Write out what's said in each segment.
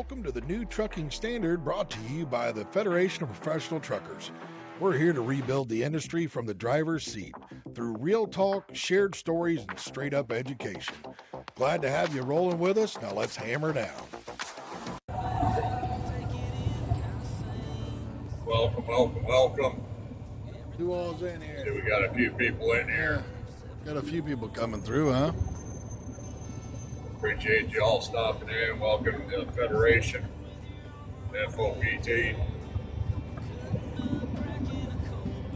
welcome to the New Trucking Standard brought to you by the Federation of Professional Truckers. We're here to rebuild the industry from the driver's seat through real talk, shared stories, and straight up education. Glad to have you rolling with us. Now let's hammer down. Welcome. Who all's in here? We got a few people in here. Got a few people coming through, huh? Appreciate you all stopping in. Welcome to the Federation, FOPT,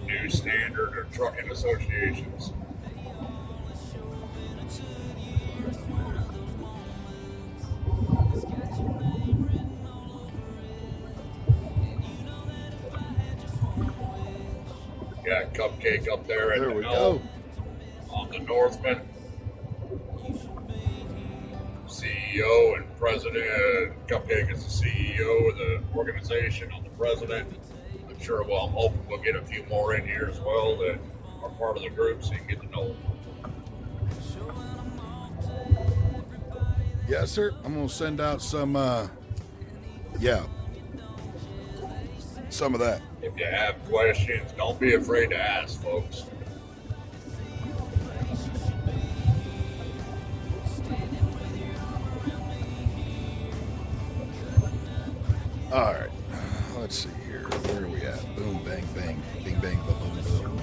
New Standard of Trucking Associations. Got Cupcake up there at the helm on the Northman. CEO and president. Cupcake is the CEO of the organization. I'm the president. I'm hoping we'll get a few more in here as well that are part of the group so you can get to know them. Yes, sir. I'm going to send out some of that. If you have questions, don't be afraid to ask, folks. All right, let's see here. Where are we at? Boom, bang, bang, bing, bang, boom, boom, boom.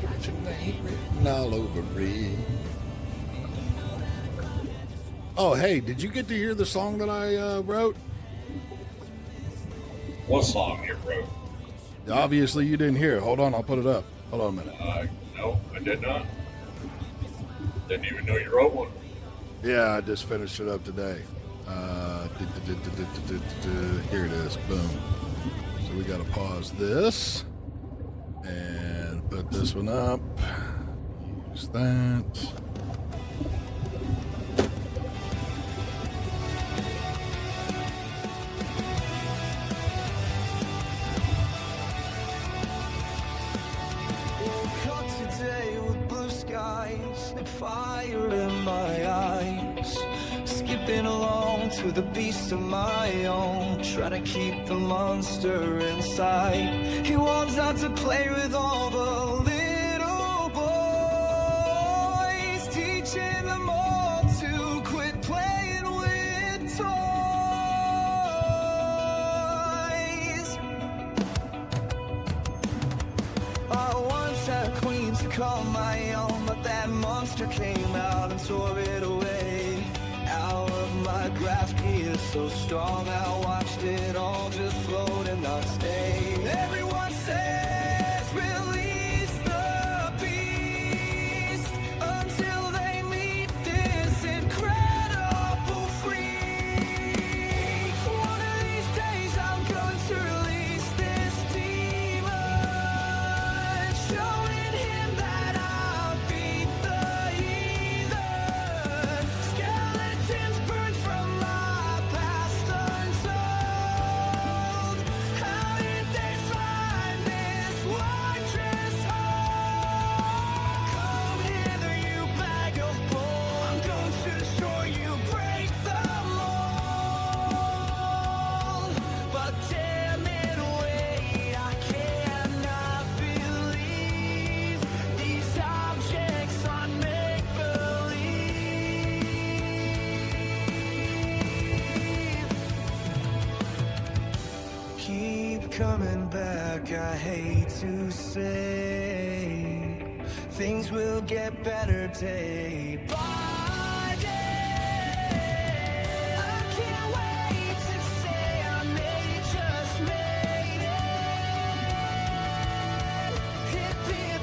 Got your name written all over me. Oh, hey, did you get to hear the song that I wrote? What song you wrote? Obviously, you didn't hear it. Hold on, I'll put it up. Hold on a minute. No, I did not. Didn't even know you wrote one. Yeah, I just finished it up today. Here it is. Boom. So we got to pause this and put this one up. Use that. Fire in my eyes, skipping along to the beast of my own, trying to keep the monster inside. He wants out to play with all the little boys, teaching them all to quit playing with toys. I once had a queen to call my own, but that monster came out and tore it away. Out of my grasp, he is so strong. I watched it all just float and not stay. Everyone says release the beast until they meet this incredible freak. One of these days I'm going to release this demon, showing him that I'll beat the heathen. Skeletons burned from my past untold. How did they find this wondrous hole? Come hither, you bag of bull. I'm going to destroy you, break the mold. But damn it, wait, I cannot believe these objects on make-believe. Keep coming back, I hate to say, things will get better day by day. I can't wait to say I made it, just made it. Hip hip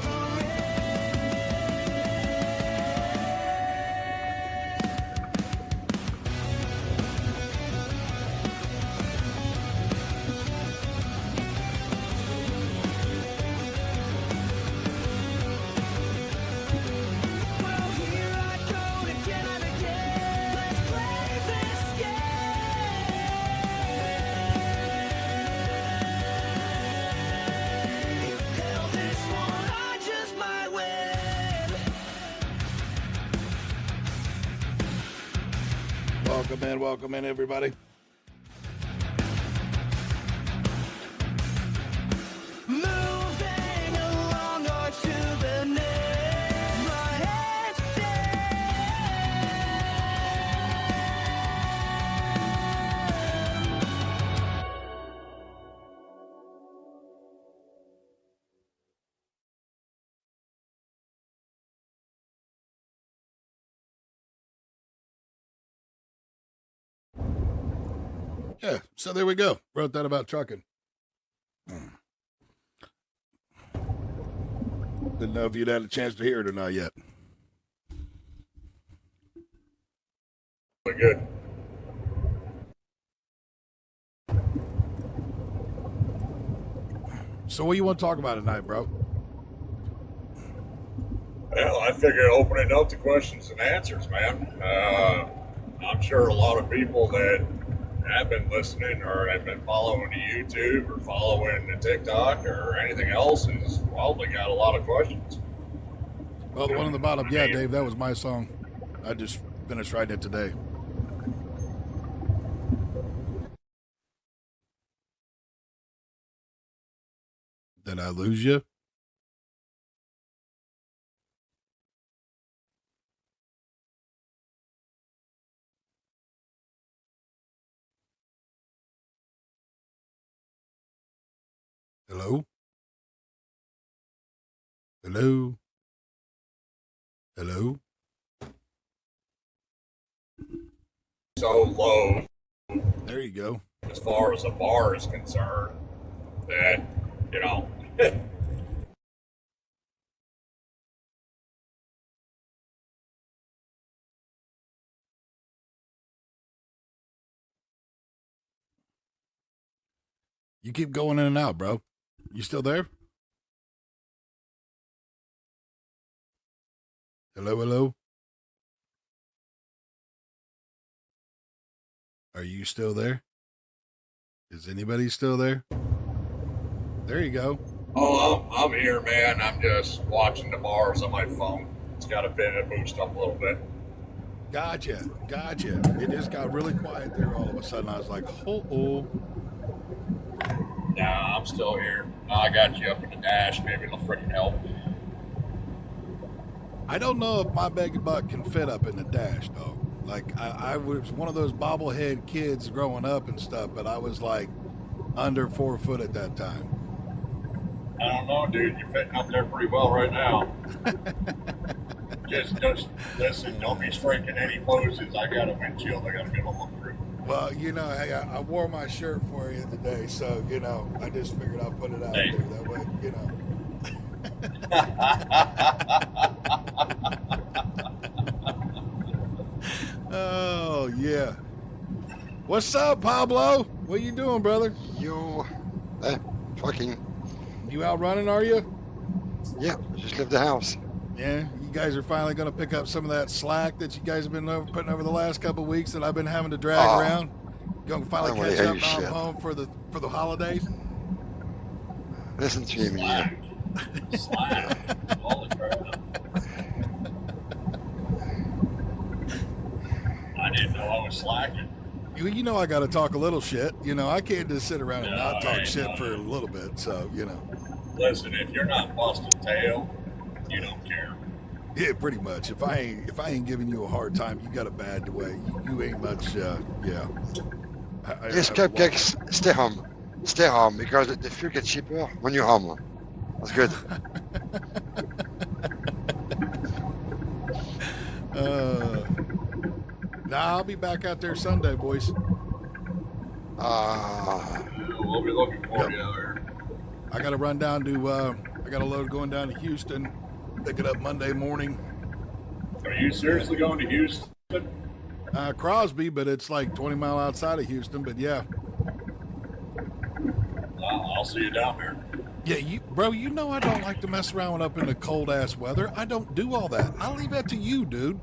Well, here I go Welcome in, everybody. Moving along or to the next. My head Yeah, so there we go. Wrote that about trucking. Didn't know if you'd had a chance to hear it or not yet. Good. So what do you want to talk about tonight, bro? Well, I figure opening up to questions and answers, man. I'm sure a lot of people that have been listening or have been following the YouTube or following the TikTok or anything else has probably got a lot of questions. Well, the one on the bottom, yeah, Dave, that was my song. I just finished writing it today. Did I lose you? Hello? Hello? Hello? So low There you go. as far as the bar is concerned that, you know, You keep going in and out, bro. You still there? Hello, hello? Are you still there? Is anybody still there? There you go. oh, I'm here, man. I'm just watching the bars on my phone. It's got a bit of boost up a little bit. Gotcha. It just got really quiet there all of a sudden. I was like, oh. Nah, I'm still here. I got you up in the dash. Maybe it'll freaking help. I don't know if my big butt can fit up in the dash, though. Like, I was one of those bobblehead kids growing up and stuff, but I was like under 4 foot at that time. I don't know, dude. You're fitting up there pretty well right now. just listen. Don't be striking any poses. I got a windshield. I got to be able to look through. Well, you know, I wore my shirt for you today, so, you know, I just figured I'll put it out there. That way, you know. Oh, yeah. What's up, Pablo? What you doing, brother? You, fucking, You out running, are you? yeah, just left the house. Yeah, you guys are finally going to pick up some of that slack that you guys have been putting over the last couple of weeks that I've been having to drag around. Going to finally I catch up hate now I'm shit. home for the holidays. Listen to me. Yeah. Slack. Holy crap. I didn't know I was slacking. You know I got to talk a little shit. You know, I can't just sit around and No, not talk ain't shit no. for a little bit. So, you know. Listen, if you're not busting tail, you don't care. Yeah, pretty much. If I ain't giving you a hard time, you got a bad way. You ain't much. Yeah. Yes, cupcakes, stay home. Stay home because the fuel gets cheaper when you're home. That's good. Nah, I'll be back out there Sunday, boys. We'll be looking for you out there. I got to run down to. I got a load going down to Houston. Pick it up Monday morning. Are you seriously going to Houston? Crosby, but it's like 20 miles outside of Houston. But yeah. I'll see you down there. Yeah, bro, you know I don't like to mess around up in the cold ass weather. I don't do all that. I leave that to you, dude.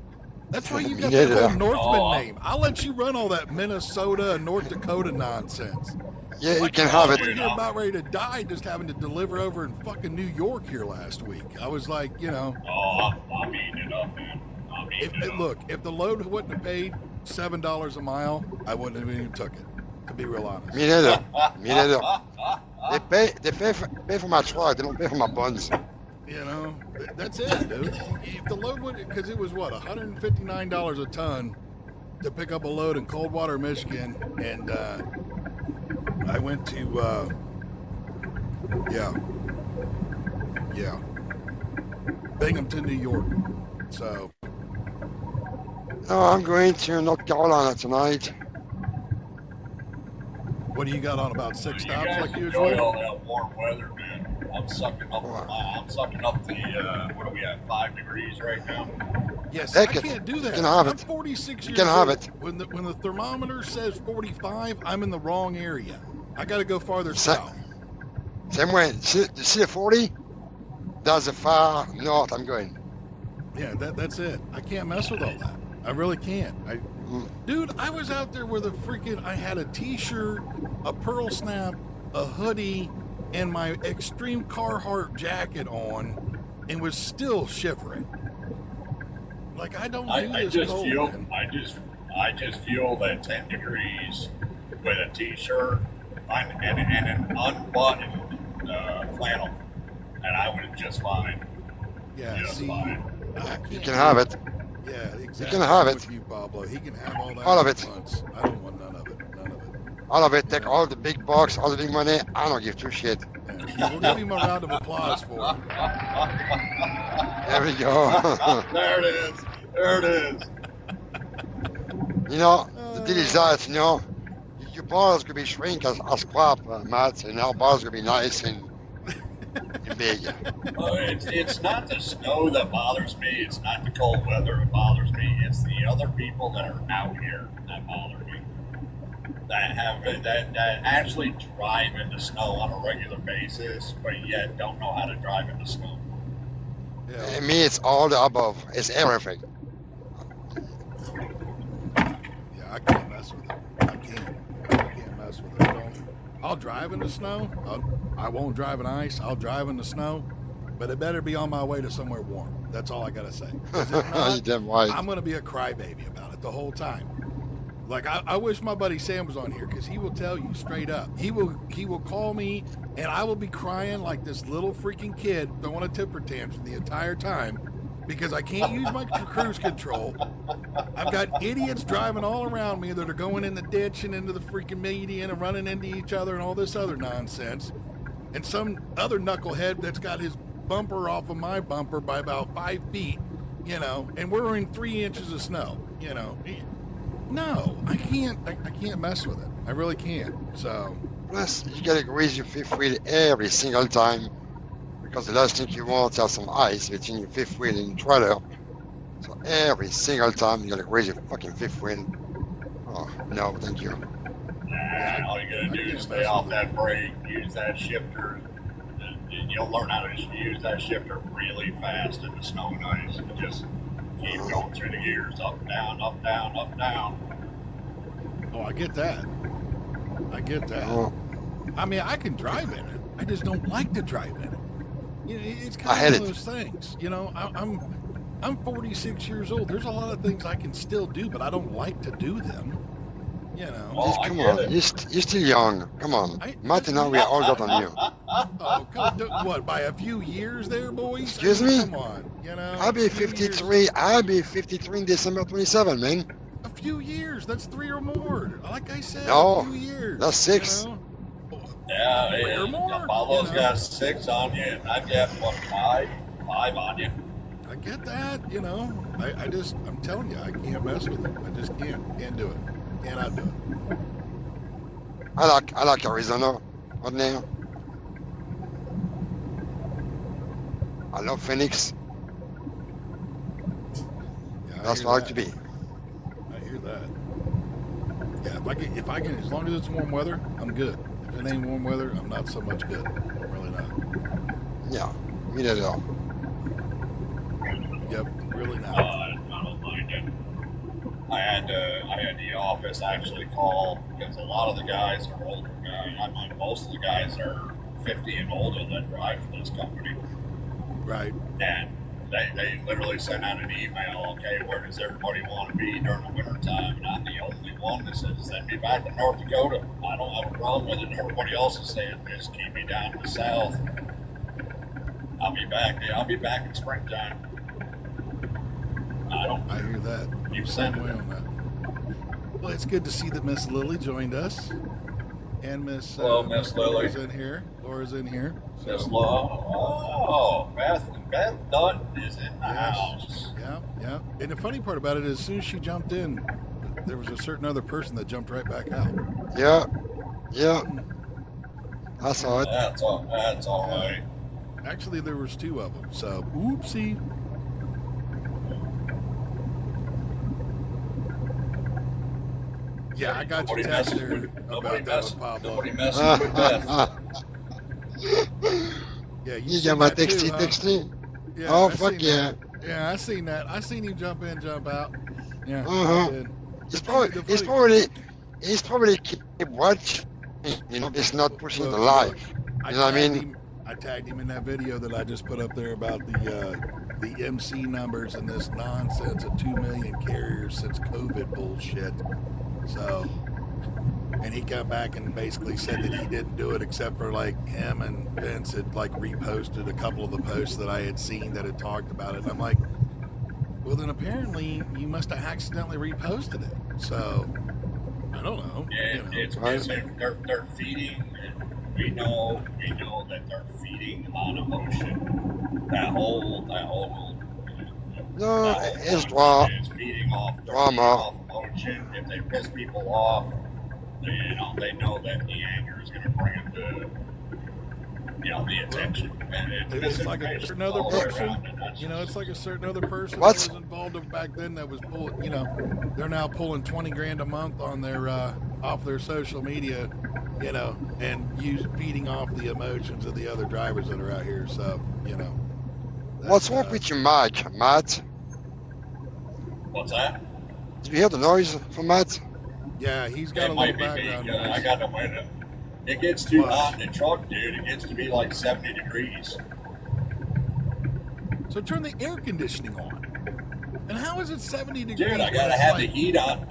That's why you got Yeah, the whole yeah. Northman name. I'll let you run all that Minnesota and North Dakota nonsense. Yeah, you Like, can I have was it. over here about ready to die just having to deliver over in fucking New York here last week. I was like, you know, Oh, I'm eating it up, man. I'm eating it up. look, if the load wouldn't have paid $7 a mile, I wouldn't have even took it, to be real honest. Me neither. Me neither. They pay for my truck. They don't pay for my buns. You know, that's it, dude. If the load would, because it was what, $159 a ton to pick up a load in Coldwater, Michigan, and I went to, Binghamton, New York. So. No, I'm going to North Carolina tonight. What do you got on, about 6 You stops guys like enjoy usual? all that warm weather, man. I'm sucking up the what are we at, 5 degrees right now? Yes, Take I it. can't do that. You can have I'm it. 46 You years can have old. it. When the thermometer says 45, I'm in the wrong area. I got to go farther Sa- south. Same way. See the 40? That's the far north I'm going. Yeah, that's it. I can't mess with all that. I really can't. Dude, I was out there with I had a t-shirt, a pearl snap, a hoodie, and my extreme Carhartt jacket on, and was still shivering. Like, I don't do I this just cold, feel man. I just feel that 10 degrees with a t-shirt and an unbuttoned flannel, and I would just fine. Yeah, Just see, fine. You can have it. Yeah, exactly. You can have I'm it. with you, Pablo. He can have all that. All of at it. once. I don't want none of it. None of it. All of it. Take all the big bucks, all the big money. I don't give two shit. Yeah. We'll give him a round of applause for it. There we go. There it is. There it is. You know, the deal is that, you know, your balls could be shrink as crap, Matt, and our balls could be nice and big. It's not the snow that bothers me. It's not the cold weather that bothers me. It's the other people that are out here that bother me. That actually drive in the snow on a regular basis, but yet don't know how to drive in the snow. Yeah. And me, it's all the above. It's everything. Yeah, I can't mess with it. I can't mess with it. I'll drive in the snow. I won't drive in ice. I'll drive in the snow, but it better be on my way to somewhere warm. That's all I gotta say. 'Cause if not, You damn right. I'm gonna be a crybaby about it the whole time. Like, I wish my buddy Sam was on here, because he will tell you straight up. He will call me, and I will be crying like this little freaking kid throwing a temper tantrum the entire time because I can't use my cruise control. I've got idiots driving all around me that are going in the ditch and into the freaking median and running into each other and all this other nonsense. And some other knucklehead that's got his bumper off of my bumper by about 5 feet, you know, and we're in 3 inches of snow, you know. No, I can't mess with it. I really can't. So, Plus, you gotta raise your fifth wheel every single time because the last thing you want is have some ice between your fifth wheel and your trailer. So every single time you gotta raise your fucking fifth wheel. Oh, no, thank you. All you gotta do is stay off that brake, use that shifter, and you'll learn how to use that shifter really fast in the snow and ice. And just keep going through the gears, up, down, up, down, up, down. oh, I get that. Oh, I mean, I can drive in it. I just don't like to drive in it. You know, it's I kind hate of one it. of those things. You know, I'm 46 years old. There's a lot of things I can still do, but I don't like to do them. You know. Well, just I come get on. it. You're still young. Come on. Matt and I, we are older than you. Oh, what, by a few years there, boys? Excuse I mean, me? Come on, you know. I'll be a few 53. years- I'll be 53 in December 27, man. A few years. That's 3 or more. Like I said, No, a few years. that's 6. You know? Yeah, Three or more, Pablo's you know. got 6 on you, and I've got, what, 5 on you. I get that, you know. I'm telling you, I can't mess with it. I just can't do it. Cannot do it. I like Arizona right now. I love Phoenix. Yeah, That's hear where I like that. to be. I hear that. Yeah, if I can, as long as it's warm weather, I'm good. If it ain't warm weather, I'm not so much good. I'm really not. Yeah, me neither. Yep, really not. I don't mind it. I had the office actually call because a lot of the guys are older guys. I mean, most of the guys are 50 and older that drive for this company. Right. And they literally sent out an email, okay, where does everybody want to be during the wintertime? And I'm the only one that says, send me back to North Dakota. I don't have a problem with it. Everybody else is saying, just keep me down to the south. I'll be back. I'll be back in springtime. I hear that. You Same send way it. on that. Well, it's good to see that Miss Lily joined us. And Miss Hello, Miss Lily. Laura's in here. Miss Law. Oh, Beth Dutton is in the house. Yeah. And the funny part about it is, as soon as she jumped in, there was a certain other person that jumped right back out. Yeah. I saw it. That's all right. Actually, there was two of them. So, oopsie. Yeah, I got you text there about that with Pablo. Nobody messing with Beth. Yeah, You seen got my that too, texty, huh? texty? Yeah, Oh, I fuck seen yeah. that. Yeah, I seen that. I seen you jump in, jump out. Yeah, Uh-huh. I did. He's probably keep watching. You know, it's not pushing the live. You know what I mean? I tagged him in that video that I just put up there about the MC numbers and this nonsense of 2 million carriers since COVID bullshit. So, and he got back and basically said that he didn't do it except for like him and Vince had like reposted a couple of the posts that I had seen that had talked about it. And I'm like, well, then apparently you must have accidentally reposted it. So, I don't know. And you know. it's they're feeding. We know that they're feeding on emotion. That whole No, that it's whole drama. is feeding off. They're Drama. feeding off emotion. If they piss people off, they know that the anger is going to bring them to the attention. And It's like a certain other all the way person, around, and that's it's like a certain other person What? that was involved in back then that was pulling, they're now pulling 20 grand a month on their, off their social media, and feeding off the emotions of the other drivers that are out here. So, What's wrong with your mic, Matt? What's that? Did you hear the noise from Matt? Yeah, he's got It a might little be me. background I noise. got the window. It gets too What? hot in the truck, dude. It gets to be like 70 degrees. So turn the air conditioning on. And how is it 70 degrees? Dude, I when gotta it's have like- the heat on.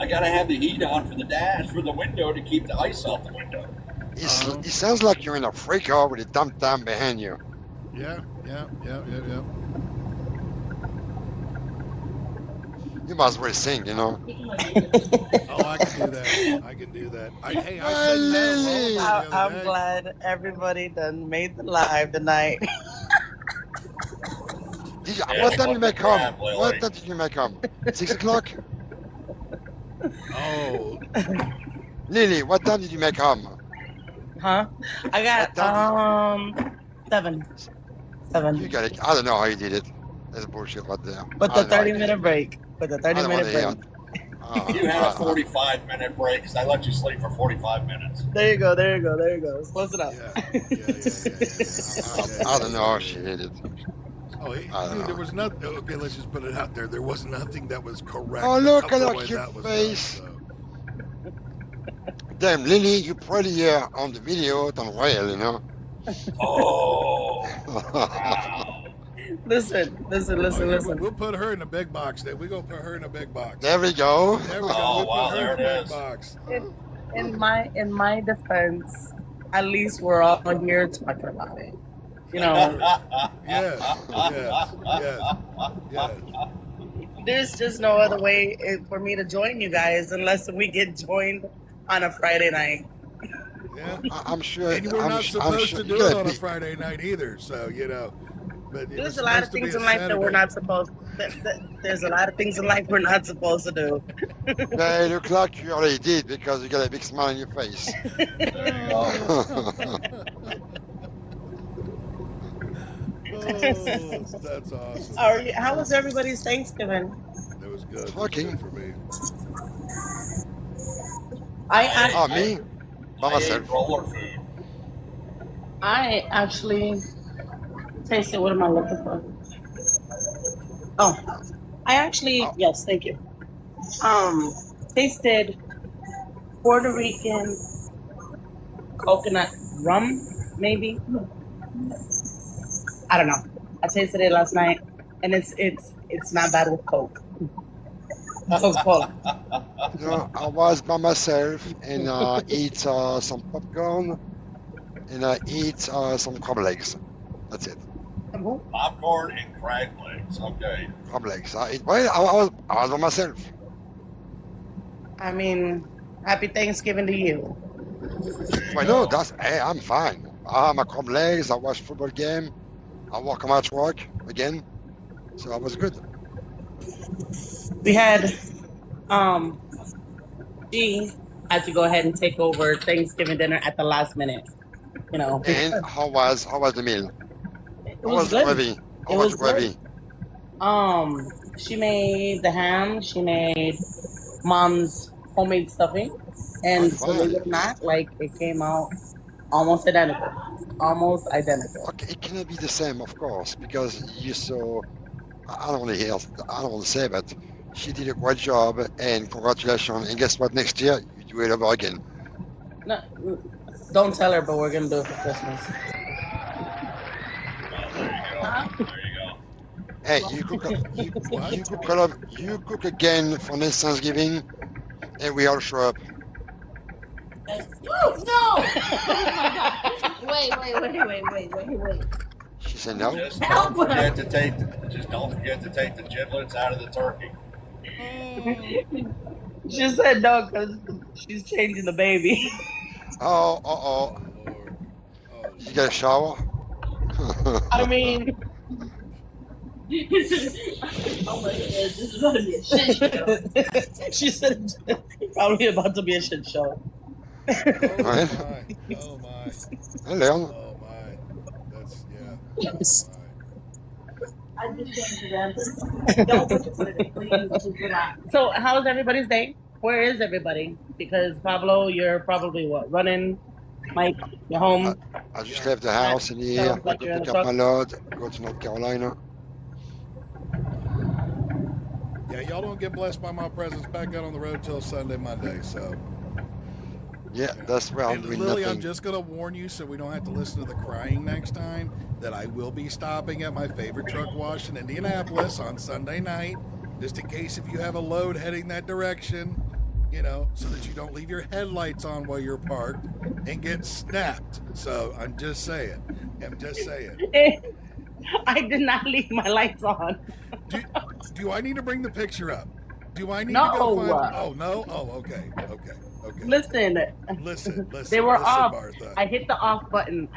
I gotta have the heat on for the dash, for the window, to keep the ice off the window. It sounds like you're in a free car with a dump down behind you. Yeah. You must as well sing, Oh, I can do that. I sent that Lily! along the other I'm day. glad everybody done made the live tonight. Yeah, What time did you make home? crap, Lily. What time did you make home? 6 o'clock? Oh, Lily, what time did you make home? Huh? I got seven. You got it. I don't know how you did it. That's bullshit right there. With I the don't know how you 30-minute break. With the I don't 30-minute wanna hear break. You had a 45-minute break, because I let you sleep for 45 minutes. There you go. Close it up. yeah. I don't know how she did it. Oh, I don't dude, know. there was nothing. Okay, let's just put it out there. There was nothing that was correct. Oh, look about the at way your that was face. done, Damn, Lily, you probably on the video on rail, you know? Oh, Listen. We'll put her in the big box. Then we gonna put her in the big box. There we go. There we go. Oh, We'll wow, put her in the there it big is. box. In my defense, at least we're all here talking about it. Yes. There's just no other way for me to join you guys unless we get joined on a Friday night. Yeah. I'm sure. And we're I'm not su- I'm supposed sure to you do it gotta on a be- Friday night either. So but it was There's a lot of supposed to be things a in life that we're Saturday. not supposed. There's a lot of things in life we're not supposed to do. Yeah, it look like you already did because you got a big smile on your face. Oh, that's awesome. How was everybody's Thanksgiving? That was good. That was Fucking. good for me. Oh, me? By I ate myself. roller food. I actually tasted. What am I looking for? Oh, I actually yes, thank you. Tasted Puerto Rican coconut rum, maybe. I don't know. I tasted it last night, and it's not bad with Coke. Coke. No, I was by myself and eat some popcorn and I eat some crab legs. That's it. Popcorn and crab legs. Okay. Crab legs. I was by myself. I mean, happy Thanksgiving to you. I know hey, I'm fine. I have my crab legs. I watch football game. I walk on my truck again. So I was good. We had, she had to go ahead and take over Thanksgiving dinner at the last minute. You know. And how was the meal? It How was was the good. gravy? How was the gravy? She made the ham. She made mom's homemade stuffing, and believe it or not, like it came out almost identical. Almost identical. Okay, it cannot be the same, of course, because you saw. I don't want to say, but she did a great job, and congratulations. And guess what? Next year you do it over again. No, don't tell her, but we're gonna do it for Christmas. There you go. Hey, you cook again for next Thanksgiving, and we all show up. No! Wait. She said no. Just don't forget to take the giblets out of the turkey. She said no because she's changing the baby. Oh. You got a shower? I mean, Oh my god, this is gonna be a shit show. she said it's probably about to be a shit show. Right? Oh my. Hey, Leon. Oh my. That's Yes. Right. I just came to them. Don't put it, please. Keep it out. So, how's everybody's day? Where is everybody? Because Pablo, you're probably running? Mike, you're home. I just left the house in here. Sounds like I you're in pick the up my load, go to North Carolina. Yeah, y'all don't get blessed by my presence back out on the road till Sunday, Monday. So, Yeah, that's where I'm and doing Lily, nothing. I'm just gonna warn you so we don't have to listen to the crying next time. That I will be stopping at my favorite truck wash in Indianapolis on Sunday night, just in case if you have a load heading that direction, you know, so that you don't leave your headlights on while you're parked and get snapped. So I'm just saying. I did not leave my lights on. Do I need to bring the picture up? Do I need No. to go find? Oh no. Oh, okay. Listen, Listen. they were listen, off. Martha. I hit the off button.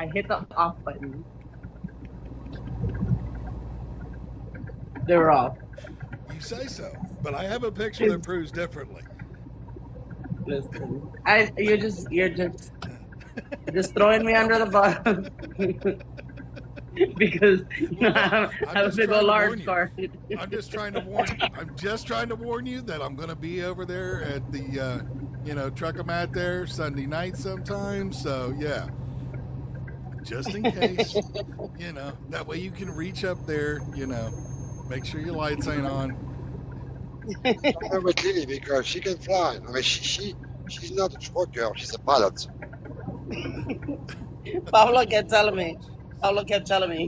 They were off. You say so, but I have a picture that proves differently. Listen, you're just throwing me under the bus because you know, I have a just big trying old to warn large you. car. I'm just trying to warn you. I'm just trying to warn you that I'm going to be over there at the, Truckomat there Sunday night sometime. So yeah, just in case, that way you can reach up there, make sure your lights ain't on. I'm with Lily because she can fly. I mean, she's not a trucker. She's a pilot. Pablo kept telling me.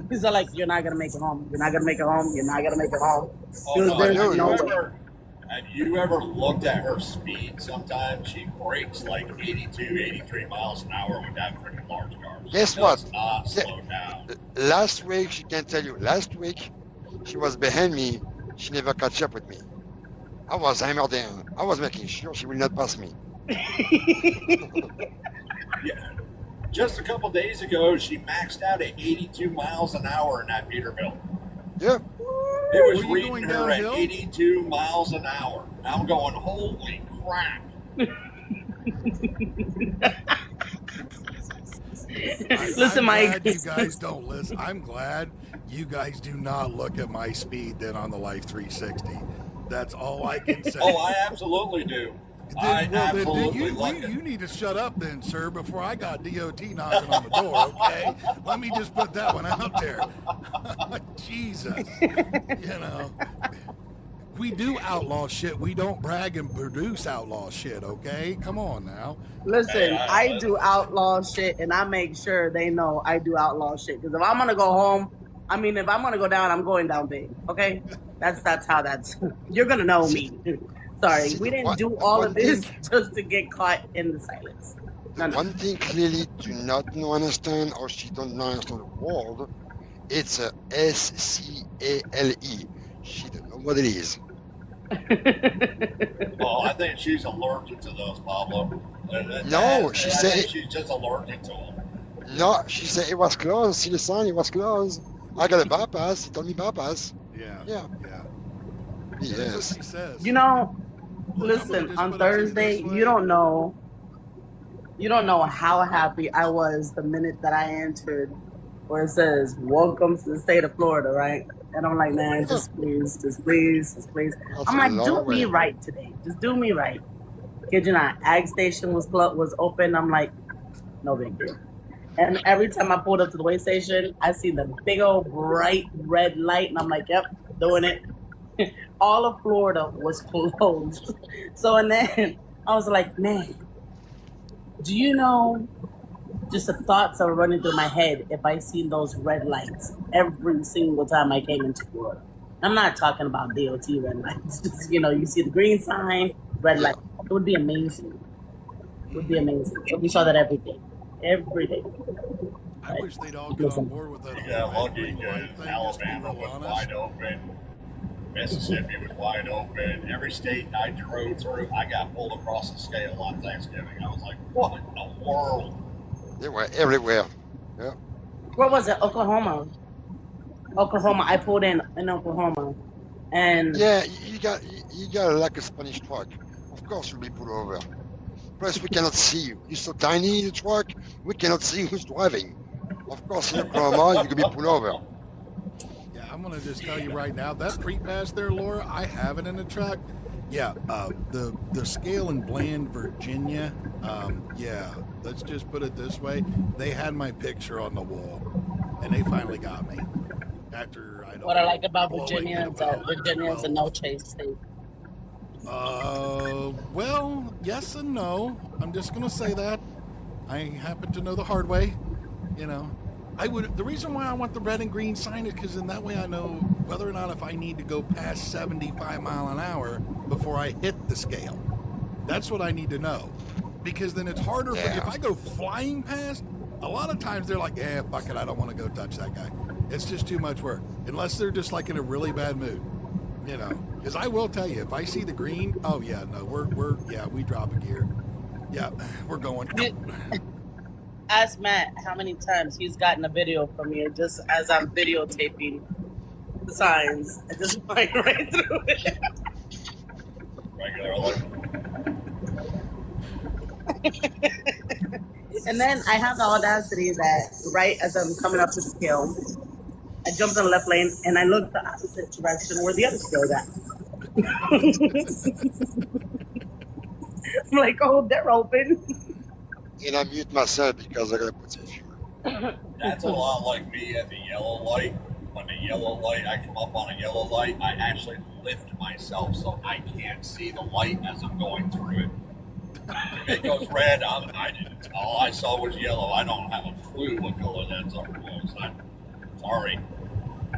He's like, "You're not gonna make it home. You're not gonna make it home. You're not gonna make it home." Oh, no, There's no way. have you ever looked at her speed? Sometimes she brakes like 82, 83 miles an hour with that freaking large car. Guess She what? does not slow down. Last week, she can tell you. Last week, she was behind me. She never catch up with me. I was hammered in. I was making sure she will not pass me. Yeah. Just a couple days ago, she maxed out at 82 miles an hour in that Peterbilt. Yeah. It was Were you reading going her at downhill? 82 miles an hour. I'm going, holy crap. Listen, I'm Mike. glad you guys don't listen. I'm glad you guys do not look at my speed then on the Life 360. That's all I can say. Oh, I absolutely do. I absolutely look at you need to shut up then, sir, before I got DOT knocking on the door, okay? Let me just put that one out there. Jesus. We do outlaw shit. We don't brag and produce outlaw shit, okay? Come on now. Listen, I do outlaw shit, and I make sure they know I do outlaw shit. Because if I'm gonna go home I mean, if I'm gonna go down, I'm going down big. Okay, that's how that's. You're gonna know me. Sorry, we didn't do all of this just to get caught in the silence. No. One thing clearly do not know understand, or she don't know understand the word. It's a SCALE. She don't know what it is. Well, I think she's allergic to those, Pablo. No, she said she's just allergic to them. no. She said it was closed. See the sign? It was closed. I got a bypass. He told me bypass. Yeah. Yeah. Yeah. That's what Yes. she says. You know, Look, I'm gonna listen, just on put it to you Thursday, this way. you don't know how happy I was the minute that I entered where it says, welcome to the state of Florida, right? And I'm like, man, just please. That's I'm a like, long do me way. right today. Just do me right. Kid you not, Ag Station was open. I'm like, no big deal. And every time I pulled up to the weigh station, I see the big old bright red light, and I'm like, yep, doing it. All of Florida was closed. So, and then I was like, man, do you know just the thoughts that were running through my head if I seen those red lights every single time I came into Florida? I'm not talking about DOT red lights. Just, you see the green sign, red light. It would be amazing. It would be amazing. So we saw that every day. Every day. I wish they'd all get on board with that. You got whole lucky green light because thing, just to be Alabama real was honest. wide open. Mississippi was wide open. Every state I drove through, I got pulled across the scale on Thanksgiving. I was like, what in the world? They were everywhere. Where was it? Oklahoma. I pulled in Oklahoma. And Yeah, you got like a Spanish truck. Of course you'll be pulled over. Plus we cannot see you. You're so tiny, the truck, we cannot see who's driving. Of course in Oklahoma you can be pulled over. Yeah, I'm gonna just tell you right now, that pre-pass there, Laura, I have it in the truck. Yeah, the scale in Bland, Virginia. Yeah, let's just put it this way: they had my picture on the wall, and they finally got me. After I don't. what I like about blowing Virginia it is that about Virginia is a 12. no chase state. Well, yes and no. I'm just gonna say that. I happen to know the hard way. The reason why I want the red and green sign is because in that way I know whether or not if I need to go past 75 mile an hour before I hit the scale. That's what I need to know. Because then it's harder Yeah. if I go flying past, a lot of times they're like, fuck it, I don't want to go touch that guy. It's just too much work. Unless they're just like in a really bad mood. Because I will tell you, if I see the green, oh yeah, no, we drop a gear. Yeah, we're going. Ask Matt how many times he's gotten a video from me just as I'm videotaping the signs. I just went right through it. Regularly. And then I have the audacity that right as I'm coming up to the scale, I jumped in the left lane and I looked the opposite direction where the other scale got. I'm like, oh, they're open. And I mute myself because I gotta put some fuel. That's a lot like me at the yellow light. When the yellow light, I come up on a yellow light, I actually lift myself so I can't see the light as I'm going through it. If it goes red, all I saw was yellow. I don't have a clue what color that's up close. I'm sorry.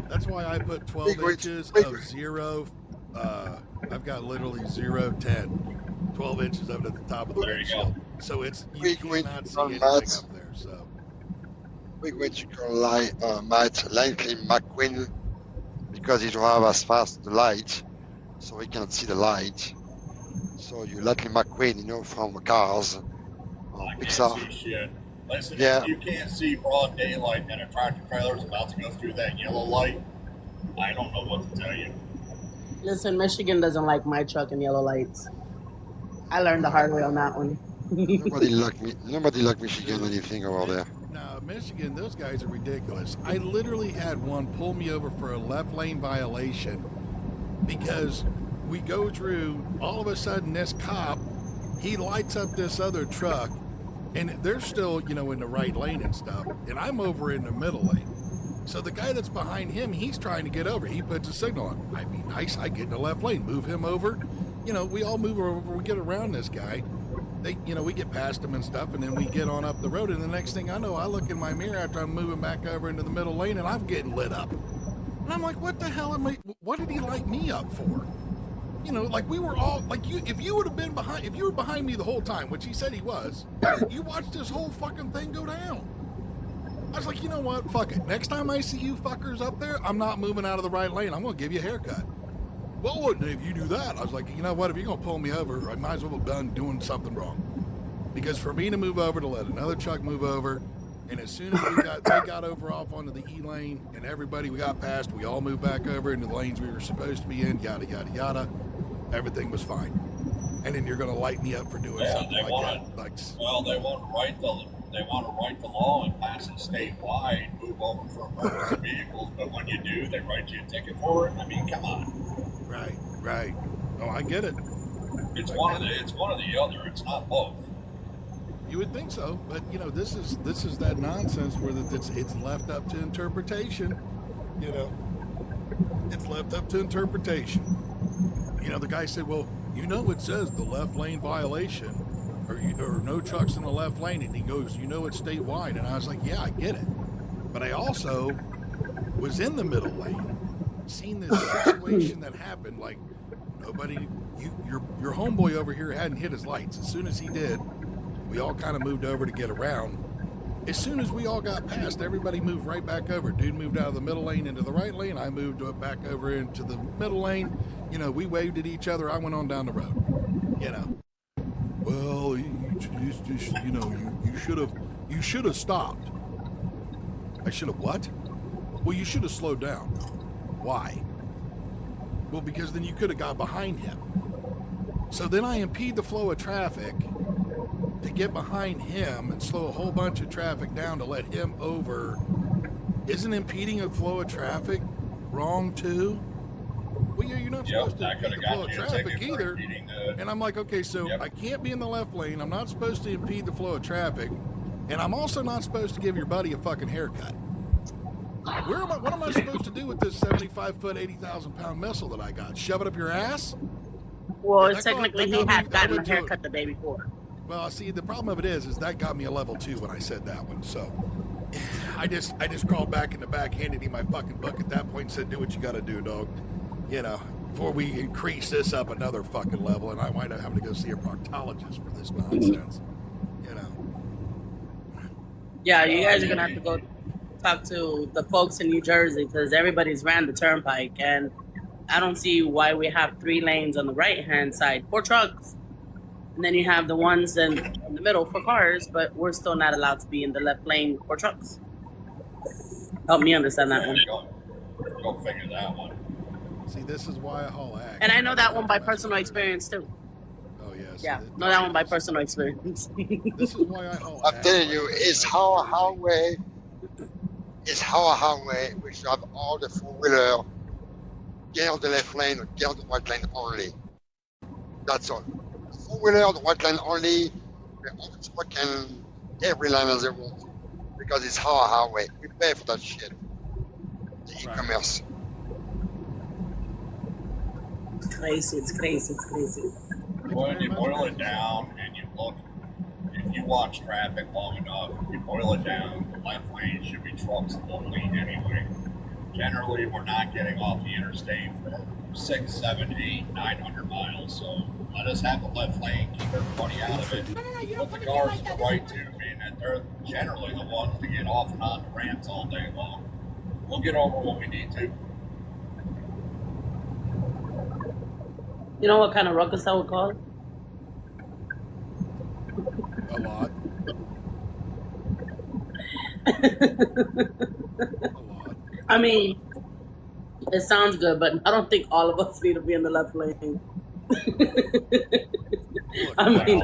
That's why I put 12 Wait, inches wait. of 0. I've got literally 0, 10. 12 inches of it at the top of the There you windshield. So it's you Wait, cannot see on anything Matt's- up there. So We're going to call Matt Langley McQueen because he drives as fast the light, so he cannot see the light. So you Langley McQueen, from Cars, I can't Pixar. see shit. Listen, Yeah. if you can't see broad daylight and a tractor trailer is about to go through that yellow light, I don't know what to tell you. Listen, Michigan doesn't like my truck and yellow lights. I learned the hard way on that one. Nobody like Michigan anything over there. now Michigan, those guys are ridiculous. I literally had one pull me over for a left lane violation because we go through. All of a sudden, this cop, he lights up this other truck, and they're still, in the right lane and stuff, and I'm over in the middle lane. So the guy that's behind him, he's trying to get over. He puts a signal on. I'd be nice. I get in the left lane, move him over. We all move over. We get around this guy. we get past them and stuff, and then we get on up the road, and the next thing I know, I look in my mirror after I'm moving back over into the middle lane, and I'm getting lit up. And I'm like, what the hell what did he light me up for? Like we were all, like if you were behind me the whole time, which he said he was, you watched this whole fucking thing go down. I was like, you know what? Fuck it. Next time I see you fuckers up there, I'm not moving out of the right lane. I'm going to give you a haircut. Well, if you do that, I was like, you know what? If you're going to pull me over, I might as well have done doing something wrong. Because for me to move over, to let another truck move over, and as soon as they got over off onto the E lane, and we got past, we all moved back over into the lanes we were supposed to be in, yada, yada, yada. Everything was fine. And then you're going to light me up for doing something like that. Well, they want to write the law and pass it statewide, move over for emergency vehicles, but when you do, they write you a ticket for it. I mean, come on. Right. Oh, I get it. It's one of the other. It's not both. You would think so, but this is that nonsense where it's left up to interpretation. It's left up to interpretation. The guy said, well, it says the left lane violation, or no trucks in the left lane, and he goes, it's statewide, and I was like, yeah, I get it, but I also was in the middle lane, seen this situation that happened. Like nobody, your homeboy over here hadn't hit his lights. As soon as he did, we all kind of moved over to get around. As soon as we all got past, everybody moved right back over. Dude moved out of the middle lane into the right lane. I moved back over into the middle lane. We waved at each other. I went on down the road. Well, you should have stopped. I should have what? Well, you should have slowed down. Why? Well, because then you could have got behind him. So then I impede the flow of traffic to get behind him and slow a whole bunch of traffic down to let him over. Isn't impeding a flow of traffic wrong too? Well, yeah, you're not supposed to impede the flow of traffic either. And I'm like, okay, so I can't be in the left lane. I'm not supposed to impede the flow of traffic. And I'm also not supposed to give your buddy a fucking haircut. What am I supposed to do with this 75-foot, 80,000-pound missile that I got? Shove it up your ass? Well, technically he had gotten a haircut the day before. Well, see, the problem of it is that got me a level 2 when I said that one. So I just crawled back in the back, handed him my fucking book at that point and said, do what you got to do, dog. Before we increase this up another fucking level, and I wind up having to go see a proctologist for this nonsense. Yeah, you guys are going to have to go talk to the folks in New Jersey because everybody's ran the turnpike, and I don't see why we have 3 lanes on the right-hand side for trucks. And then you have the ones in the middle for cars, but we're still not allowed to be in the left lane for trucks. Help me understand that one. Go figure that one. See, this is why I haul axe. And I know that one by personal experience, too. Oh, yes. Yeah, know that one by personal experience. This is why I haul I'm telling you, it's our highway. It's our highway. We should have all the four-wheeler get on the left lane or get on the right lane only. That's all. Four-wheeler on the right lane only. We're all fucking every line as they want. Because it's our highway. We pay for that shit. The e-commerce. It's crazy. When you boil it down and you look, if you watch traffic long enough, if you boil it down, the left lane should be trucks only anyway. Generally, we're not getting off the interstate for 6, 7, 8, 900 miles, so let us have the left lane, keep everybody out of it. Put the cars to the right too, being that they're generally the ones to get off and on the ramps all day long. We'll get over when we need to. You know what kind of ruckus I would call it? A lot. A lot. I mean, it sounds good, but I don't think all of us need to be in the left lane. Look, I mean,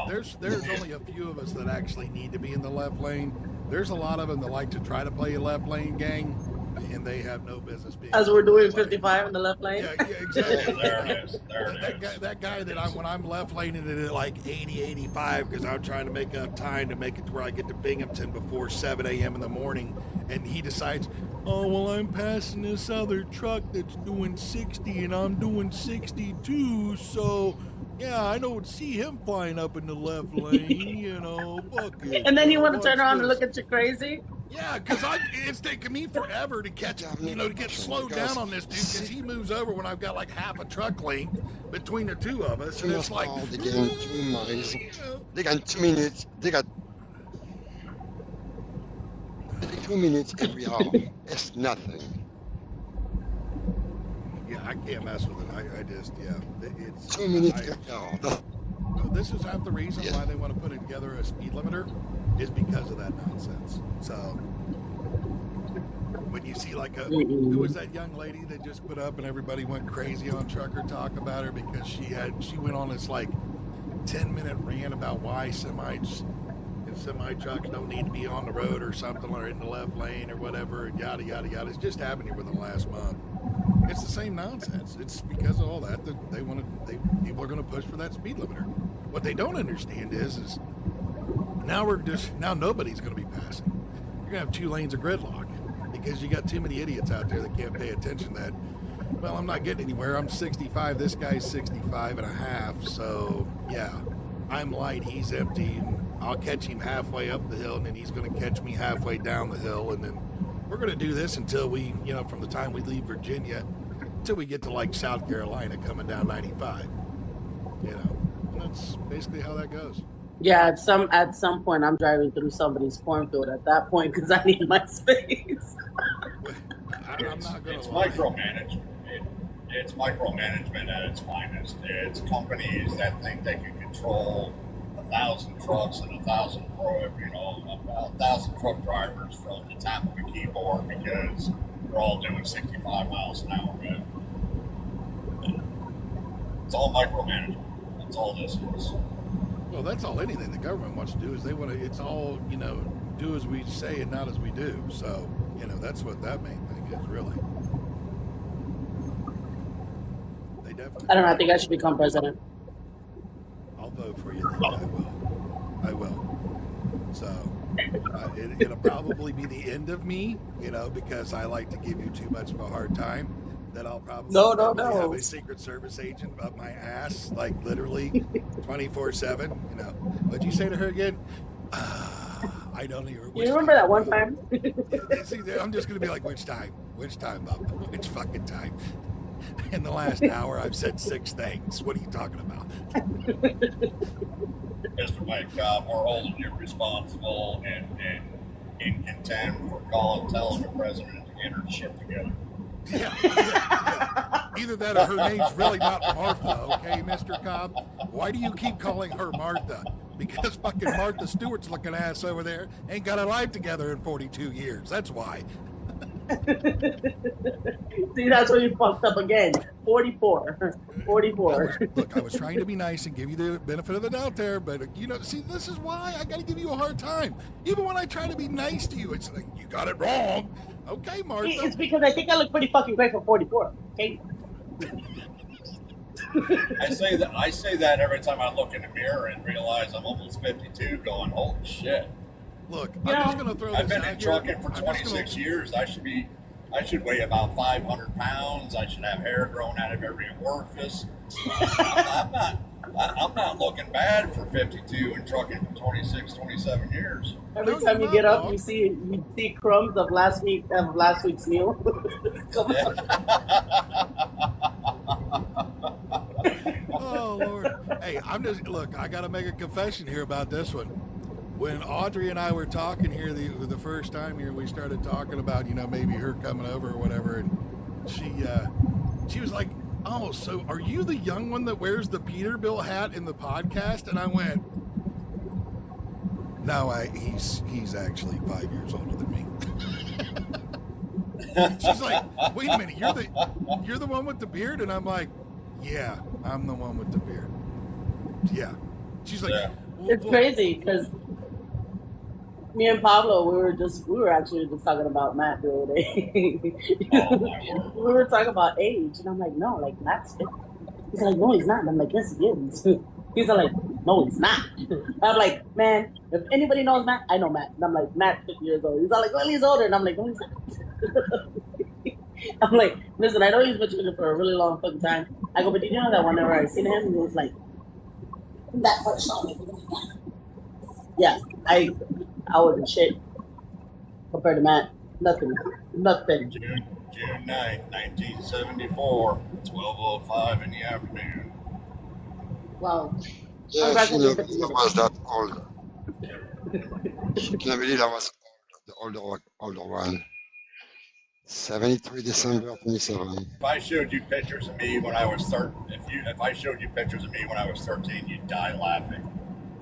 there's only a few of us that actually need to be in the left lane. There's a lot of them that like to try to play a left lane gang, and they have no business being. As we're doing 55 in the left lane. Yeah, exactly. There it is. There it is. That guy that when I'm left laning it at like 80, 85, because I'm trying to make up time to make it to where I get to Binghamton before 7 a.m. in the morning, and he decides, oh, well, I'm passing this other truck that's doing 60, and I'm doing 62, so, yeah, I don't see him flying up in the left lane, you know, fuck it. And then you want to turn Watch around and this. look at you crazy? Yeah, because it's taking me forever to catch, to get slowed down on this dude, because he moves over when I've got like half a truck length between the two of us, and it's like, They got 2 miles. They got 2 minutes. They got 2 minutes every hour. It's nothing. yeah, I can't mess with it. I just, yeah, it's 2 minutes every hour. This is half the reason why they want to put together a speed limiter, is because of that nonsense. So when you see like who was that young lady that just put up and everybody went crazy on Trucker Talk about her because she went on this like 10-minute rant about why semi trucks don't need to be on the road or something, or in the left lane or whatever, and yada yada yada. It's just happened here within the last month. It's the same nonsense. It's because of all that people are going to push for that speed limiter. What they don't understand is now nobody's going to be passing. You're going to have 2 lanes of gridlock because you got too many idiots out there that can't pay attention that, well, I'm not getting anywhere. I'm 65. This guy's 65 and a half. So yeah, I'm light. He's empty. And I'll catch him halfway up the hill, and then he's going to catch me halfway down the hill. And then we're going to do this until we, from the time we leave Virginia until we get to like South Carolina coming down 95, and that's basically how that goes. Yeah, at some point, I'm driving through somebody's cornfield at that point because I need my space. I'm not going It's to lie. micromanagement. It's micromanagement at its finest. It's companies that think they can control 1,000 trucks and 1,000 truck drivers from the tap of a keyboard because they're all doing 65 miles an hour. Right? It's all micromanagement. That's all this is. Well, that's all anything the government wants to do is they want to, it's all, do as we say and not as we do. So, that's what that main thing is, really. They definitely. I don't know. I think I should become president. I'll vote for you. I will. So, it'll probably be the end of me, because I like to give you too much of a hard time. That I'll probably have a Secret Service agent up my ass, like literally 24/7. What'd you say to her again? I don't even. You remember that one time? See, I'm just gonna be like, which time? Which time, Bob? Which fucking time? In the last hour, I've said 6 things. What are you talking about? Mr. Mike Cobb, we're holding you responsible and in contempt for telling the president to get her shit together. Yeah. Either that or her name's really not Martha, okay, Mr. Cobb? Why do you keep calling her Martha? Because fucking Martha Stewart's looking ass over there ain't got a life together in 42 years. That's why. See, that's where you fucked up again. 44. Look, I was trying to be nice and give you the benefit of the doubt there, but see, this is why I got to give you a hard time. Even when I try to be nice to you, it's like, you got it wrong. Okay, Martha. It's because I think I look pretty fucking great for 44. Okay. I say that every time I look in the mirror and realize I'm almost 52, going, holy shit. Look, I'm just going to throw this I've been out in here. trucking for 26 years. I should weigh about 500 pounds. I should have hair growing out of every orifice. I'm not looking bad for 52 and trucking for 26, 27 years. Every time you get up, you see crumbs of last week's meal. Come on. Oh, Lord. Hey, I got to make a confession here about this one. When Audrey and I were talking here the first time here, we started talking about, maybe her coming over or whatever, and she was like, oh, so are you the young one that wears the Peterbilt hat in the podcast? And I went, no, he's actually 5 years older than me. She's like, wait a minute, you're the one with the beard? And I'm like, yeah, I'm the one with the beard. Yeah. She's like, Yeah. It's crazy because Me and Pablo, we were actually just talking about Matt the other day. Oh my word. We were talking about age, and I'm like, no, like Matt's 50. He's like, no, he's not. And I'm like, yes, he is. He's like, no, he's not. I'm like, man, if anybody knows Matt, I know Matt. And I'm like, Matt's 50 years old. He's all like, well, he's older. And I'm like, no, he's not. I'm like, listen, I know he's been children for a really long fucking time. I go, but did you know that whenever I seen him, he was like, that much longer. Yeah, I was in shit compared to Matt. Nothing. June 9th, 1974, 12:05 in the afternoon. Wow. Yeah, back she when never we were was that old. She can't believe I was the older one. 73 December 27. If I showed you pictures of me when I was 13, if I showed you pictures of me when I was 13, you'd die laughing.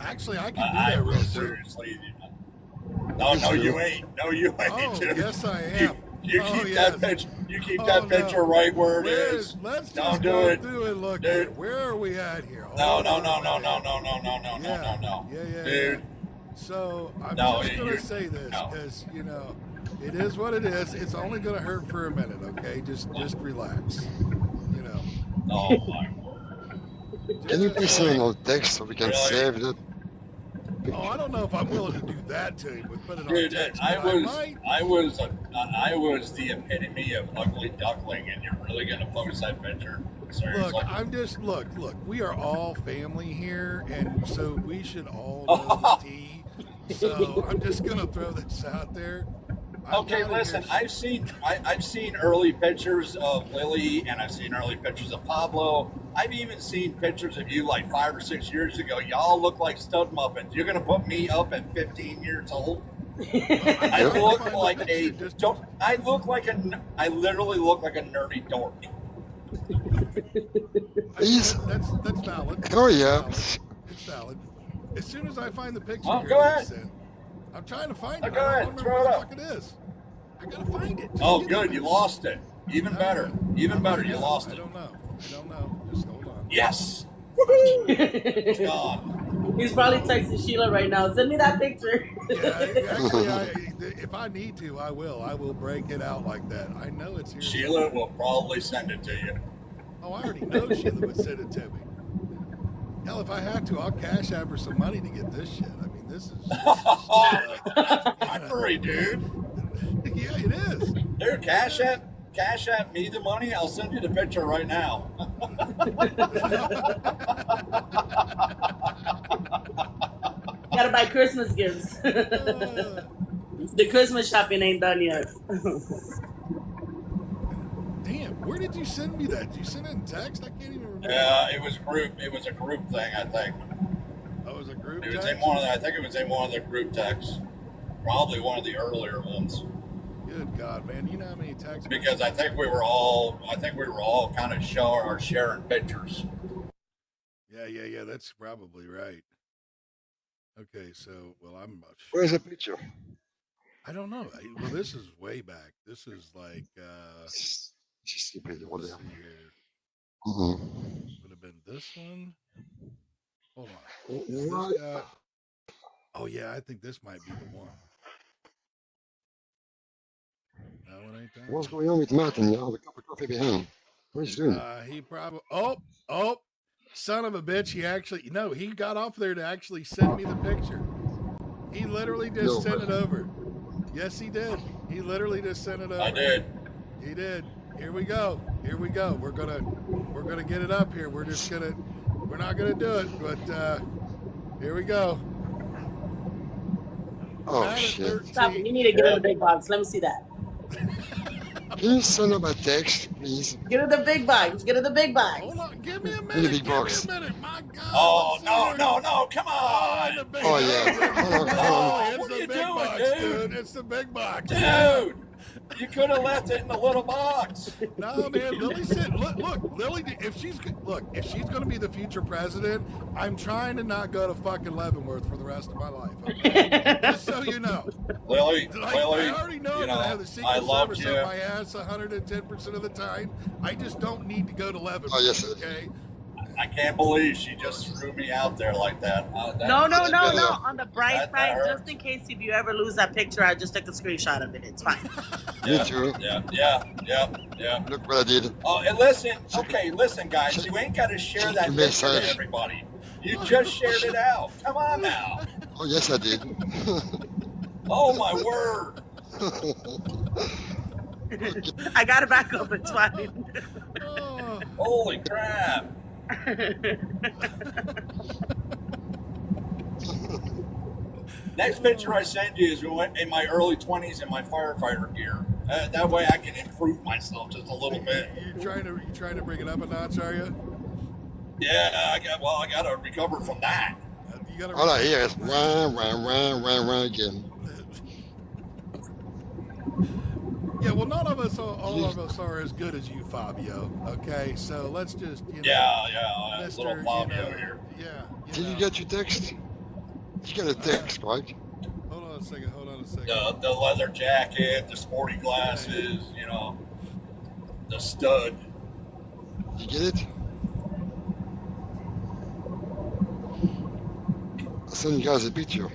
Actually, I can do that real quick. Seriously. No, you ain't. No, you ain't. Oh, dude. yes, I am. You Oh, keep yes. that picture. You keep Oh, that no. picture right where it is. Let's Don't just do go it. through and look Dude. here. Where are we at here? No. Yeah. Dude. So I'm No, just going you- to say this no. because, you know, it is what it is. It's only going to hurt for a minute, okay? Just relax, you know. Oh my word. Can you please send an text so we can Really? save that? Oh, I don't know if I'm willing to do that to him, but put it on Dude, text. I but might. was the epitome of ugly duckling, and you're really gonna post that picture? Seriously? Look, I'm just look. We are all family here, and so we should all know the tea. So I'm just gonna throw this out there. I'm Okay, not in listen. here- I've seen early pictures of Lily, and I've seen early pictures of Pablo. I've even seen pictures of you like 5 or 6 years ago. Y'all look like stud muppets. You're gonna put me up at 15 years old? I I'll look find the like picture, a. just- Don't. I literally look like a nerdy dork. Please. That's valid. Oh, yeah. It's valid. As soon as I find the picture, Oh, here go that ahead. you sent, I'm trying to find Oh, it. go I ahead, don't throw remember it what the fuck it is. I gotta find it. Just Oh, give good. me You a lost it. Even better. Even better. You minute. lost I it. don't know. Just hold on. Yes. It's gone. He's probably texting Sheila right now. Send me that picture. Yeah, actually, if I need to, I will. I will break it out like that. I know it's here. Sheila will probably send it to you. Oh, I already know Sheila would send it to me. Hell, if I have to, I'll cash out her some money to get this shit. I mean, this is Hungry, dude. yeah, it is. Dude, cash at me the money. I'll send you the picture right now. Gotta buy Christmas gifts. The Christmas shopping ain't done yet. Damn, where did you send me that? Did you send it in text? I can't even remember. It was a group thing, I think. Oh, it was a group It was text? in one of the, I think it was in one of the group texts. Probably one of the earlier ones. Good God, man. You know how many texts? Because I think we were all kind of sharing pictures. Yeah, that's probably right. Okay, so, well, Where's the picture? I don't know. Well, this is way back. This is like, Just keep it over let's there. see here. Mhm. Would have been this one. Hold on. Is What? this guy? Oh, yeah, I think this might be the one. That one ain't that. What's going on with Martin? You have a cup of coffee behind. What is he doing? He probably. Oh, son of a bitch! He got off there to actually send me the picture. He literally just No sent way. it over. Yes, he did. He literally just sent it over. I did. He did. Here we go. We're gonna get it up here. We're not gonna do it, but here we go. Oh, Matt at shit. 13. Stop it. You need to get in the big box. Let me see that. Can you send up a text, please? Get in the big box. Get in the big box. Hold on. Give me a the minute. big box. Give me a minute. My God. Oh, let's see no, here. no, come Oh, the on. big Oh, yeah. box. Hold on, hold Oh, on. it's What the are you big doing, box, dude? dude. It's the big box. Dude, you could have left it in the little box. No, man. Lily said, look, Lily, if she's going to be the future president, I'm trying to not go to fucking Leavenworth for the rest of my life. Okay? Just so you know. Lily, Like, Lily, I already know you I'm going to have know, the I Secret loved Service you. up my ass 110% of the time. I just don't need to go to Leavenworth, Oh, yes, sir. okay? I can't believe she just threw me out there like that. No. Yeah. On the bright That side, hurts. just in case if you ever lose that picture, I just took a screenshot of it. It's fine. Me too. Yeah. Look what I did. Oh, and listen, guys, you ain't got to share that picture to everybody. You just shared it out. Come on now. Oh, yes, I did. Oh my word. I got it back up. It's fine. Oh, Holy crap. Next picture I send you is in my early 20s in my firefighter gear. That way I can improve myself just a little bit. you trying to bring it up a notch, are you? Yeah, I got to recover from that. You gotta. All I hear is wah again. Yeah, well, none of us, all of us, are as good as you, Fabio. Okay, so let's just, Yeah, Mr., little Fabio here. Yeah. Did you get your text? You got a text, right? Hold on a second. The leather jacket, the sporty glasses, the stud. You get it? I'll send you guys a picture.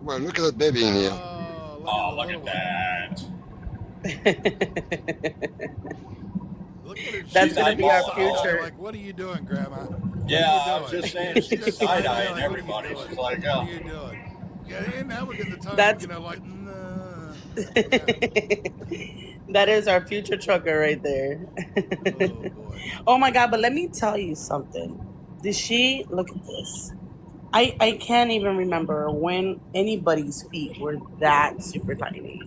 Well, look at that baby in here. Oh, look at that. Look at her. That's She's gonna be our eyeballing future. Like, what are you doing, Grandma? Yeah, What are I you was doing? just saying, she's side-eyeing everybody. She's like, What are you doing? Yeah, and that was at the time, That's- like, nah. That is our future trucker right there. Oh, boy. Oh my God, but let me tell you something. Did she look at this? I can't even remember when anybody's feet were that super tiny.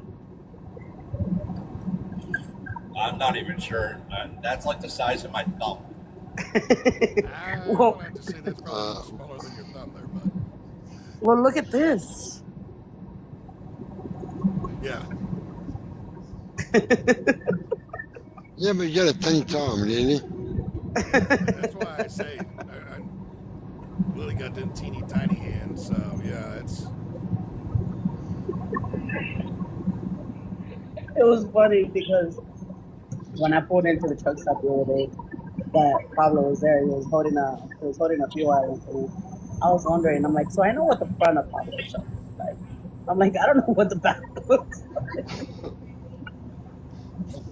I'm not even sure. That's like the size of my thumb. I Well- don't have to say that's probably smaller than your thumb there, bud. Well, look at this. Yeah. Yeah, but you got a tiny thumb, really. That's why I say I Willie got them teeny tiny hands, so yeah, it's It was funny because when I pulled into the truck stop the other day, that Pablo was there. He was holding a fuel island thing. I was wondering. I'm like, so I know what the front of Pablo's truck looks like. I'm like, I don't know what the back looks like.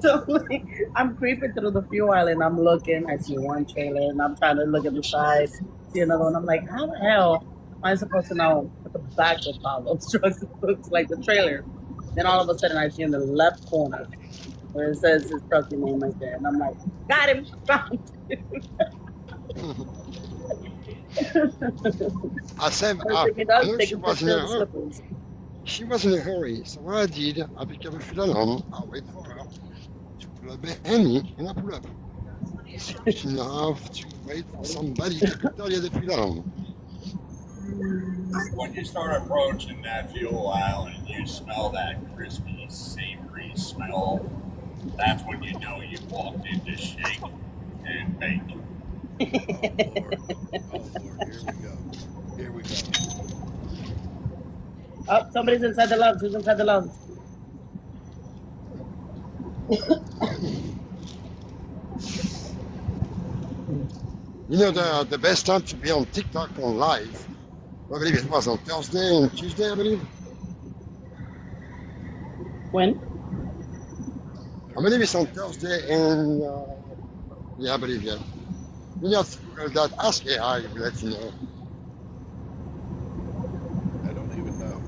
So like, I'm creeping through the fuel island. I'm looking. I see one trailer, and I'm trying to look at the side. See another one. I'm like, how the hell am I supposed to know what the back of Pablo's truck looks like? The trailer. Then all of a sudden, I see in the left corner where it says his trucking name right there, and I'm like, got him. Found him. I said, I was I thinking, I'll know take she a was in picture a of the hurry. slippers. She was in a hurry, so what I did, I picked up a fil along, I wait for her to pull up behind me, and I pull up. So she didn't have to wait for somebody to pick up the fil along. When you start approaching that fuel island, you smell that crispy, savory smell. That's when you know you walked into Shake and Bake. oh Lord, here we go. Oh, somebody's inside the lounge. Who's inside the lounge? You know, the best time to be on TikTok on live, I believe it was on Thursday and Tuesday, I believe. When? I believe it's on Thursday and, yeah, I believe, yeah. You know, that Ask AI will let you know. I don't even know.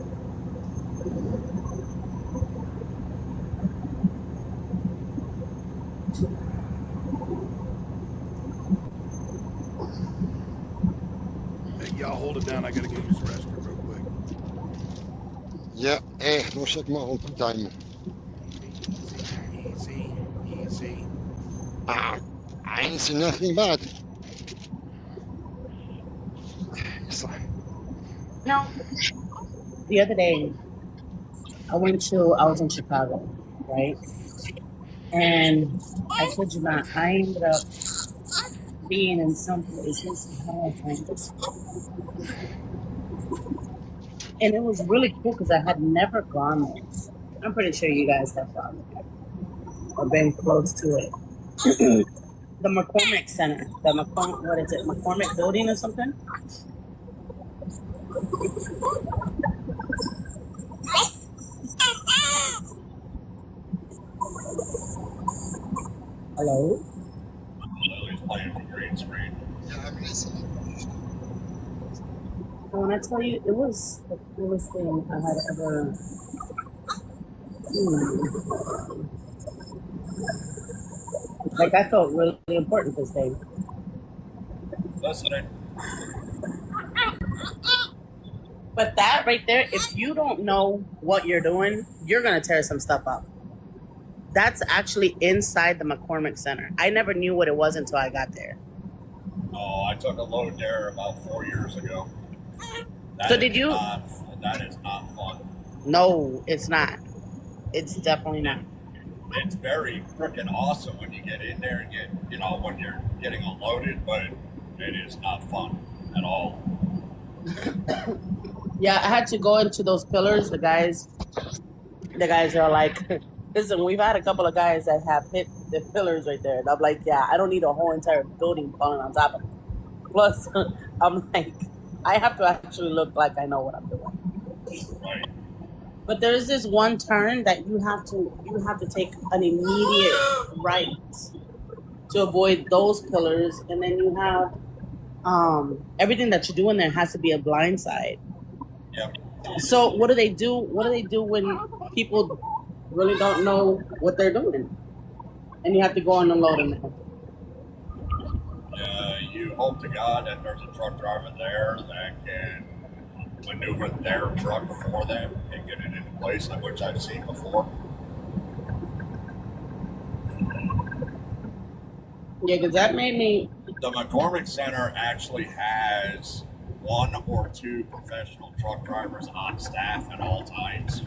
Hey, y'all hold it down. I gotta go use the restroom real quick. Yeah, no check more on time. Easy. Ah, I ain't seen nothing bad. So, No. The other day, I was in Chicago, right? And I kid you not, I ended up being in some places. How do I find this? And it was really cool because I had never gone there. I'm pretty sure you guys have gone there or been close to it. the McCormick Center. The what is it? McCormick Building or something? Hello? Lily's playing the green screen. Yeah, I'm listening. When I tell you, it was the coolest thing I had ever seen. Like, I felt really important this day. Listening. But that right there, if you don't know what you're doing, you're going to tear some stuff up. That's actually inside the McCormick Center. I never knew what it was until I got there. Oh, I took a load there about 4 years ago. So did you? That is not fun. No, it's not. It's definitely not. It's very freaking awesome when you get in there and get, when you're getting unloaded, but it is not fun at all. Yeah, I had to go into those pillars. The guys are like, listen, we've had a couple of guys that have hit the pillars right there. And I'm like, yeah, I don't need a whole entire building falling on top of it. Plus, I'm like, I have to actually look like I know what I'm doing. Right. But there is this one turn that you have to take an immediate right to avoid those pillars, and then you have everything that you're doing there has to be a blind side. Yep. So what do they do? What do they do when people really don't know what they're doing, and you have to go on and load them? You hope to God that there's a truck driver there that can maneuver their truck for them and get it into place, which I've seen before. Yeah, because that made me. The McCormick Center actually has 1 or 2 professional truck drivers on staff at all times.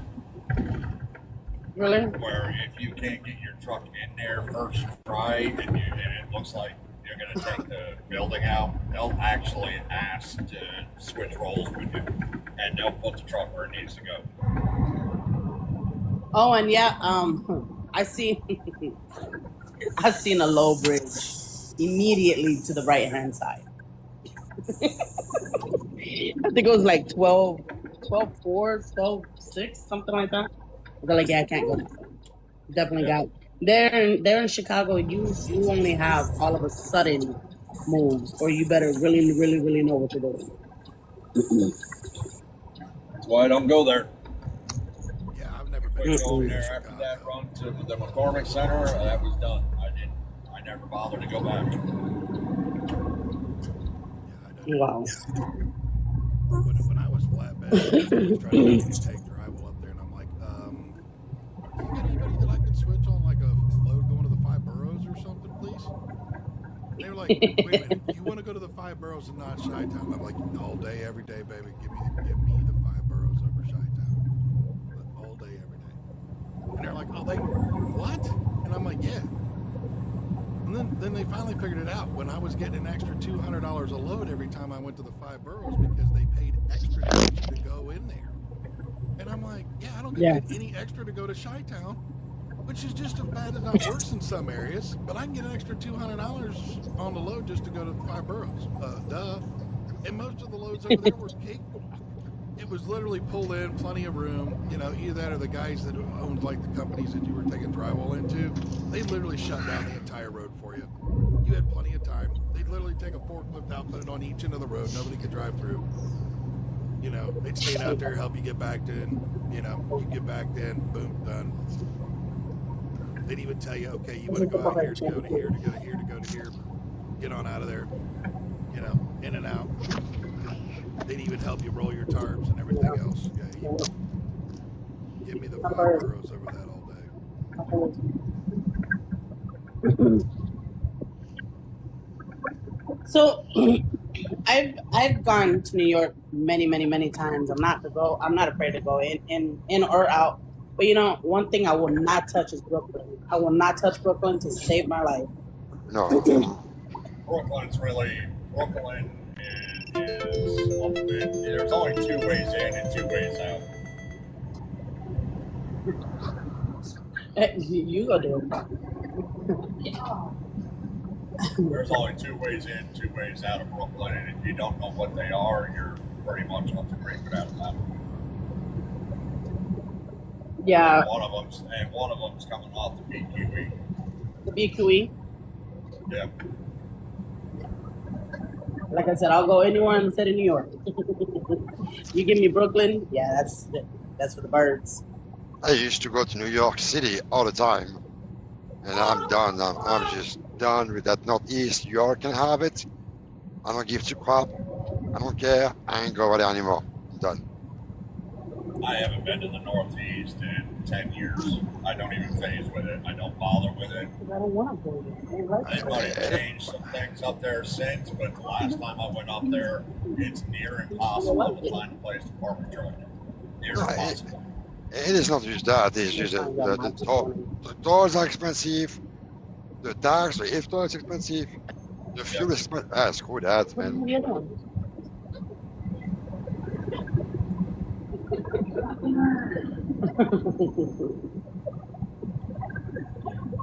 Really? Where if you can't get your truck in there first try and it looks like you're going to take the building out, they'll actually ask to switch roles with you, and they'll put the truck where it needs to go. Oh, and yeah, I seen a low bridge immediately to the right hand side. I think it was like 12-4, 12-6, something like that. They're like, yeah, I can't go that way. Definitely got. There in Chicago, you only have all of a sudden moves, or you better really, really, really know what you're doing. That's why I don't go there. Yeah, I've never been Going there after that run to the McCormick Center, that was done. I never bothered to go back. Wow. When I was flatbed, I was trying to take Drival up there, and I'm like, you got anybody that I could switch on like a load going to the 5 boroughs or something, please? And they were like, wait a minute, you want to go to the 5 boroughs and not Chi-Town? I'm like, all day, every day, baby. Give me the 5 boroughs over Chi-Town. All day, every day. And they're like, oh, what? And I'm like, yeah. And then they finally figured it out when I was getting an extra $200 a load every time I went to the 5 boroughs because they paid extra to go in there. And I'm like, yeah, I don't get any extra to go to Chi-Town, which is just as bad as not worse in some areas, but I can get an extra $200 on the load just to go to the 5 boroughs. Duh. And most of the loads over there were cakewalk. It was literally pulled in, plenty of room. Either that or the guys that owned like the companies that you were taking drywall into, they literally shut down the entire road for you. You had plenty of time. They'd literally take a forklift out, put it on each end of the road. Nobody could drive through. They'd stand out there, help you get backed in. You get backed in, boom, done. They'd even tell you, okay, you want to go out here to go to here, to go to here, to go to here. Get on out of there. In and out. They'd even help you roll your tarps and everything else. Yeah, give me the 5 boroughs over that all day. So, I've gone to New York many times. I'm not afraid to go in or out. But one thing I will not touch is Brooklyn. I will not touch Brooklyn to save my life. No. Brooklyn is open. There's only 2 ways in and 2 ways out. You go do it. there's only two ways in, two ways out of Brooklyn, and if you don't know what they are, you're pretty much off the creek without a paddle. Yeah, One of them's coming off the BQE. the BQE. Yeah. Like I said, I'll go anywhere in the state of New York. You give me Brooklyn, yeah, that's for the birds. I used to go to New York City all the time, and I'm done. I'm just done with that Northeast. New York can have it. I don't give two crap. I don't care. I ain't go over there anymore. I'm done. I haven't been to the Northeast in 10 years. I don't even phase with it. I don't bother with it. I don't want to go there. They might have changed some things up there since, but the last time I went up there, it's near impossible to find a place to park a truck. Near No, impossible. It is not just that. It's just that the tolls are expensive. The tax, the if toll is expensive. The fuel is expensive. Ah, screw that, man.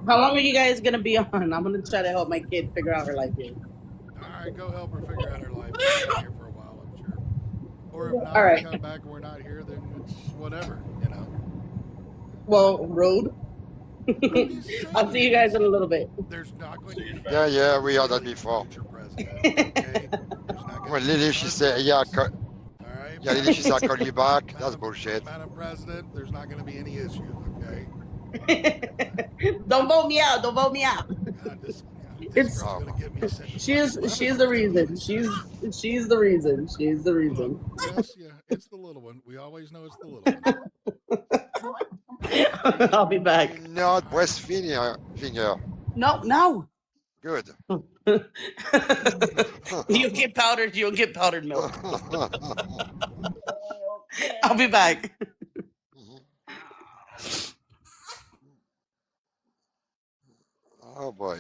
How long are you guys gonna be on? I'm gonna try to help my kid figure out her life here. All right, go help her figure out her life. We'll be here for a while, I'm sure. Or if not, All right. we come back and we're not here, then it's whatever, you know. Well, road. I'll see you guys in a little bit. There's not going to be Yeah, we had that before. future president, okay? There's not gonna When be Lily, a she president. said, yeah, All right. yeah, Lily, she said, I'll call you back. That's Madam- bullshit. Madam President, there's not going to be any issues, okay? Don't vote me out. Don't vote me out. God, this It's- girl's going to get me sent to She's the reason. She's the reason. She's the reason. Yes, yeah, it's the little one. We always know it's the little one. I'll be back. Not West finger. No. Good. You'll get powdered. You'll get powdered milk. I'll be back. Oh boy.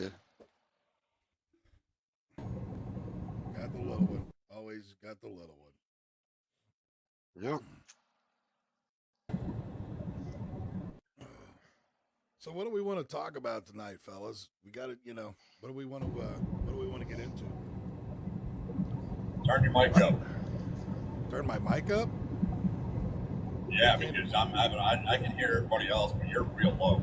Got the little one. Always got the little one. Yeah. So what do we want to talk about tonight, fellas? We got to, what do we want to get into? Turn your mic up. Turn my mic up? Yeah, because I can hear everybody else, but you're real low.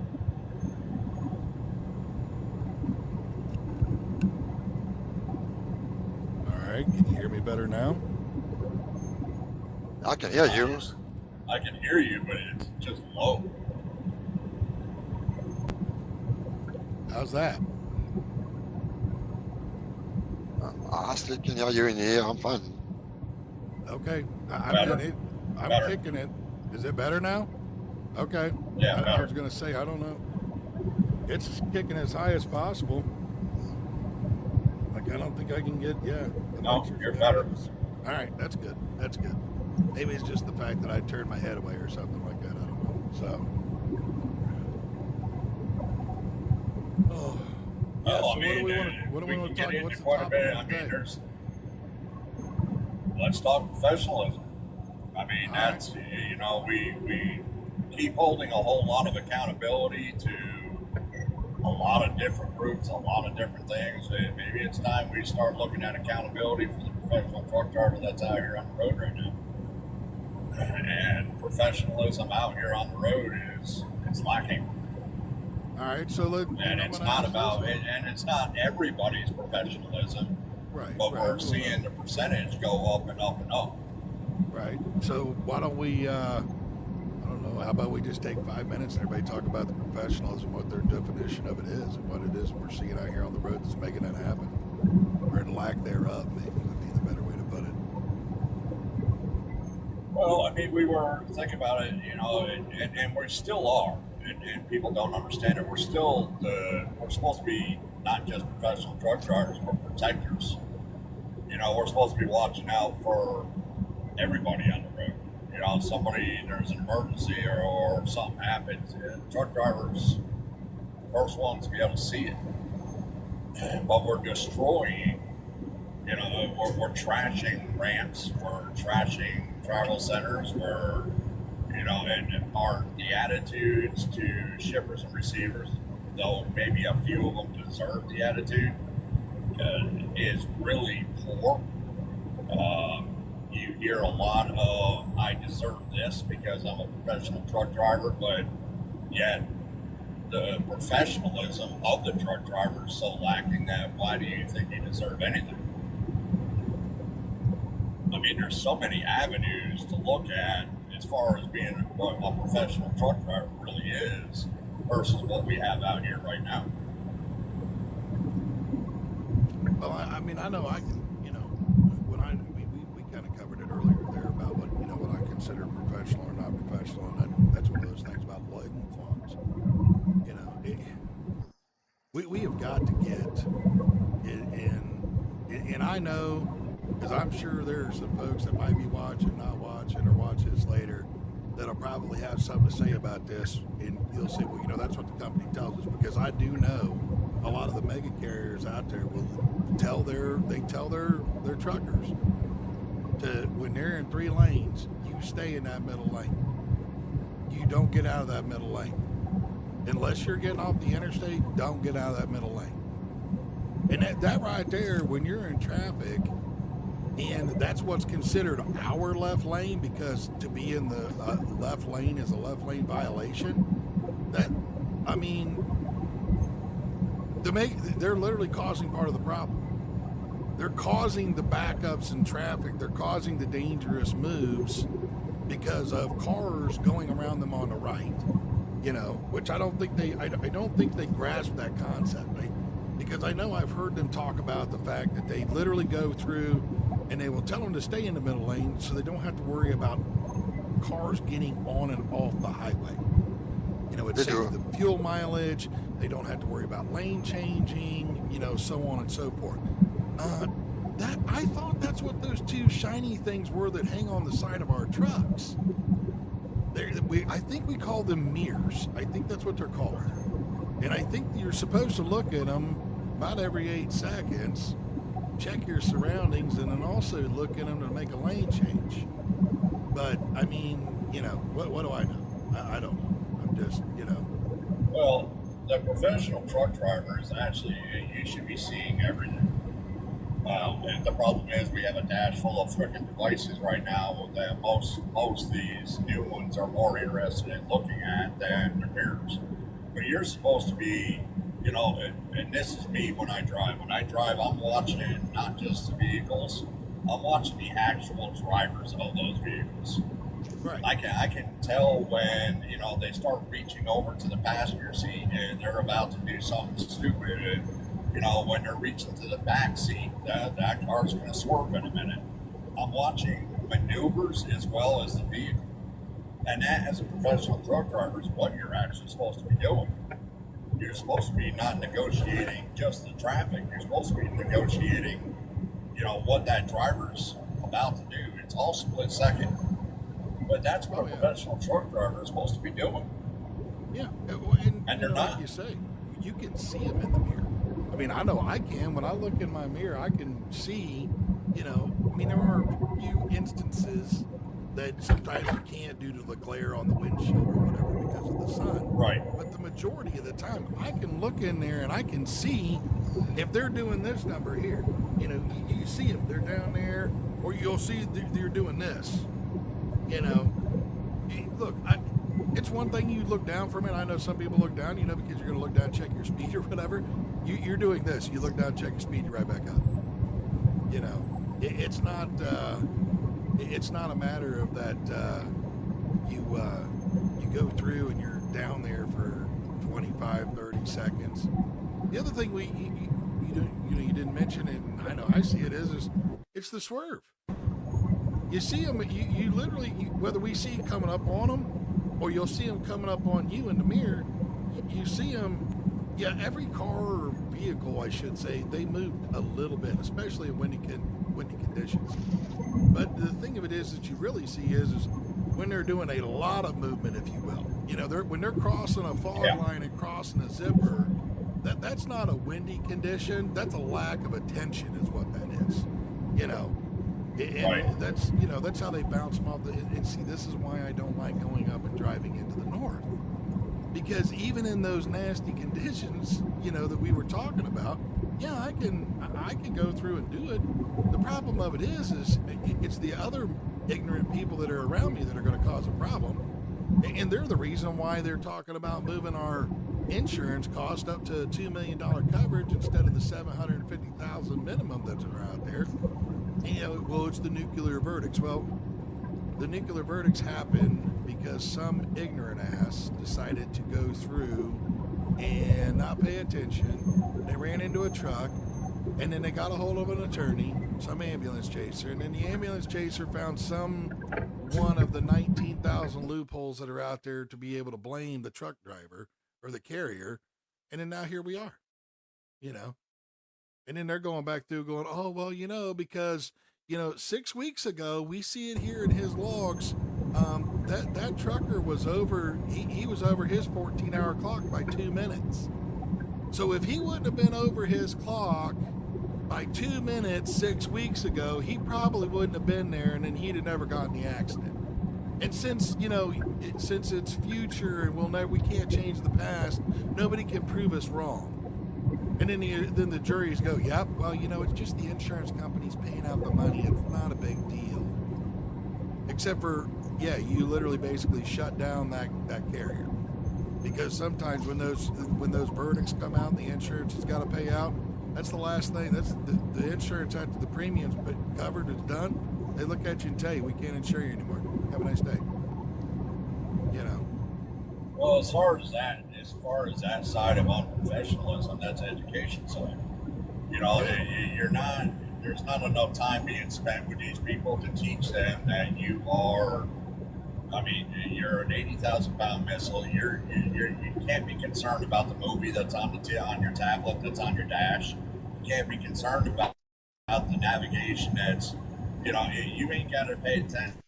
All right. Can you hear me better now? I can hear you. I can hear you, but it's just low. How's that? I still can hear you in here. I'm fine. Okay. Better. I'm Better. kicking it. Is it better now? Okay. Yeah, I better. was going to say, I don't know. It's kicking as high as possible. Like, I don't think I can get, the No, mics are you're good. better. All right, that's good. That's good. Maybe it's just the fact that I turned my head away or something like that. I don't know. So. Oh. Yeah, Well, so what do we want we to can talk get about? What's into the quite a topic bit. of I the mean, day? let's talk professionalism. I mean, All that's, we keep holding a whole lot of accountability to a lot of different groups, a lot of different things. Maybe it's time we start looking at accountability for the professional truck driver that's out here on the road right now. And professionalism out here on the road is lacking. All right, so And it's not about it, and it's not everybody's professionalism, right, but we're right, seeing the percentage go up and up and up. right. So why don't we? I don't know. How about we just take 5 minutes and everybody talk about the professionalism, what their definition of it is, and what it is we're seeing out here on the road that's making that happen, or in lack thereof, maybe would be the better way to put it. Well, I mean, we were thinking about it, and we still are, and people don't understand it. We're supposed to be not just professional truck drivers, we're protectors. We're supposed to be watching out for everybody on the road. There's an emergency or something happens, truck drivers, first ones to be able to see it. But we're destroying, we're trashing ramps, we're trashing travel centers, and aren't the attitudes to shippers and receivers, though maybe a few of them deserve the attitude. is really poor. You hear a lot of, I deserve this because I'm a professional truck driver, but yet the professionalism of the truck driver is so lacking that why do you think you deserve anything? I mean, there's so many avenues to look at as far as being what a professional truck driver really is versus what we have out here right now. Well, I mean, I know I can, you know, when we kind of covered it earlier there about what, you know, what I consider professional or not professional, and that's one of those things about loincloths. You know, we have got to get and I know, because I'm sure there are some folks that might be watching, not watching, or watch this later, that'll probably have something to say about this, and you'll say, well, you know, that's what the company tells us, because I do know a lot of the mega carriers out there will tell their truckers to, when they're in 3 lanes, you stay in that middle lane. You don't get out of that middle lane. Unless you're getting off the interstate, don't get out of that middle lane. And that right there, when you're in traffic, and that's what's considered our left lane, because to be in the left lane is a left lane violation. That, I mean, they're literally causing part of the problem. They're causing the backups in traffic. They're causing the dangerous moves because of cars going around them on the right. You know, which I don't think they grasp that concept. Because I know I've heard them talk about the fact that they literally go through and they will tell them to stay in the middle lane so they don't have to worry about cars getting on and off the highway. You know, it saves the fuel mileage. They don't have to worry about lane changing, you know, so on and so forth. That I thought that's what those 2 shiny things were that hang on the side of our trucks. I think we call them mirrors. I think that's what they're called. And I think you're supposed to look at them about every 8 seconds, check your surroundings, and then also look at them to make a lane change. But, I mean, you know, what do I know? I don't know. I'm just, you know. Well, the professional truck drivers, actually, you should be seeing everything. And the problem is we have a dash full of freaking devices right now that most of these new ones are more interested in looking at than their mirrors. But you're supposed to be, you know, and this is me when I drive. When I drive, I'm watching not just the vehicles, I'm watching the actual drivers of those vehicles. Right. I can tell when, you know, they start reaching over to the passenger seat and they're about to do something stupid. And, you know, when they're reaching to the back seat, that car's going to swerve in a minute. I'm watching maneuvers as well as the vehicle. And that, as a professional truck driver, is what you're actually supposed to be doing. You're supposed to be not negotiating just the traffic. You're supposed to be negotiating, you know, what that driver's about to do. It's all split second. But that's what a professional truck driver is supposed to be doing. Yeah, and they're not. Like you say, you can see them in the mirror. I mean, I know I can. When I look in my mirror, I can see, you know, I mean, there are a few instances that sometimes you can't due to the glare on the windshield or whatever because of the sun. Right. But the majority of the time, I can look in there and I can see if they're doing this number here. You know, you see them, they're down there, or you'll see they're doing this. You know, look, it's one thing you look down for a minute. I know some people look down, you know, because you're going to look down and check your speed or whatever. You're doing this. You look down, check your speed, you're right back up. You know, it's not a matter of that you go through and you're down there for 25, 30 seconds. The other thing you didn't mention, and I know I see it is it's the swerve. You see them, you literally, whether we see it coming up on them or you'll see them coming up on you in the mirror, you see them. Yeah, every car or vehicle, I should say, they move a little bit, especially in windy conditions. But the thing of it is that you really see is when they're doing a lot of movement, if you will. You know, when they're crossing a fog line and crossing a zipper, that's not a windy condition. That's a lack of attention is what that is. You know, and that's how they bounce them off. And see, this is why I don't like going up and driving into the north. Because even in those nasty conditions, you know, that we were talking about, yeah, I can go through and do it. The problem of it is it's the other ignorant people that are around me that are going to cause a problem, and they're the reason why they're talking about moving our insurance cost up to $2 million coverage instead of the $750,000 minimum that's out there. And, well, it's the nuclear verdicts. Well, the nuclear verdicts happen because some ignorant ass decided to go through and not pay attention. They ran into a truck, and then they got a hold of an attorney, some ambulance chaser, and then the ambulance chaser found some one of the 19,000 loopholes that are out there to be able to blame the truck driver or the carrier, and then now here we are, you know. And then they're going back through going, oh, well, you know, because, you know, 6 weeks ago, we see it here in his logs, that trucker was over, he was over his 14-hour clock by 2 minutes. So if he wouldn't have been over his clock by 2 minutes 6 weeks ago, he probably wouldn't have been there, and then he'd have never gotten the accident. And since, you know, since it's future and we can't change the past, nobody can prove us wrong. And then the juries go, yep, well, you know, it's just the insurance company's paying out the money. It's not a big deal. Except for, yeah, you literally basically shut down that carrier. Because sometimes when those verdicts come out and the insurance has got to pay out, that's the last thing. That's the insurance after the premiums covered is done. They look at you and tell you, we can't insure you anymore. Have a nice day. You know. Well, as far as that side of unprofessionalism, that's education side. You know, there's not enough time being spent with these people to teach them that you are. I mean, you're an 80,000-pound missile. You can't be concerned about the movie that's on your tablet, that's on your dash. You can't be concerned about the navigation that's, you know, you ain't got to pay attention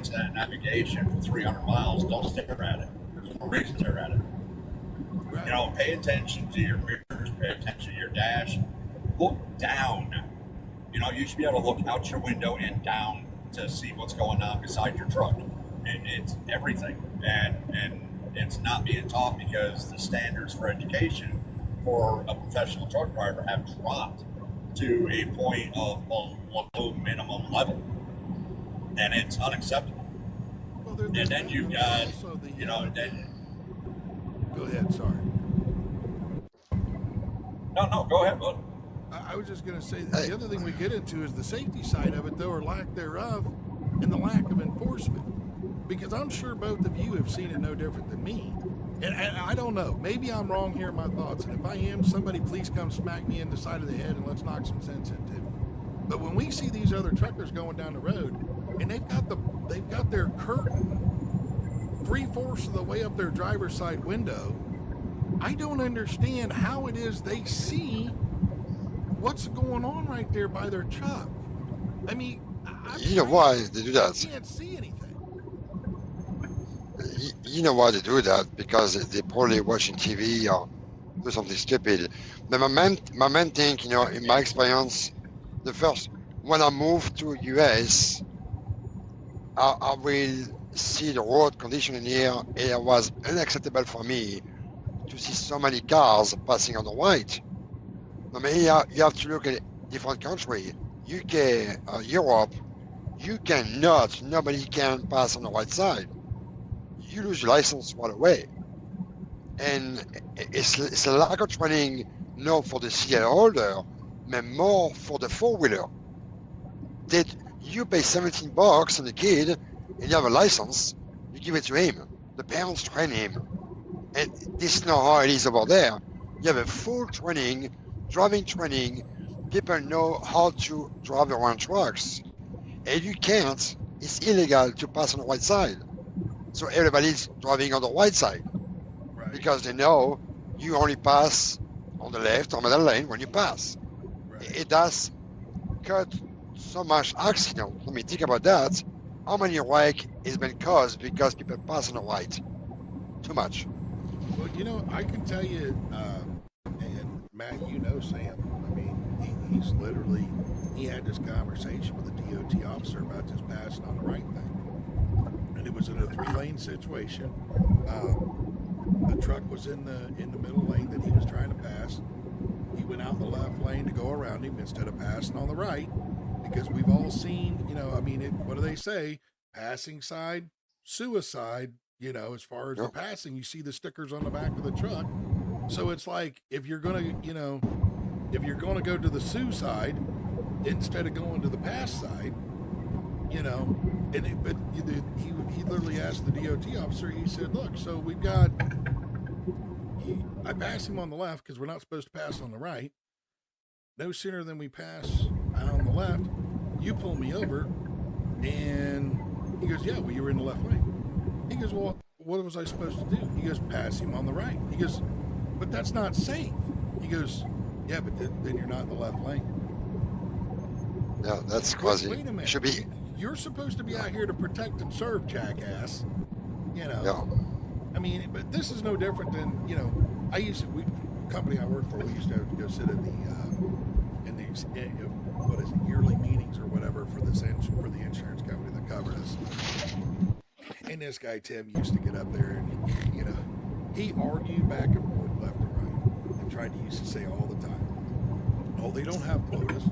to that navigation for 300 miles. Don't stare at it. There's no reason to stare at it. You know, pay attention to your mirrors, pay attention to your dash. Look down. You know, you should be able to look out your window and down to see what's going on beside your truck. It's everything, and it's not being taught because the standards for education for a professional truck driver have dropped to a point of below minimum level, and it's unacceptable. Well, and then you've got, you know, then. Go ahead, sorry. No, go ahead, bud. I was just going to say that the other thing we get into is the safety side of it, though, or lack thereof, and the lack of enforcement. Because I'm sure both of you have seen it no different than me. And I don't know. Maybe I'm wrong here in my thoughts. And if I am, somebody please come smack me in the side of the head and let's knock some sense into it. But when we see these other truckers going down the road and they've got their curtain 3/4 of the way up their driver's side window, I don't understand how it is they see what's going on right there by their truck. I mean, you know why they do that? I can't see anything. You know why they do that? Because they're probably watching TV or do something stupid. But my main thing, you know, in my experience, when I moved to US, I will see the road condition in here, and it was unacceptable for me to see so many cars passing on the white. I mean, you have to look at different countries. UK, Europe, nobody can pass on the white side. You lose your license right away. And it's a lack of training, not for the CDL holder, but more for the four-wheeler. That you pay $17 on the kid, and you have a license, you give it to him. The parents train him. And this is not how it is over there. You have a full training, driving training. People know how to drive around trucks. And you can't, it's illegal to pass on the white side. So everybody's driving on the white side. Right. Because they know you only pass on the left or middle lane when you pass. Right. It does cut so much accident. I mean, think about that. How many wreck has been caused because people pass on the white? Too much. Well, you know, I can tell you, and Matt, you know Sam. I mean, he's literally, he had this conversation with a DOT officer about just passing on the right thing. And it was in a 3-lane situation. The truck was in the middle lane that he was trying to pass. he went out in the left lane to go around him instead of passing on the right, because we've all seen, I mean, what do they say? Passing side, suicide. As far as the passing, you see the stickers on the back of the truck. So it's like, if you're gonna go to the suicide instead of going to the pass side, but he literally asked the DOT officer. He said, "Look, so we've got." I pass him on the left because we're not supposed to pass on the right. No sooner than we pass on the left, you pull me over, and he goes, "Yeah, well, you were in the left lane." He goes, "Well, what was I supposed to do?" He goes, "Pass him on the right." He goes, "But that's not safe." He goes, "Yeah, but then you're not in the left lane." Yeah, that's quasi. Wait a minute. Should be. You're supposed to be out here to protect and serve, jackass. Yeah. I mean, but this is no different than, company I work for, we used to have to go sit in these yearly meetings or whatever for the insurance company that covered us. And this guy Tim used to get up there and he argued back and forth, left and right, and tried to used to say all the time, "Oh, they don't have quotas.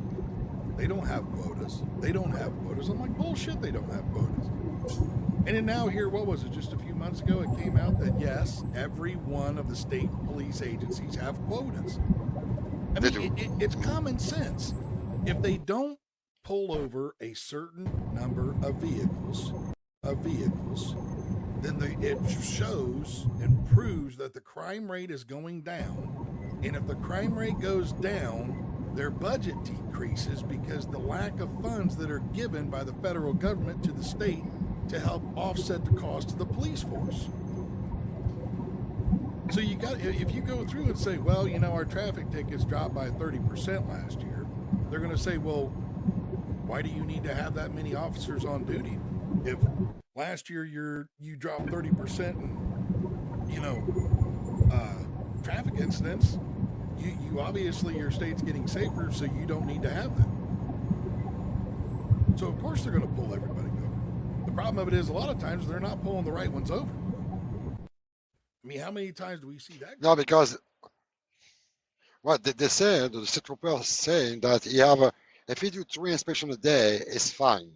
They don't have quotas. They don't have quotas." I'm like, bullshit, they don't have quotas. And then now here, what was it, just a few months ago, it came out that yes, every one of the state police agencies have quotas. I mean, it's common sense. If they don't pull over a certain number of vehicles, then it shows and proves that the crime rate is going down. And if the crime rate goes down, their budget decreases because the lack of funds that are given by the federal government to the state to help offset the cost of the police force. So if you go through and say, well, our traffic tickets dropped by 30% last year, they're going to say, well, why do you need to have that many officers on duty? If last year you dropped 30% in, traffic incidents, you obviously, your state's getting safer, so you don't need to have them. So of course they're going to pull everybody over. The problem of it is, a lot of times they're not pulling the right ones over. I mean, how many times do we see that? No, because what they said, the state trooper saying that if you do 3 inspections a day, it's fine.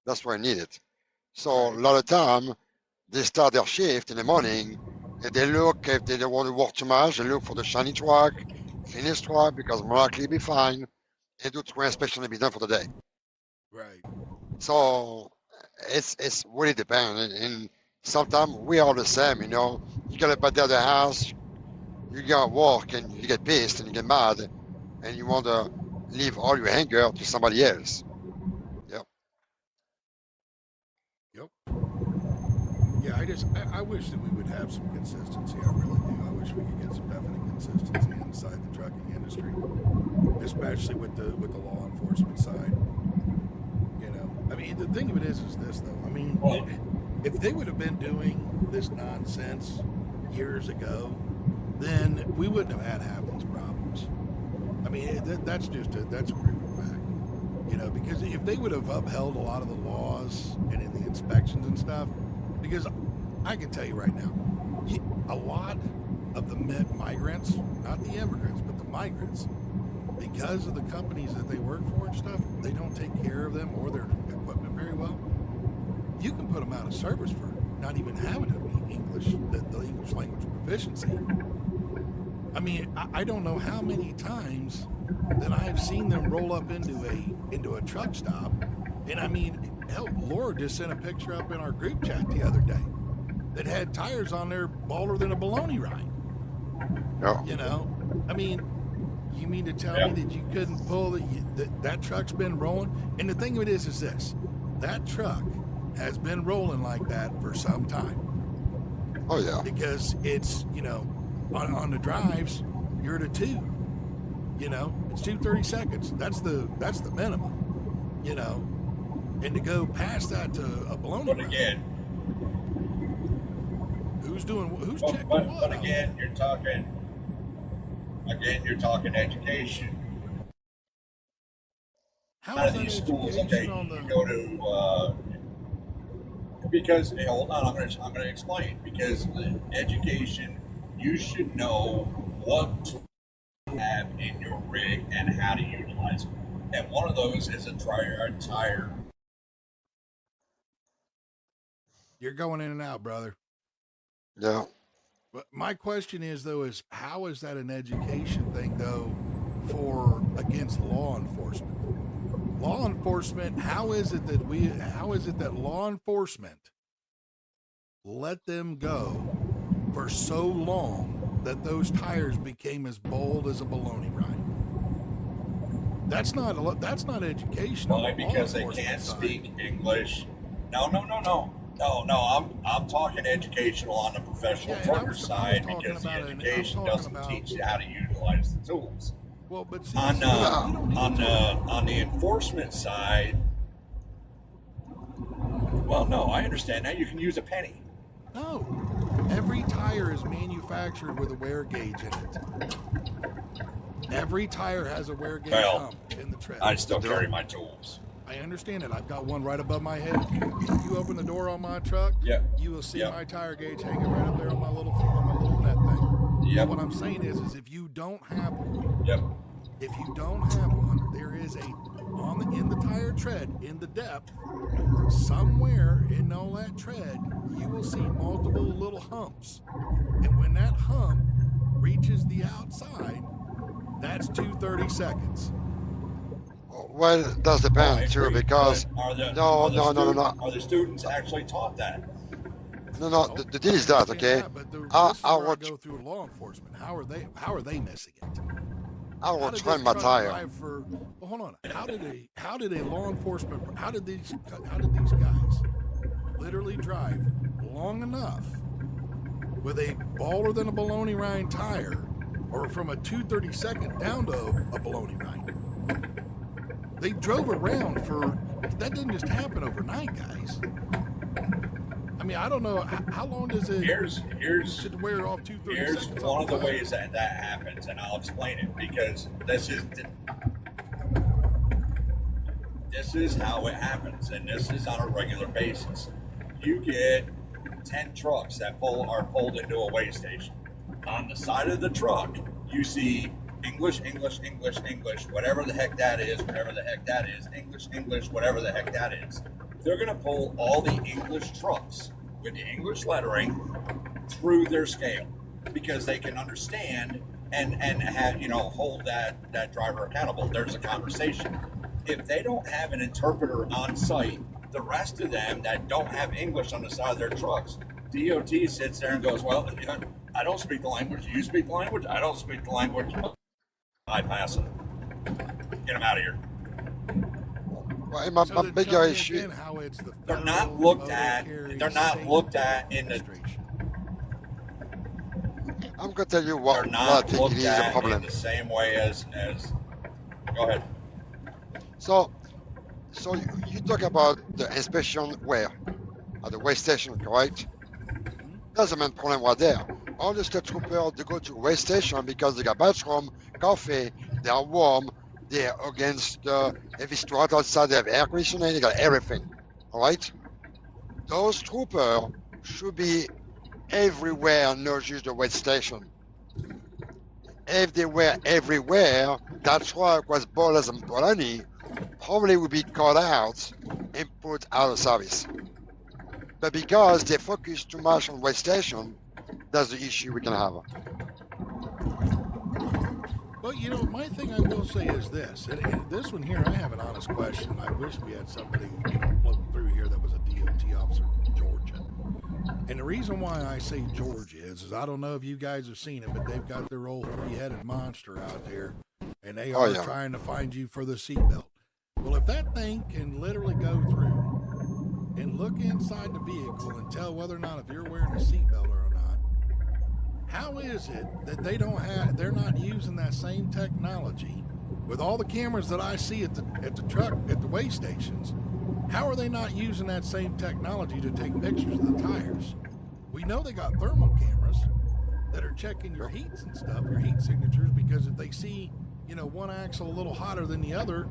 That's why I need it. So a lot of time they start their shift in the morning and they look, if they don't want to work too much, they look for the shiny truck, finished truck, because more likely to be fine, and do 3 inspections and be done for the day. Right. So it's really depends. And sometimes we are the same, You got a bad day at the house, you got work and you get pissed and you get mad and you want to leave all your anger to somebody else. Yep. Yeah, I wish that we would have some consistency. I really do. I wish we could get some definite consistency inside the trucking industry, especially with the law enforcement side. I mean, the thing of it is this though. I mean, if they would have been doing this nonsense years ago, then we wouldn't have had half these problems. I mean, that's a proven fact. Because if they would have upheld a lot of the laws and in the inspections and stuff, because I can tell you right now, a lot of the migrants, not the immigrants, but the migrants, because of the companies that they work for and stuff, they don't take care of them or their equipment very well. You can put them out of service for not even having the English language proficiency. I mean, I don't know how many times that I've seen them roll up into a truck stop, and I mean, hell, Laura just sent a picture up in our group chat the other day that had tires on there baller than a bologna rind. No. I mean, you mean to tell me that you couldn't pull that truck's been rolling? And the thing of it is this: that truck has been rolling like that for some time. Oh yeah. Because it's on the drives, you're at a 2. It's 2:30 seconds. That's the minimum. And to go past that to a bologna. But again, who's checking but, what? But again, you're talking education. How Out is of these that schools, education okay, on the? you go to because hold on, I'm going to explain. Because education, you should know what have in your rig and how to utilize it. And one of those is a tri-yard tire. You're going in and out, brother. Yeah. But my question is, though, is how is that an education thing, though, for against law enforcement? Law enforcement, how is it that law enforcement let them go for so long that those tires became as bold as a bologna rind? That's not educational. Why? Because they can't speak English. No. I'm talking educational on the professional trucker side, because the education doesn't teach you how to utilize the tools. Well, but see, on the enforcement side, well, no, I understand now. You can use a penny. No, every tire is manufactured with a wear gauge in it. Every tire has a wear gauge hump in the tread. I still carry my tools. I understand it. I've got one right above my head. If you open the door on my truck, you will see my tire gauge hanging right up there on my little net thing. Yep. What I'm saying is if you don't have one, if you don't have one, there is in the tire tread, in the depth, somewhere in all that tread, you will see multiple little humps. And when that hump reaches the outside, that's 230 seconds. Well, it does depend too, because Are the students actually taught that? No. The deal is that, okay? But I would go through law enforcement. How are they missing it? I will train my tire. Well, hold on. How did a law enforcement? How did these guys literally drive long enough with a baller than a bologna rind tire, or from a 232nd down to a bologna rind? They drove around that didn't just happen overnight, guys. I mean, I don't know how long does it should wear off 230 Here's seconds. one of the ways that happens, and I'll explain it, because this is how it happens, and this is on a regular basis. You get 10 trucks that are pulled into a weigh station. On the side of the truck, you see English, whatever the heck that is, English, whatever the heck that is. They're going to pull all the English trucks with the English lettering through their scale, because they can understand and have, hold that driver accountable. There's a conversation. If they don't have an interpreter on site, the rest of them that don't have English on the side of their trucks, DOT sits there and goes, well, I don't speak the language. You speak the language? I don't speak the language. I pass them. Get them out of here. Well, my bigger issue. They're not looked at in the. I'm gonna tell you what They're I not think looked it is a at problem. in the same way as. Go ahead. So you talk about the inspection where? At the weigh station, correct? That's the main problem right there. All the state troopers, they go to weigh station because they got bathroom, coffee, they are warm, they're against if it's too hot outside, they have air conditioning, they got everything. Alright? Those troopers should be everywhere, not just the weigh station. If they were everywhere, that truck was Bolas and Bolani probably would be called out and put out of service. But because they focus too much on weigh station, that's the issue we can have. Well, my thing I will say is this, and this one here, I have an honest question. I wish we had somebody floating through here that was a DOT officer from Georgia. And the reason why I say Georgia is I don't know if you guys have seen it, but they've got their old three-headed monster out there, and they are trying to find you for the seatbelt. Well, if that thing can literally go through and look inside the vehicle and tell whether or not if you're wearing a seatbelt or not, how is it that they're not using that same technology with all the cameras that I see at the weigh stations? How are they not using that same technology to take pictures of the tires? We know they got thermal cameras that are checking your heats and stuff, your heat signatures, because if they see, one axle a little hotter than the other,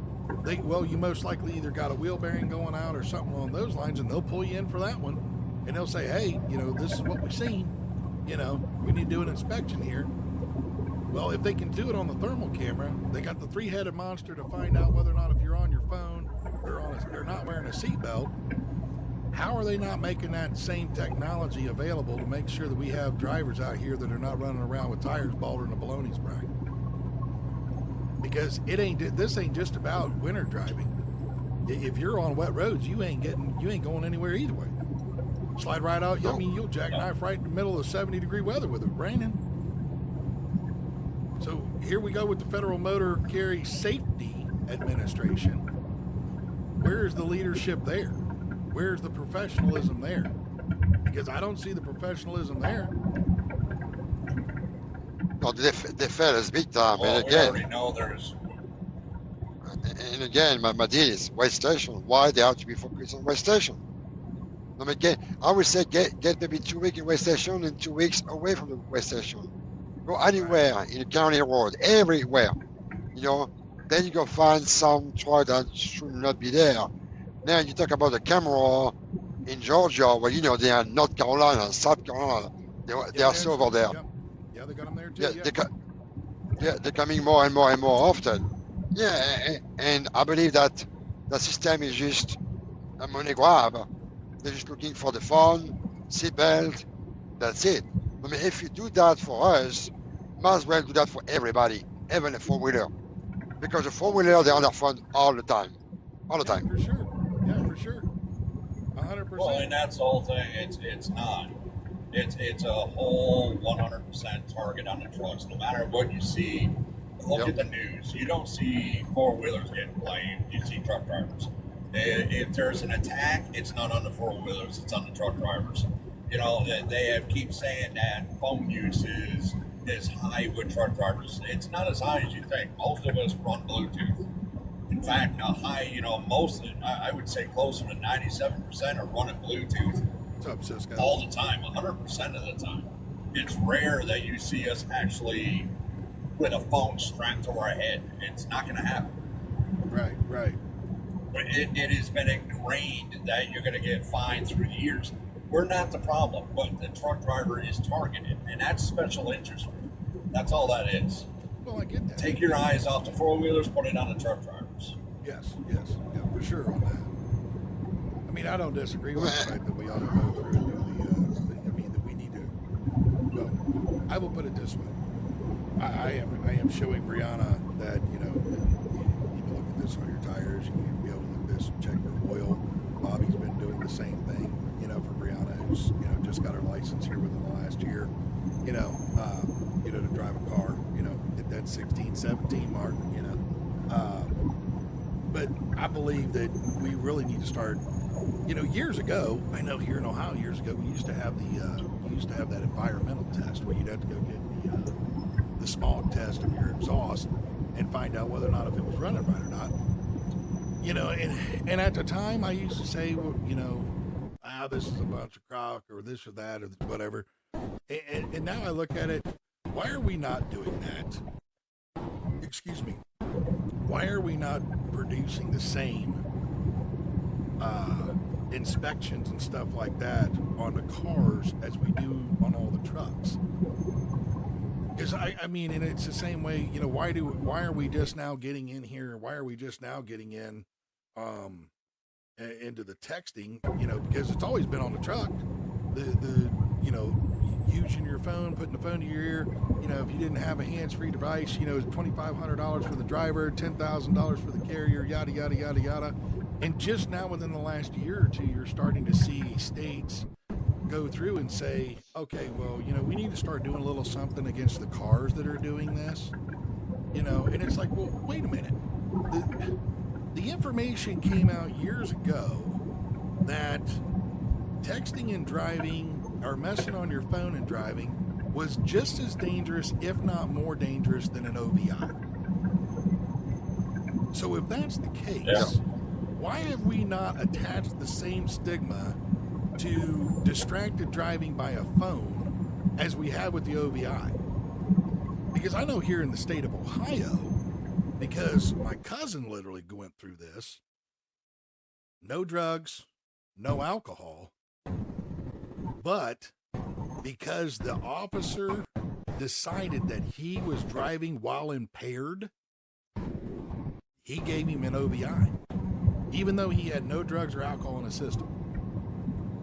you most likely either got a wheel bearing going out or something along those lines, and they'll pull you in for that one, and they'll say, hey, this is what we've seen, we need to do an inspection here. Well, if they can do it on the thermal camera, they got the three-headed monster to find out whether or not if you're on your phone or they're not wearing a seatbelt. How are they not making that same technology available to make sure that we have drivers out here that are not running around with tires balder than a bologna spray? Because this ain't just about winter driving. If you're on wet roads, you ain't going anywhere either way. Slide right out. I mean, you'll jackknife right in the middle of 70-degree weather with it raining. So here we go with the Federal Motor Carrier Safety Administration. Where's the leadership there? Where's the professionalism there? Because I don't see the professionalism there. No, they fail us big time. Well, And we again, already know there's. and again, my deal is waste station. Why they have to be focused on waste station? I mean, I would say get maybe 2 weeks in waste station and 2 weeks away from the waste station. Go anywhere in the county road, everywhere. You know, then you go find some truck that should not be there. Now you talk about the camera in Georgia, where you know they are North Carolina, South Carolina. They are still over there. Yeah, they got them there too. They're coming more and more and more often. Yeah, and I believe that the system is just a money grab. They're just looking for the phone, seatbelt. That's it. I mean, if you do that for us, might as well do that for everybody, even a four-wheeler. Because a four-wheeler, they're on their phone all the time. All the time. For sure. Yeah, for sure. 100%. Well, and that's the whole thing. It's not. It's a whole 100% target on the trucks. No matter what you see, look at the news. You don't see four-wheelers getting blamed. You see truck drivers. If there's an attack, it's not on the four-wheelers. It's on the truck drivers. You know, they keep saying that phone use is high with truck drivers. It's not as high as you think. Most of us run Bluetooth. In fact, a high, you know, I would say closer to 97% are running Bluetooth. What's up, Cisco? All the time, 100% of the time. It's rare that you see us actually with a phone strapped to our head. It's not going to happen. Right. But it has been ingrained that you're going to get fined through the years. We're not the problem, but the truck driver is targeted, and that's special interest. That's all that is. Well, I get that. Take your eyes off the four-wheelers, put it on the truck drivers. Yes, yeah, for sure on that. I mean, I don't disagree with the fact that we ought to go through and do that we need to. Well, I will put it this way. I am showing Brianna that, you know, you need to look at this on your tires. You need to be able to look at this and check your oil. Bobby's been doing the same thing, you know, for Brianna, who's, you know, just got her license here within the last year, you know, to drive a car, you know, at that 16, 17 mark, you know. But I believe that we really need to start, you know, years ago, I know here in Ohio, years ago, we used to have that environmental test where you'd have to go get the smog test of your exhaust and find out whether or not if it was running right or not. You know, and at the time I used to say, well, you know, this is a bunch of crock or this or that or whatever. And now I look at it, why are we not doing that? Excuse me. Why are we not producing the same inspections and stuff like that on the cars as we do on all the trucks? Because I mean, and it's the same way, you know, why are we just now getting in here? Why are we just now getting in into the texting, you know, because it's always been on the truck. The you know, using your phone, putting the phone to your ear, you know, if you didn't have a hands-free device, you know, it's $2,500 for the driver, $10,000 for the carrier, yada, yada, yada, yada. And just now within the last year or two, you're starting to see states go through and say, okay, well, you know, we need to start doing a little something against the cars that are doing this, you know, and it's like, well, wait a minute. The information came out years ago that texting and driving or messing on your phone and driving was just as dangerous, if not more dangerous, than an OVI. So if that's the case, why have we not attached the same stigma to distracted driving by a phone as we have with the OVI? Because I know here in the state of Ohio, because my cousin literally went through this, no drugs, no alcohol, but because the officer decided that he was driving while impaired, he gave him an OVI, even though he had no drugs or alcohol in his system.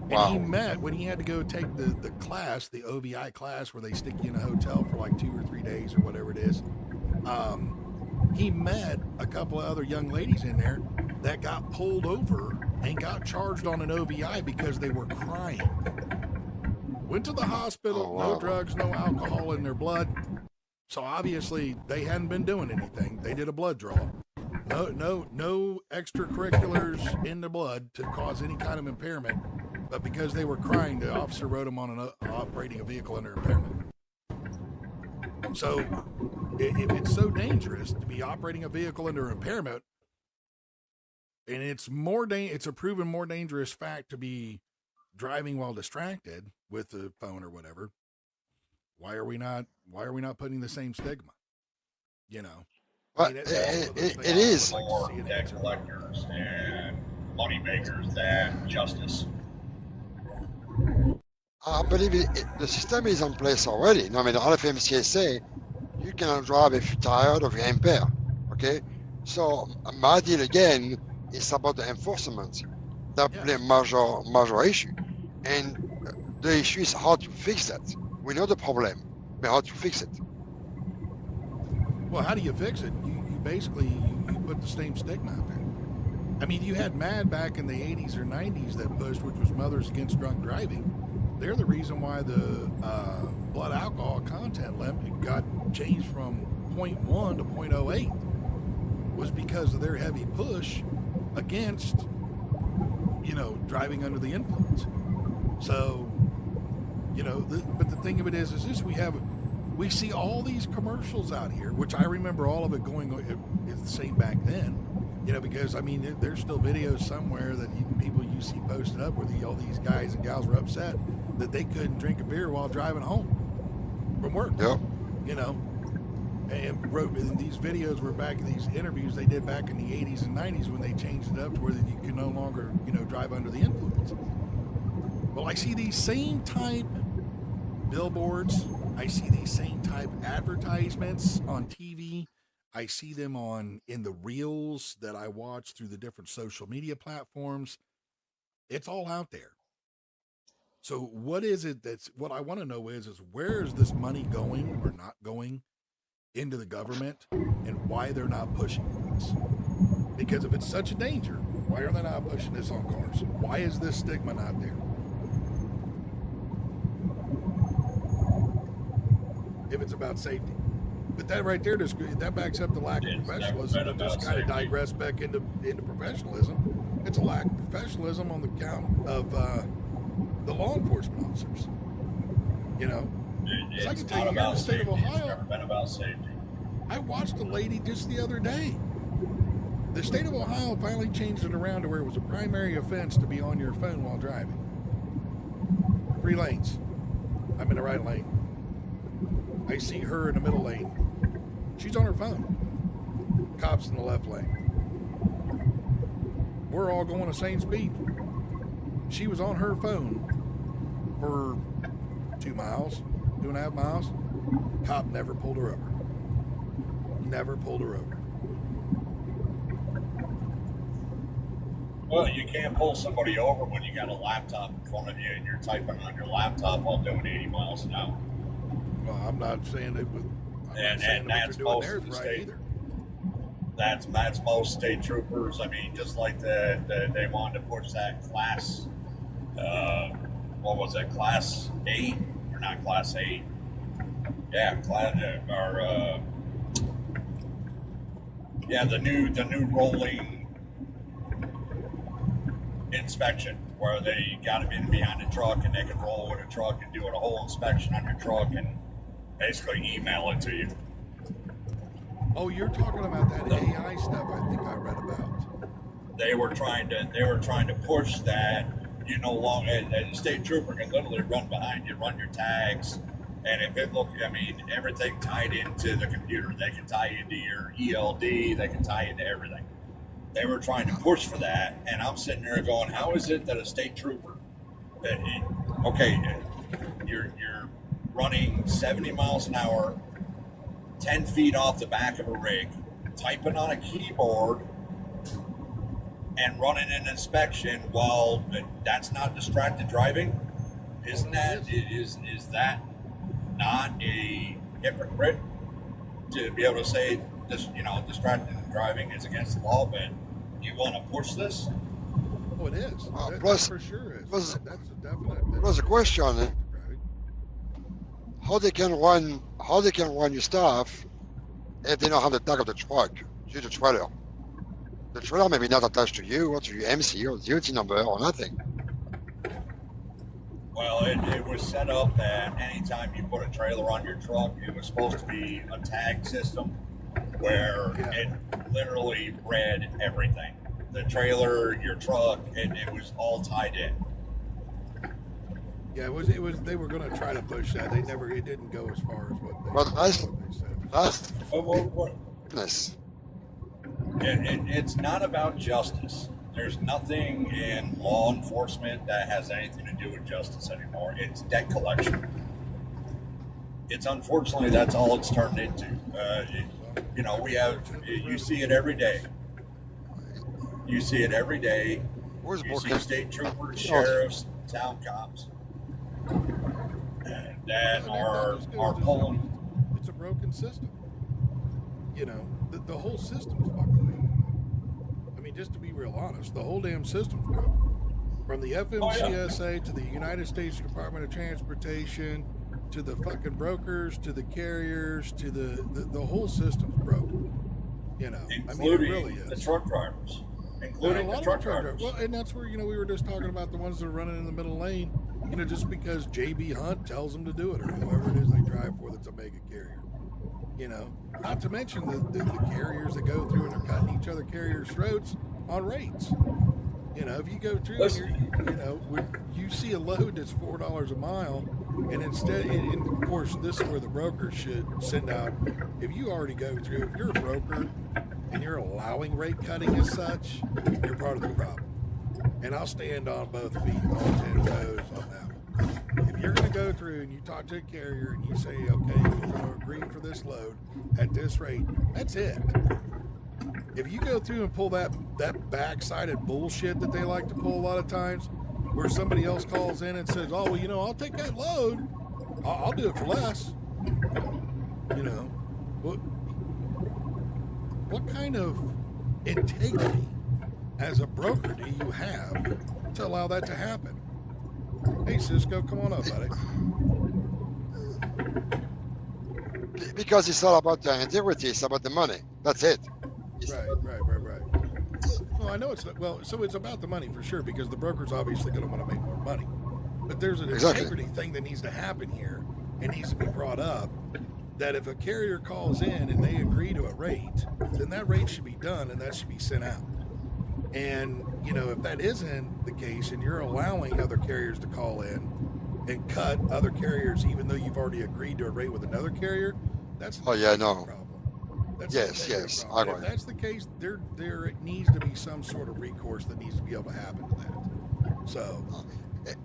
And he met, when he had to go take the class, the OVI class, where they stick you in a hotel for like 2 or 3 days or whatever it is, he met a couple of other young ladies in there that got pulled over and got charged on an OVI because they were crying. Went to the hospital, no drugs, no alcohol in their blood. So obviously they hadn't been doing anything. They did a blood draw. No extracurriculars in the blood to cause any kind of impairment. But because they were crying, the officer wrote them on operating a vehicle under impairment. So if it's so dangerous to be operating a vehicle under impairment, and it's a proven more dangerous fact to be driving while distracted with the phone or whatever, why are we not putting the same stigma? You know, but it is more debt collectors and money makers than justice. I believe the system is in place already. No, I mean, all of MCA say you cannot drive if you're tired or if you're impaired. Okay, so my deal again is about the enforcement. That's the major issue, and the issue is how to fix that. We know the problem, but how to fix it? Well, how do you fix it? You basically put the same stigma out there. I mean, you had MAD back in the 80s or 90s that pushed, which was Mothers Against Drunk Driving. They're the reason why the blood alcohol content limit got changed from 0.1 to 0.08 was because of their heavy push against, driving under the influence. So, but the thing of it is this: we see all these commercials out here, which I remember all of it it's the same back then. Because I mean, there's still videos somewhere that people you see posted up where all these guys and gals were upset that they couldn't drink a beer while driving home from work. Yep. And these videos were back in these interviews they did back in the 80s and 90s when they changed it up to where you could no longer, drive under the influence. Well, I see these same type billboards. I see these same type advertisements on TV. I see them in the reels that I watch through the different social media platforms. It's all out there. So what is it what I want to know is where is this money going or not going into the government, and why they're not pushing this? Because if it's such a danger, why are they not pushing this on cars? Why is this stigma not there? If it's about safety. But that right there, that backs up the lack of professionalism. But just kind of digress back into professionalism. It's a lack of professionalism on the count of the law enforcement officers. It's I can not tell you, about here in the state of safety. Ohio, It's never been about safety. I watched a lady just the other day. The state of Ohio finally changed it around to where it was a primary offense to be on your phone while driving. 3 lanes. I'm in the right lane. I see her in the middle lane. She's on her phone. Cops in the left lane. We're all going the same speed. She was on her phone for 2.5 miles. Cop never pulled her over. Never pulled her over. Well, you can't pull somebody over when you got a laptop in front of you and you're typing on your laptop while doing 80 miles an hour. Well, I'm not saying it was. And that's most of the state. That's most state troopers. I mean, just like they wanted to push that class. What was that? Class 8 or not class 8? Yeah, the new rolling inspection where they got them in behind the truck and they can roll with a truck and do a whole inspection on your truck and basically email it to you. Oh, you're talking about that AI stuff I think I read about. They were trying to push that. You no longer, a state trooper can literally run behind you, run your tags, and if it everything tied into the computer. They can tie into your ELD, they can tie into everything. They were trying to push for that, and I'm sitting there going, how is it that a state trooper, running 70 miles an hour, 10 feet off the back of a rig, typing on a keyboard, and running an inspection while that's not distracted driving? Isn't that, is that not a hypocrite to be able to say this, distracted driving is against the law, but you want to push this? Oh, it is. That plus- for sure is. plus- That's a definite. Plus the question, Right. how they can run your stuff if they don't have the tag of the truck to the trailer. The trailer may be not attached to you or to your MC or duty number or nothing. Well, it was set up that anytime you put a trailer on your truck, it was supposed to be a tag system where it literally read everything. The trailer, your truck, it was all tied in. Yeah, it was. They were going to try to push that. It didn't go as far as what they, Well, that's- what they said. That's Well, goodness. it's not about justice. There's nothing in law enforcement that has anything to do with justice anymore. It's debt collection. It's unfortunately that's all it's turned into. You see it every day. You see it every day. Where's You see Bourke? state troopers, sheriffs, town cops that are pulling. It's a broken system. The whole system's fucking. I mean, just to be real honest, the whole damn system's broken. From the FMCSA to the United States Department of Transportation to the fucking brokers to the carriers to the whole system's broken. I mean, it Including really is. the truck drivers. Well, Including a the lot truck of truck drivers. drivers. Well, and that's where we were just talking about the ones that are running in the middle lane. Just because JB Hunt tells them to do it, or whoever it is they drive for that's a mega carrier. Not to mention the carriers that go through and are cutting each other carriers' throats on rates. If you go through and when you see a load that's $4 a mile, and instead, and of course, this is where the brokers should send out. If you already go through, if you're a broker and you're allowing rate cutting as such, you're part of the problem. And I'll stand on both feet, all 10 toes on that one. If you're going to go through and you talk to a carrier and you say, okay, we're going to agree for this load at this rate, that's it. If you go through and pull that backsided bullshit that they like to pull a lot of times, where somebody else calls in and says, oh, well, I'll take that load. I'll do it for less. What kind of integrity as a broker do you have to allow that to happen? Hey, Cisco, come on up, buddy. Because it's all about the integrity. It's about the money. That's it. Right. Well, I know it's not, so it's about the money for sure, because the broker's obviously going to want to make more money. But there's an integrity thing that needs to happen here. It needs to be brought up that if a carrier calls in and they agree to a rate, then that rate should be done and that should be sent out. And, if that isn't the case and you're allowing other carriers to call in and cut other carriers, even though you've already agreed to a rate with another carrier, that's not a problem. That's Yes, not a yes, problem. I agree. If that's the case, there needs to be some sort of recourse that needs to be able to happen to that. So,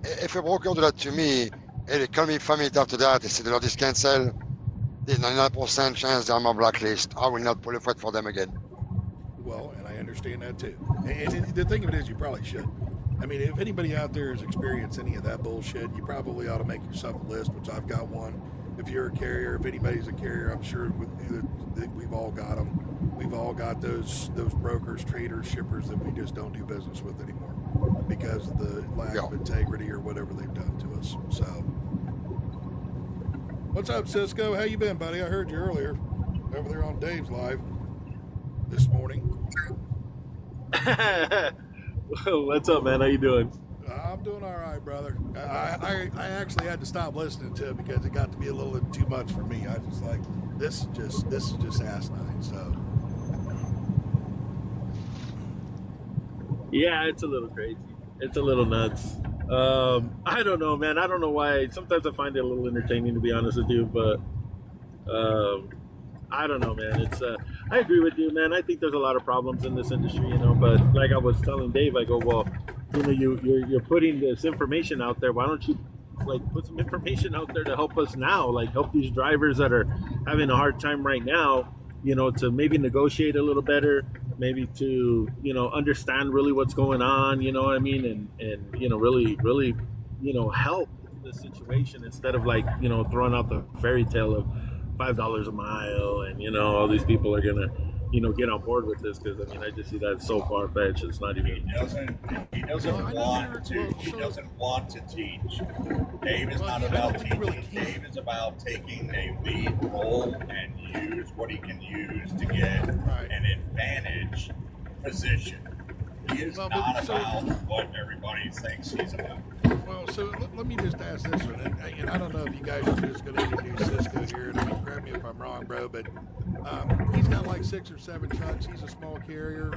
If a broker do that to me, and they call me 5 minutes after that, they say the lot is cancelled, there's 99% chance they're on my blacklist. I will not pull a freight for them again. well, and I understand that too. And the thing of it is, you probably should. I mean, if anybody out there has experienced any of that bullshit, you probably ought to make yourself a list, which I've got one. If you're a carrier, if anybody's a carrier, I'm sure we've all got them. We've all got those brokers, traders, shippers that we just don't do business with anymore because of the lack of integrity or whatever they've done to us. So, what's up, Cisco? How you been, buddy? I heard you earlier over there on Dave's live this morning. What's up, man? How you doing? I'm doing all right, brother. I actually had to stop listening to it because it got to be a little too much for me. I just like this is just asinine. So Yeah, it's a little crazy. It's a little nuts. I don't know, man. I don't know why. Sometimes I find it a little entertaining, to be honest with you, but I don't know, man. It's I agree with you, man. I think there's a lot of problems in this industry, but like I was telling Dave, I go, well, you're putting this information out there. Why don't you put some information out there to help us now, like help these drivers that are having a hard time right now, to maybe negotiate a little better, maybe to, understand really what's going on, you know what I mean? And really, help the situation instead of throwing out the fairy tale of $5 a mile and, all these people are going to, get on board with this because I just see that so far fetched. It's not even. He doesn't want to. He doesn't want to teach. Dave is not about teaching. Dave is about taking a lead role and use what he can use to get an advantage position. He is not about what everybody thinks he's about. Well, so let me just ask this one, and I don't know if you guys are just going to introduce Cisco here, and correct me if I'm wrong, bro, but he's got like 6 or 7 trucks. He's a small carrier,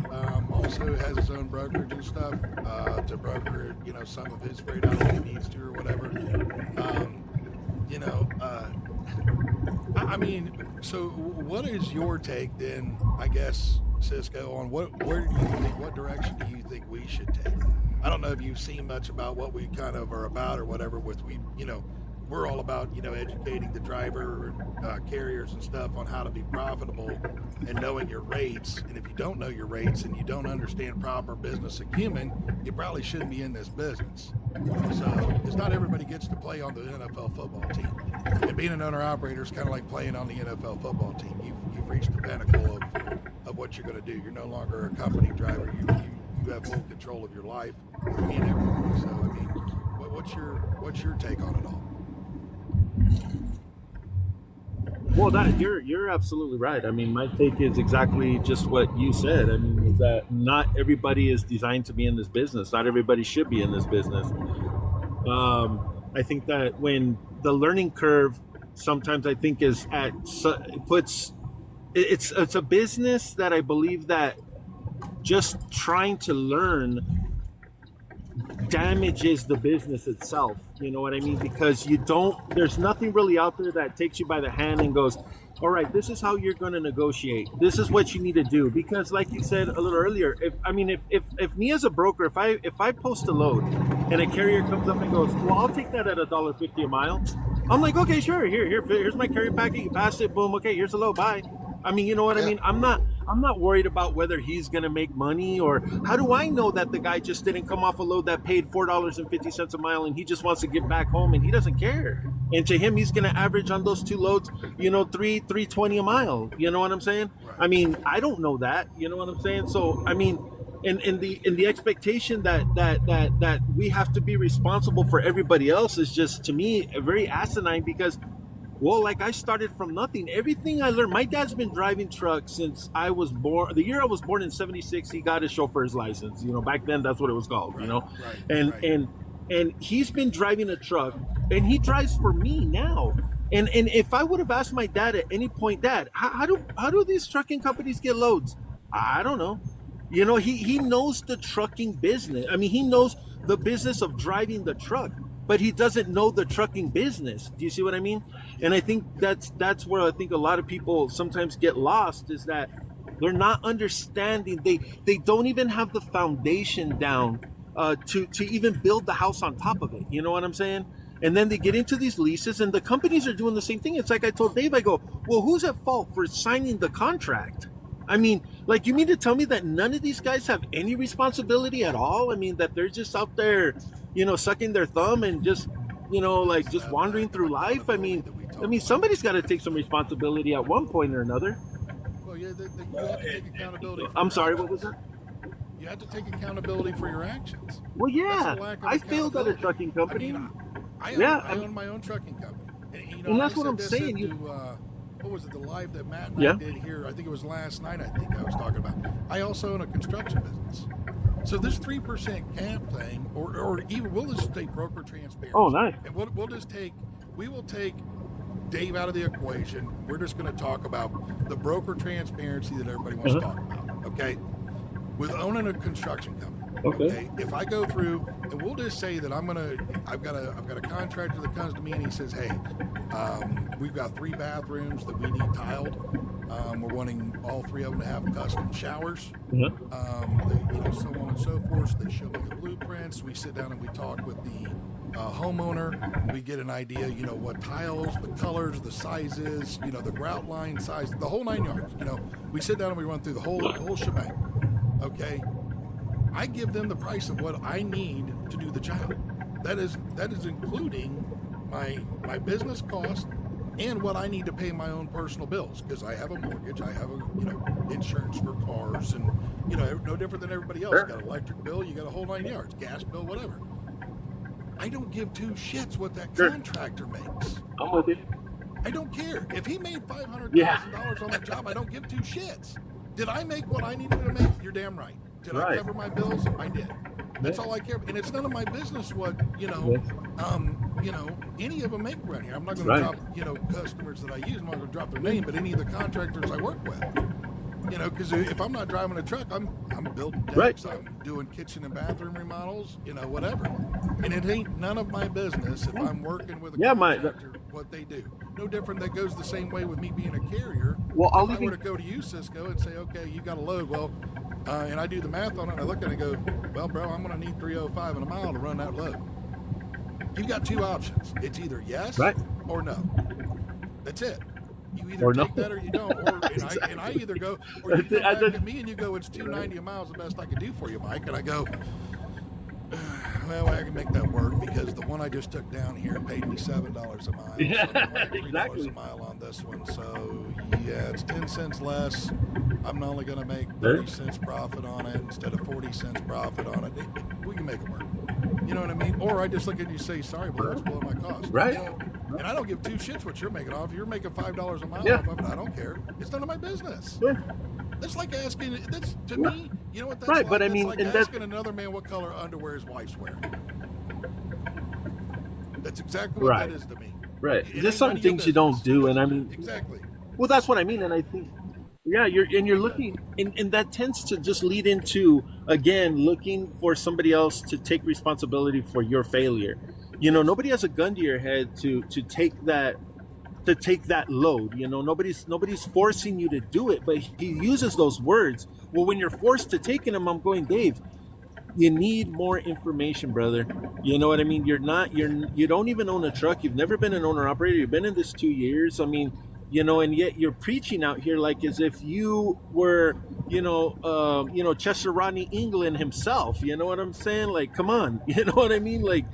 also has his own brokerage and stuff to broker, some of his freight out if he needs to or whatever. So what is your take then, I guess, Cisco, on what direction do you think we should take? I don't know if you've seen much about what we kind of are about or whatever we're all about, educating the driver, carriers and stuff on how to be profitable and knowing your rates. And if you don't know your rates and you don't understand proper business acumen, you probably shouldn't be in this business. So, because not everybody gets to play on the NFL football team. And being an owner-operator is kind of like playing on the NFL football team. You've reached the pinnacle of what you're going to do. You're no longer a company driver. You have full control of your life and everything. So, what's your take on it all? Well, you're absolutely right. My take is exactly just what you said. Is that not everybody is designed to be in this business. Not everybody should be in this business. I think that when the learning curve sometimes I think is it's a business that I believe that just trying to learn damages the business itself. You know what I mean? Because there's nothing really out there that takes you by the hand and goes, all right, this is how you're going to negotiate. This is what you need to do. Because like you said a little earlier, if me as a broker, if I post a load and a carrier comes up and goes, well, I'll take that at $1.50 a mile. I'm like, okay, sure. Here's my carrier packet. You pass it. Boom. Okay. Here's the load. Bye. You know what I mean? I'm not worried about whether he's going to make money, or how do I know that the guy just didn't come off a load that paid $4.50 a mile and he just wants to get back home and he doesn't care. And to him, he's going to average on those 2 loads, $3.20 a mile. You know what I'm saying? Right. I don't know that. You know what I'm saying? So, in the expectation that we have to be responsible for everybody else is just, to me, very asinine because, well, I started from nothing. Everything I learned, my dad's been driving trucks since I was born. The year I was born in '76, he got his chauffeur's license. Back then that's what it was called. And he's been driving a truck, and he drives for me now. And if I would have asked my dad at any point, Dad, how do these trucking companies get loads? I don't know. He knows the trucking business. He knows the business of driving the truck, but he doesn't know the trucking business. Do you see what I mean? And I think that's where I think a lot of people sometimes get lost, is that they're not understanding. They don't even have the foundation down to even build the house on top of it. You know what I'm saying? And then they get into these leases, and the companies are doing the same thing. It's like I told Dave, I go, well, who's at fault for signing the contract? You mean to tell me that none of these guys have any responsibility at all? That they're just out there, sucking their thumb and just, just wandering through life? Somebody's got to take some responsibility at one point or another. Well, yeah, you have to take accountability. I'm sorry, what was that? You have to take accountability for your actions. Well, yeah, I failed at a trucking company. I own my own trucking company. And that's what I'm saying. What was it, the live that Matt and I did here? I think it was last night, I was talking about. I also own a construction business. So this 3% camp thing, or even, we'll just take broker transparency. Oh, nice. And we will take Dave out of the equation. We're just going to talk about the broker transparency that everybody wants to talk about, okay? With owning a construction company. Okay. If I go through, and we'll just say that I've got a contractor that comes to me and he says, hey, we've got 3 bathrooms that we need tiled. We're wanting all 3 of them to have custom showers. So on and so forth. They show me the blueprints. We sit down and we talk with the homeowner. We get an idea, what tiles, the colors, the sizes, the grout line size, the whole 9 yards. We sit down and we run through the whole shebang. Okay. I give them the price of what I need to do the job. That is including my business cost and what I need to pay my own personal bills, because I have a mortgage, I have insurance for cars, and no different than everybody else. You got an electric bill, you got a whole 9 yards, gas bill, whatever. I don't give two shits what that contractor makes. I'm with you. I don't care if he made $500,000 on that job. I don't give two shits. Did I make what I needed to make? You're damn right. Did I cover my bills? I did. That's all I care about. And it's none of my business what, any of them make around here. I'm not going to drop, customers that I use. I'm not going to drop their name, but any of the contractors I work with. Because if I'm not driving a truck, I'm building decks, I'm doing kitchen and bathroom remodels, whatever. And it ain't none of my business if I'm working with a contractor what they do. No different. That goes the same way with me being a carrier. Well, if I were to go to you, Cisco, and say, okay, you got a load. Well, and I do the math on it, and I look at it and go, well, bro, I'm going to need 305 in a mile to run that load. You've got two options. It's either yes or no. That's it. You either take that or you don't. And I either go, or you come back at me and you go, it's $290 a mile is the best I can do for you, Mike. And I go, well, I can make that work because the one I just took down here paid me $7 a mile. Yeah, so $3 a mile on this one. So, yeah, it's 10 cents less. I'm not only going to make 30 cents profit on it instead of 40 cents profit on it. We can make it work. You know what I mean? Or I just look at you and say, sorry, but that's below my cost. Right. And I don't give two shits what you're making off. If you're making $5 a mile off of it, I don't care. It's none of my business. Yeah. That's like asking, that's to me, you know what that's like? But I mean, like asking another man what color underwear his wife's wearing. That's exactly what that is to me. Right. There's some things you don't do, and I mean, exactly. Well, that's what I mean, and I think, you're looking, and that tends to just lead into, again, looking for somebody else to take responsibility for your failure. Nobody has a gun to your head to take that load. Nobody's forcing you to do it, but he uses those words. Well, when you're forced to taking them, I'm going, Dave, you need more information, brother. You know what I mean? You don't even own a truck. You've never been an owner operator. You've been in this 2 years. I mean, and yet you're preaching out here like as if you were, Chester Rodney England himself. You know what I'm saying? Like, come on. You know what I mean? Like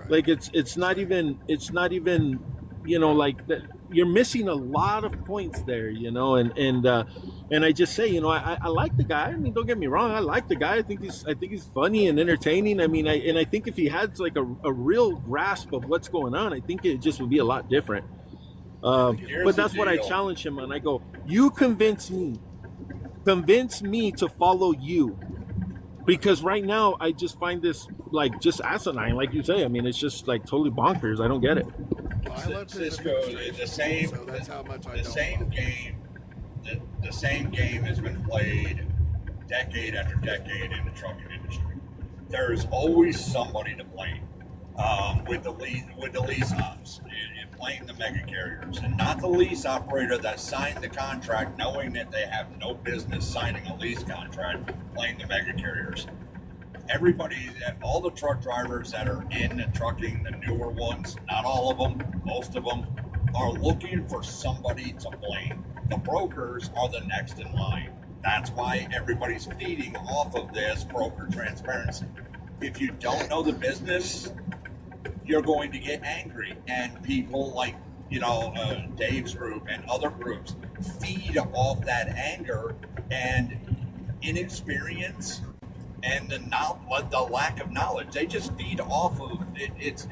it's not even, like that. You're missing a lot of points there, and I just say, I like the guy. I mean, don't get me wrong, I like the guy. I think he's funny and entertaining. I mean, I think if he had like a real grasp of what's going on, I think it just would be a lot different. But that's what I challenge him on. I go, you convince me to follow you, because right now I just find this like just asinine, like you say. I mean, it's just like totally bonkers. I don't get it. Cisco, the same game has been played decade after decade in the trucking industry. There's always somebody to blame with the lease ops. Blame the mega carriers and not the lease operator that signed the contract knowing that they have no business signing a lease contract. Blame the mega carriers. Everybody, all the truck drivers that are in the trucking, the newer ones, not all of them, most of them, are looking for somebody to blame. The brokers are the next in line. That's why everybody's feeding off of this broker transparency. If you don't know the business, you're going to get angry, and people like Dave's group and other groups feed off that anger and inexperience and the lack of knowledge. They just feed off of it. It's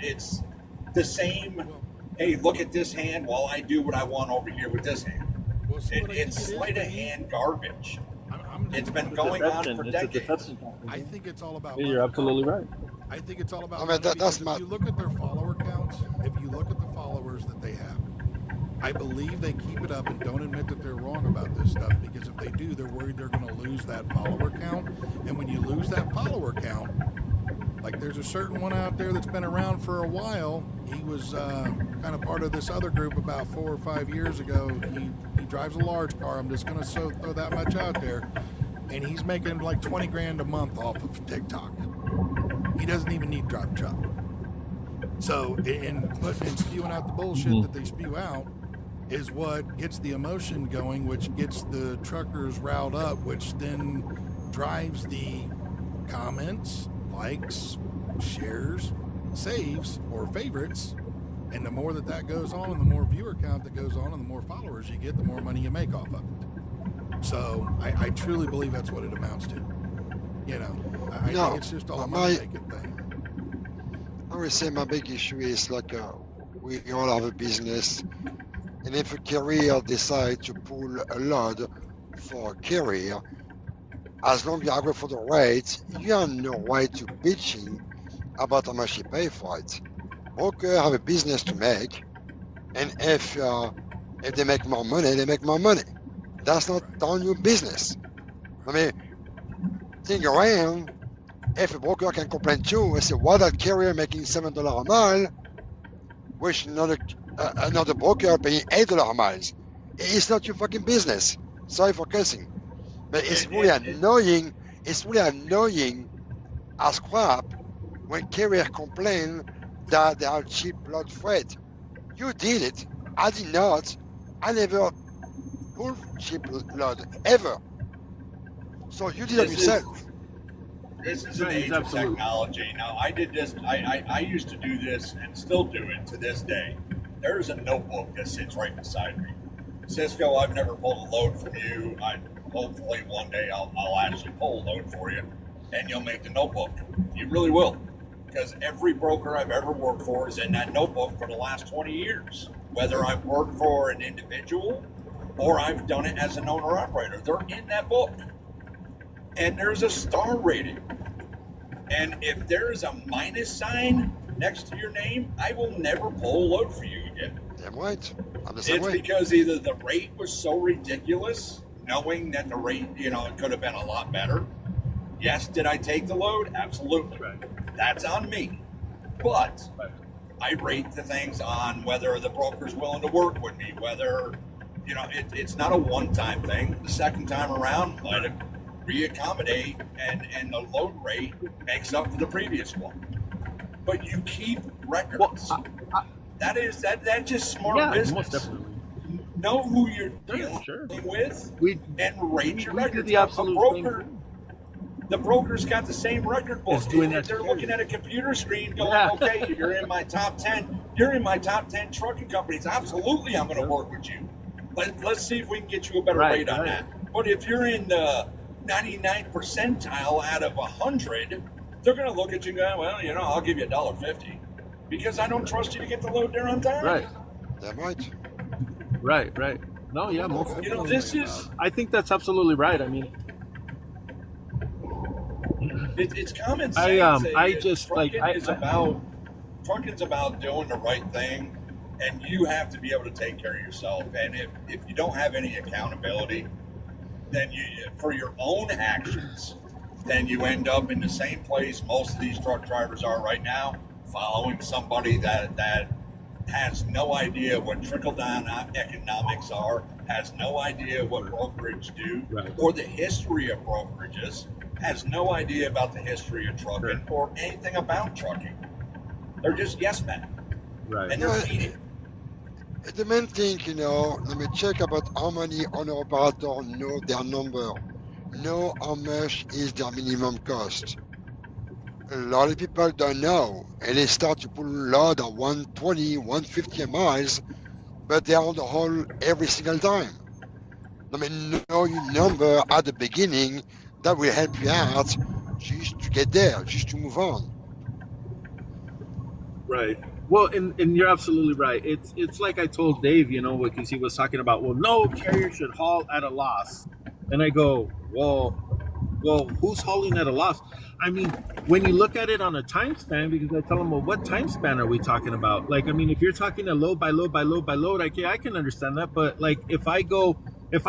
the same. Hey, look at this hand while I do what I want over here with this hand. It's sleight of hand garbage. It's been going on for decades. I think it's all about. You're absolutely right. I think it's all about. I mean, that's if you look at their follower counts, if you look at the followers that they have, I believe they keep it up and don't admit that they're wrong about this stuff, because if they do, they're worried they're going to lose that follower count. And when you lose that follower count, like there's a certain one out there that's been around for a while. He was kind of part of this other group about 4 or 5 years ago. He drives a large car. I'm just going to throw that much out there. And he's making like 20 grand a month off of TikTok. He doesn't even need to drive a truck. So, and spewing out the bullshit that they spew out is what gets the emotion going, which gets the truckers riled up, which then drives the comments, likes, shares, saves, or favorites. And the more that goes on, and the more viewer count that goes on, and the more followers you get, the more money you make off of it. So I truly believe that's what it amounts to. You know, I think it's just all a money-making thing. I would say my big issue is like we all have a business, and if a carrier decides to pull a load for a carrier, as long as you agree for the rate, you have no right to bitching about how much you pay for it. Broker have a business to make, and if they make more money, they make more money. That's not on your business. I mean, think around. If a broker can complain too and say, why that carrier making $7 a mile, which another broker paying $8 a mile, it's not your fucking business. Sorry for cussing, but it's really annoying. It's really annoying as crap when carriers complain that they are cheap load freight. You did it. I did not. I never pulled cheap load ever. So you did it yourself. This is an age of technology. Now, I did this. I used to do this and still do it to this day. There's a notebook that sits right beside me. Cisco, I've never pulled a load from you. Hopefully one day I'll actually pull a load for you, and you'll make the notebook. You really will, because every broker I've ever worked for is in that notebook for the last 20 years. Whether I've worked for an individual or I've done it as an owner-operator, they're in that book. And there's a star rating. And if there's a minus sign next to your name, I will never pull a load for you again. Damn right. It's because either the rate was so ridiculous, knowing that the rate, it could have been a lot better. Yes, did I take the load? Absolutely. Right. That's on me. But I rate the things on whether the broker's willing to work with me, whether, it's not a one-time thing. The second time around, let it reaccommodate, and the load rate makes up for the previous one. But you keep records. That's just smart business. Most definitely. Know who you're dealing with and rate your records. The broker's got the same record book. They're looking at a computer screen going, okay, you're in my top 10. You're in my top 10 trucking companies. Absolutely, I'm going to work with you. Let's see if we can get you a better rate on that. But if you're in the 99th percentile out of 100, they're going to look at you and go, well, I'll give you $1.50 because I don't trust you to get the load there on time. Right. That might. Right. No, yeah, most definitely. I think that's absolutely right. I mean, it's common sense. Trucking's about doing the right thing, and you have to be able to take care of yourself. And if you don't have any accountability, then for your own actions, then you end up in the same place most of these truck drivers are right now, following somebody that has no idea what trickle-down economics are, has no idea what brokerage do, or the history of brokerages, has no idea about the history of trucking or anything about trucking. They're just yes men. Right. And they're feeding. The main thing, let me check about how many owner-operators know their number, know how much is their minimum cost. A lot of people don't know, and they start to pull a load at 120, 150 miles, but they're on the hole every single time. I mean, know your number at the beginning, that will help you out just to get there, just to move on. Right. Well, and you're absolutely right. It's like I told Dave, because he was talking about, no carrier should haul at a loss. And I go, well, who's hauling at a loss? I mean, when you look at it on a time span, because I tell them, what time span are we talking about? If you're talking a load by load by load by load, I can understand that. But if I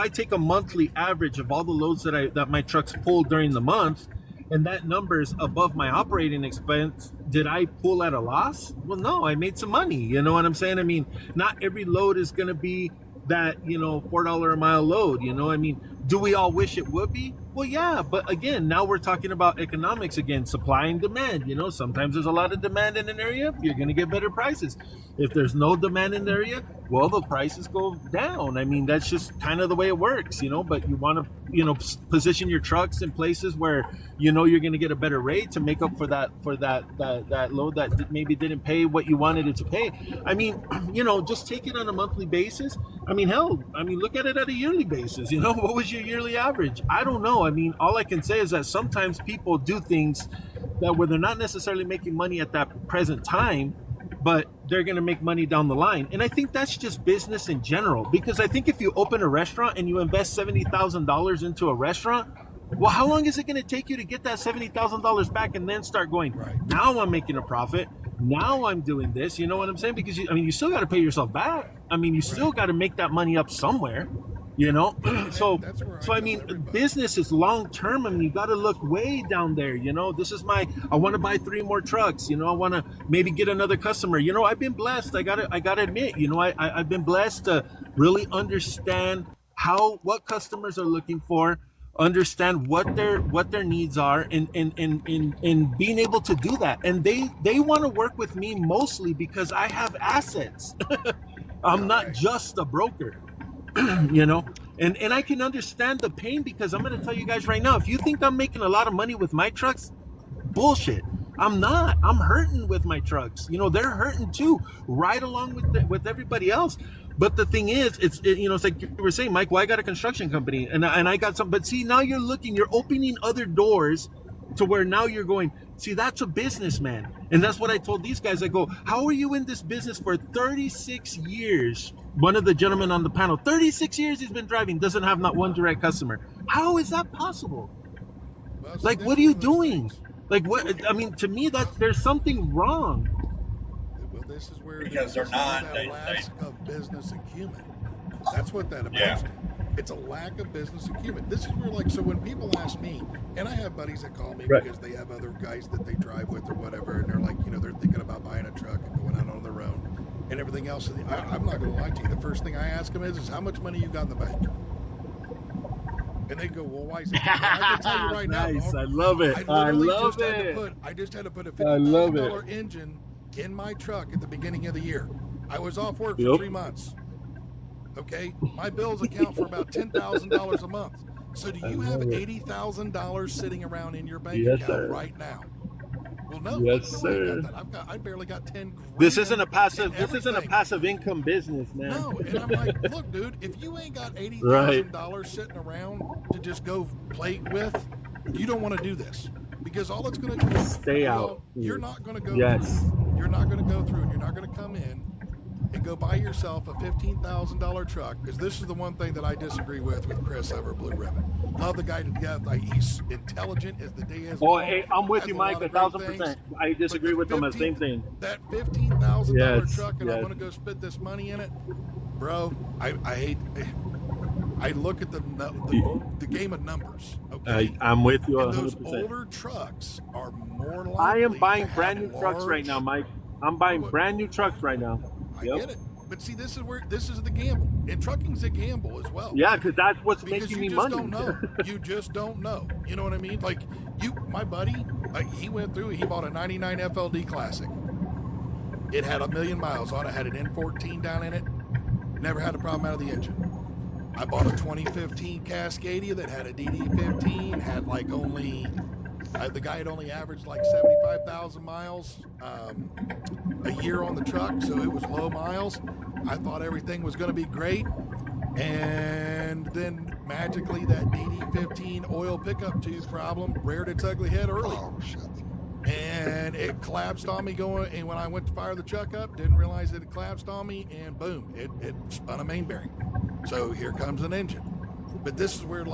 take a monthly average of all the loads that my trucks pull during the month, and that number is above my operating expense, did I pull at a loss? Well, no, I made some money. You know what I'm saying? I mean, not every load is going to be that, $4 a mile load. Do we all wish it would be? Well, yeah, but again, now we're talking about economics again, supply and demand. You know, sometimes there's a lot of demand in an area, you're going to get better prices. If there's no demand in the area, well, the prices go down. I mean, that's just kind of the way it works, you know, but you want to, you know, position your trucks in places where, you know, you're going to get a better rate to make up for that load that maybe didn't pay what you wanted it to pay. I mean, you know, just take it on a monthly basis. I mean, hell, I mean, look at it at a yearly basis. You know, what was your yearly average? I don't know. I mean, all I can say is that sometimes people do things that where they're not necessarily making money at that present time, but they're going to make money down the line. And I think that's just business in general, because I think if you open a restaurant and you invest $70,000 into a restaurant, well, how long is it going to take you to get that $70,000 back and then start going, now I'm making a profit, now I'm doing this, you know what I'm saying? Because you still got to pay yourself back. I mean, you still got to make that money up somewhere, you know? So I mean, business is long term. I mean, you got to look way down there, you know? This is I want to buy 3 more trucks, you know? I want to maybe get another customer. You know, I've been blessed. I got to admit, you know, I've been blessed to really understand what customers are looking for, understand what their needs are, and being able to do that. And they want to work with me mostly because I have assets. I'm not just a broker. You know, and I can understand the pain, because I'm going to tell you guys right now, if you think I'm making a lot of money with my trucks, bullshit. I'm not. I'm hurting with my trucks. You know, they're hurting too, right along with everybody else. But the thing is, it's like you were saying, Mike, well, I got a construction company and I got some, but see, now you're opening other doors to where now you're going, see, that's a businessman. And that's what I told these guys. I go, how are you in this business for 36 years? One of the gentlemen on the panel, 36 years he's been driving, doesn't have not one direct customer. How is that possible? Well, Like, what are you doing? Like, what? I mean, to me, that there's something wrong. Well, this is where Because they're not. That lack of business acumen. That's what that amounts to. It's a lack of business acumen. This is where, so when people ask me, and I have buddies that call me because they have other guys that they drive with or whatever, and they're like, they're thinking about buying a truck and going out on their own and everything else. I'm not going to lie to you. The first thing I ask them is how much money you got in the bank? And they go, well, why is it? I can tell you right Nice. now. I love it. I just had to put a $50,000 engine in my truck at the beginning of the year. I was off work for 3 months. Okay, my bills account for about $10,000 a month. So do you have $80,000 sitting around in your bank account right now? Well, no. Yes, sir. I barely got 10 grand. This isn't a passive income business, man. No, and I'm like, look, dude, if you ain't got $80,000 sitting around to just go play with, you don't want to do this, because all it's going to do is stay out. You're not going to go. Yes. You're not going to go through, and you're not going to come in and go buy yourself a $15,000 truck, because this is the one thing that I disagree with Chris over Blue Ribbon. Love the guy to death. He's intelligent as the day is. Oh, hey, I'm with you, Mike, 1,000%. I disagree with him on the same thing. That $15,000 truck, and I yes. want to go spend this money in it, bro. I hate. I look at the game of numbers. Okay, I'm with you 100%. Those older trucks are more likely. I am buying to brand have new trucks right now, Mike. I'm buying brand new trucks right now. I get it. But see, this is the gamble. And trucking's a gamble as well. Yeah, because that's what's because making me you money. just don't know. You just don't know. You know what I mean? Like, my buddy, he went through, he bought a 99 FLD Classic. It had 1 million miles on it, had an N14 down in it, never had a problem out of the engine. I bought a 2015 Cascadia that had a DD15, had the guy had only averaged 75,000 miles a year on the truck, so it was low miles. I thought everything was going to be great, and then magically that DD15 oil pickup tube problem reared its ugly head early. Oh, shit. And it collapsed on me and when I went to fire the truck up, didn't realize it had collapsed on me, and boom, it spun a main bearing. So here comes an engine. But this is where,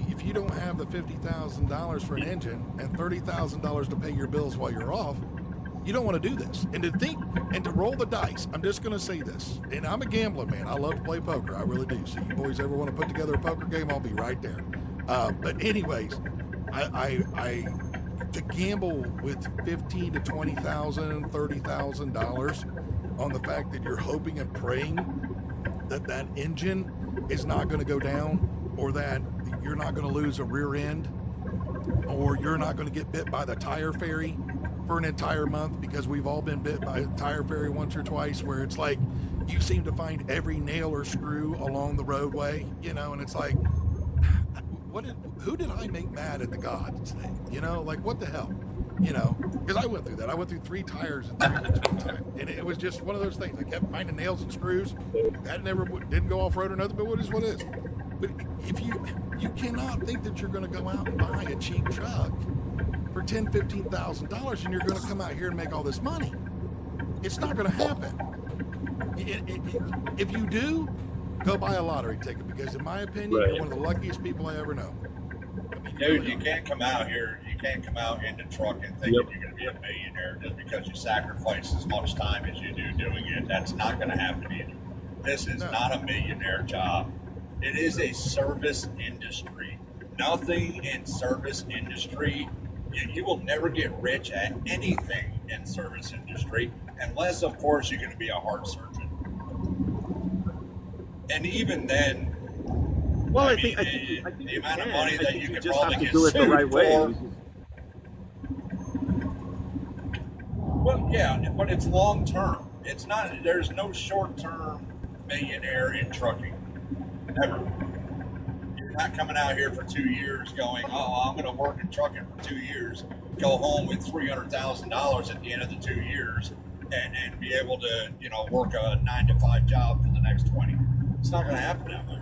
if you don't have the $50,000 for an engine and $30,000 to pay your bills while you're off, you don't want to do this. And to roll the dice, I'm just going to say this. And I'm a gambler, man. I love to play poker. I really do. So you boys ever want to put together a poker game, I'll be right there. But anyways, to gamble with $15,000 to $20,000, $30,000 on the fact that you're hoping and praying that engine is not going to go down, or that you're not going to lose a rear end, or you're not going to get bit by the tire fairy for an entire month, because we've all been bit by a tire fairy once or twice, where it's like you seem to find every nail or screw along the roadway, and it's like, who did I make mad at the gods today? Like, what the hell? Because I went through that. I went through 3 tires in 3 weeks one time, and it was just one of those things. I kept finding nails and screws. That never didn't go off road or nothing, but what is what is. But if you cannot think that you're going to go out and buy a cheap truck for $10,000-$15,000 and you're going to come out here and make all this money. It's not going to happen. If you do, go buy a lottery ticket, because in my opinion, you're one of the luckiest people I ever know. Dude, you can't come out here. You can't come out into trucking thinking you're going to be a millionaire just because you sacrifice as much time as you do doing it. That's not going to happen either. This is not a millionaire job. It is a service industry. Nothing in service industry. You will never get rich at anything in service industry, unless, of course, you're going to be a heart surgeon. And even then, well, I think the amount of money that you could probably get do it the right way. Well, yeah, but it's long term. It's not. There's no short term millionaire in trucking ever. You're not coming out here for 2 years going, oh, I'm going to work in trucking for 2 years, go home with $300,000 at the end of the 2 years, and be able to, work a 9-to-5 job for the next 20. It's not going to happen that way.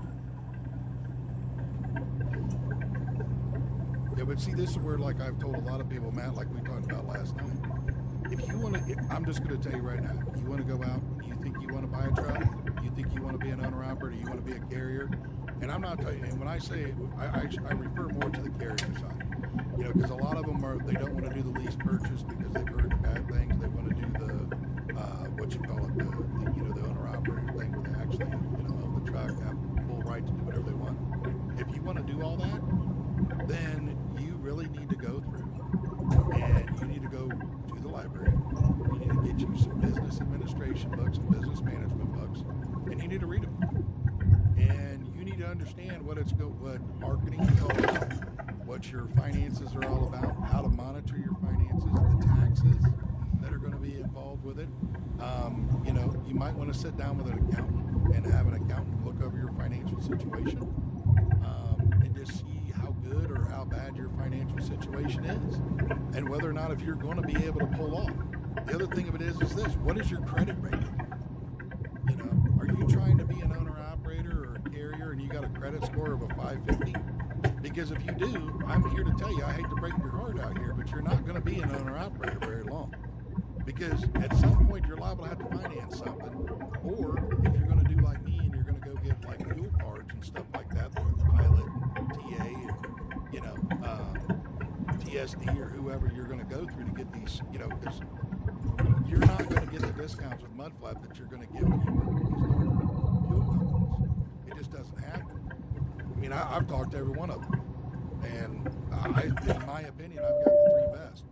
Yeah, but see, this is where, like I've told a lot of people, Matt, like we talked about last night. If you want to, I'm just going to tell you right now, if you want to go out, you think you want to buy a truck, you think you want to be an owner-operator, you want to be a carrier, and I'm not telling you, and when I say, I refer more to the carrier side, because a lot of them they don't want to do the lease purchase because they've heard bad things. They want to do the, the owner-operator thing where they actually, own the truck, have full right to do whatever they want. If you want to do all that, then you really need to go through, and you need to go to the library. You need to get you some business administration books and business management books, and you need to read them. And you need to understand what marketing is all about, what your finances are all about, how to monitor your finances, the taxes that are going to be involved with it. You might want to sit down with an accountant and have an accountant look over your financial situation, and just see how good or how bad your financial situation is, and whether or not if you're going to be able to pull off. The other thing of it is this: what is your credit rating? Are you trying to be an owner-operator or a carrier and you got a credit score of a 550? Because if you do, I'm here to tell you, I hate to break your heart out here, but you're not going to be an owner-operator very long. Because at some point you're liable to have to finance something, or if you're going to do like me and you're going to go get like fuel cards and stuff like that, through Pilot, TA, and TSD or whoever you're going to go through to get these, because you're not going to get the discounts with Mudflap that you're going to get when you work with these large fuel companies. It just doesn't happen. I mean, I've talked to every one of them, and in my opinion, I've got the 3 best.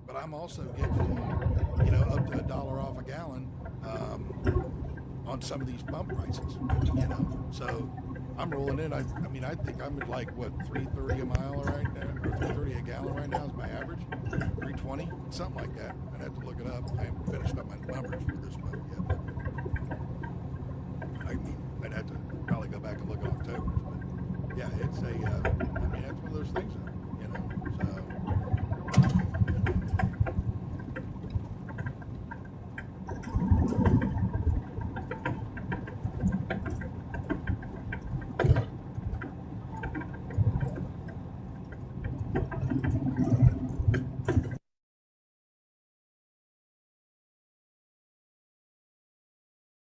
But I'm also getting, up to $1 off a gallon on some of these pump prices, So I'm rolling in. I think I'm at like, what, $3.30 a mile right now, or $3.30 a gallon right now is my average, $3.20, something like that. I'd have to look it up. I haven't finished up my numbers for this month yet. But I'd have to probably go back and look at October. But yeah, it's that's one of those things, so.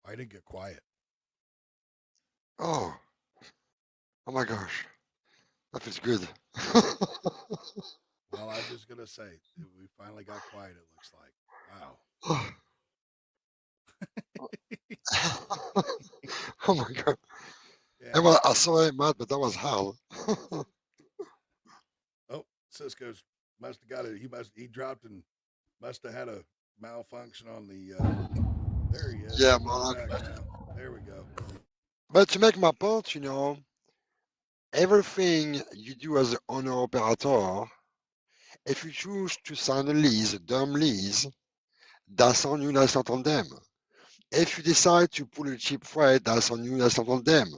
I didn't get quiet. Oh my gosh. That feels good. Well, I was just going to say, we finally got quiet, it looks like. Wow. Oh my god. Yeah. Well, I saw it, Matt, but that was hell. Oh, Cisco's must have got it. He dropped and must have had a malfunction on the, there he is. Yeah, He's man. back now. There we go. But to make my point, Everything you do as an owner operator, if you choose to sign a lease, a dumb lease, that's on you, that's not on them. If you decide to pull a cheap freight, that's on you, that's not on them.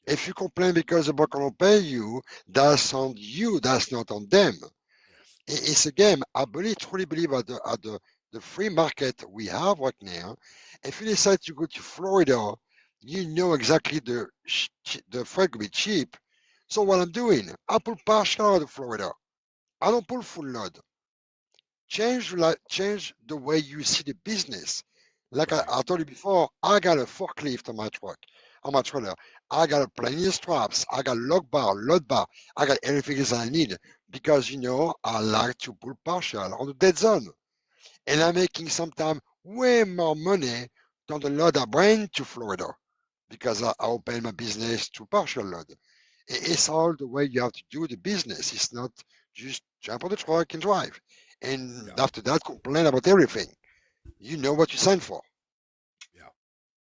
If you complain because the broker don't pay you, that's on you, that's not on them. It's a game. I truly believe at the free market we have right now, if you decide to go to Florida, you know exactly the freight will be cheap. So what I'm doing, I pull partial out of Florida. I don't pull full load. Change the way you see the business. Like I told you before, I got a forklift on my truck, on my trailer. I got plenty of straps. I got lock bar, load bar. I got everything else I need because I like to pull partial on the dead zone, and I'm making sometimes way more money than the load I bring to Florida because I open my business to partial load. It's all the way you have to do the business. It's not just jump on the truck and drive. And after that, complain about everything. You know what you signed for.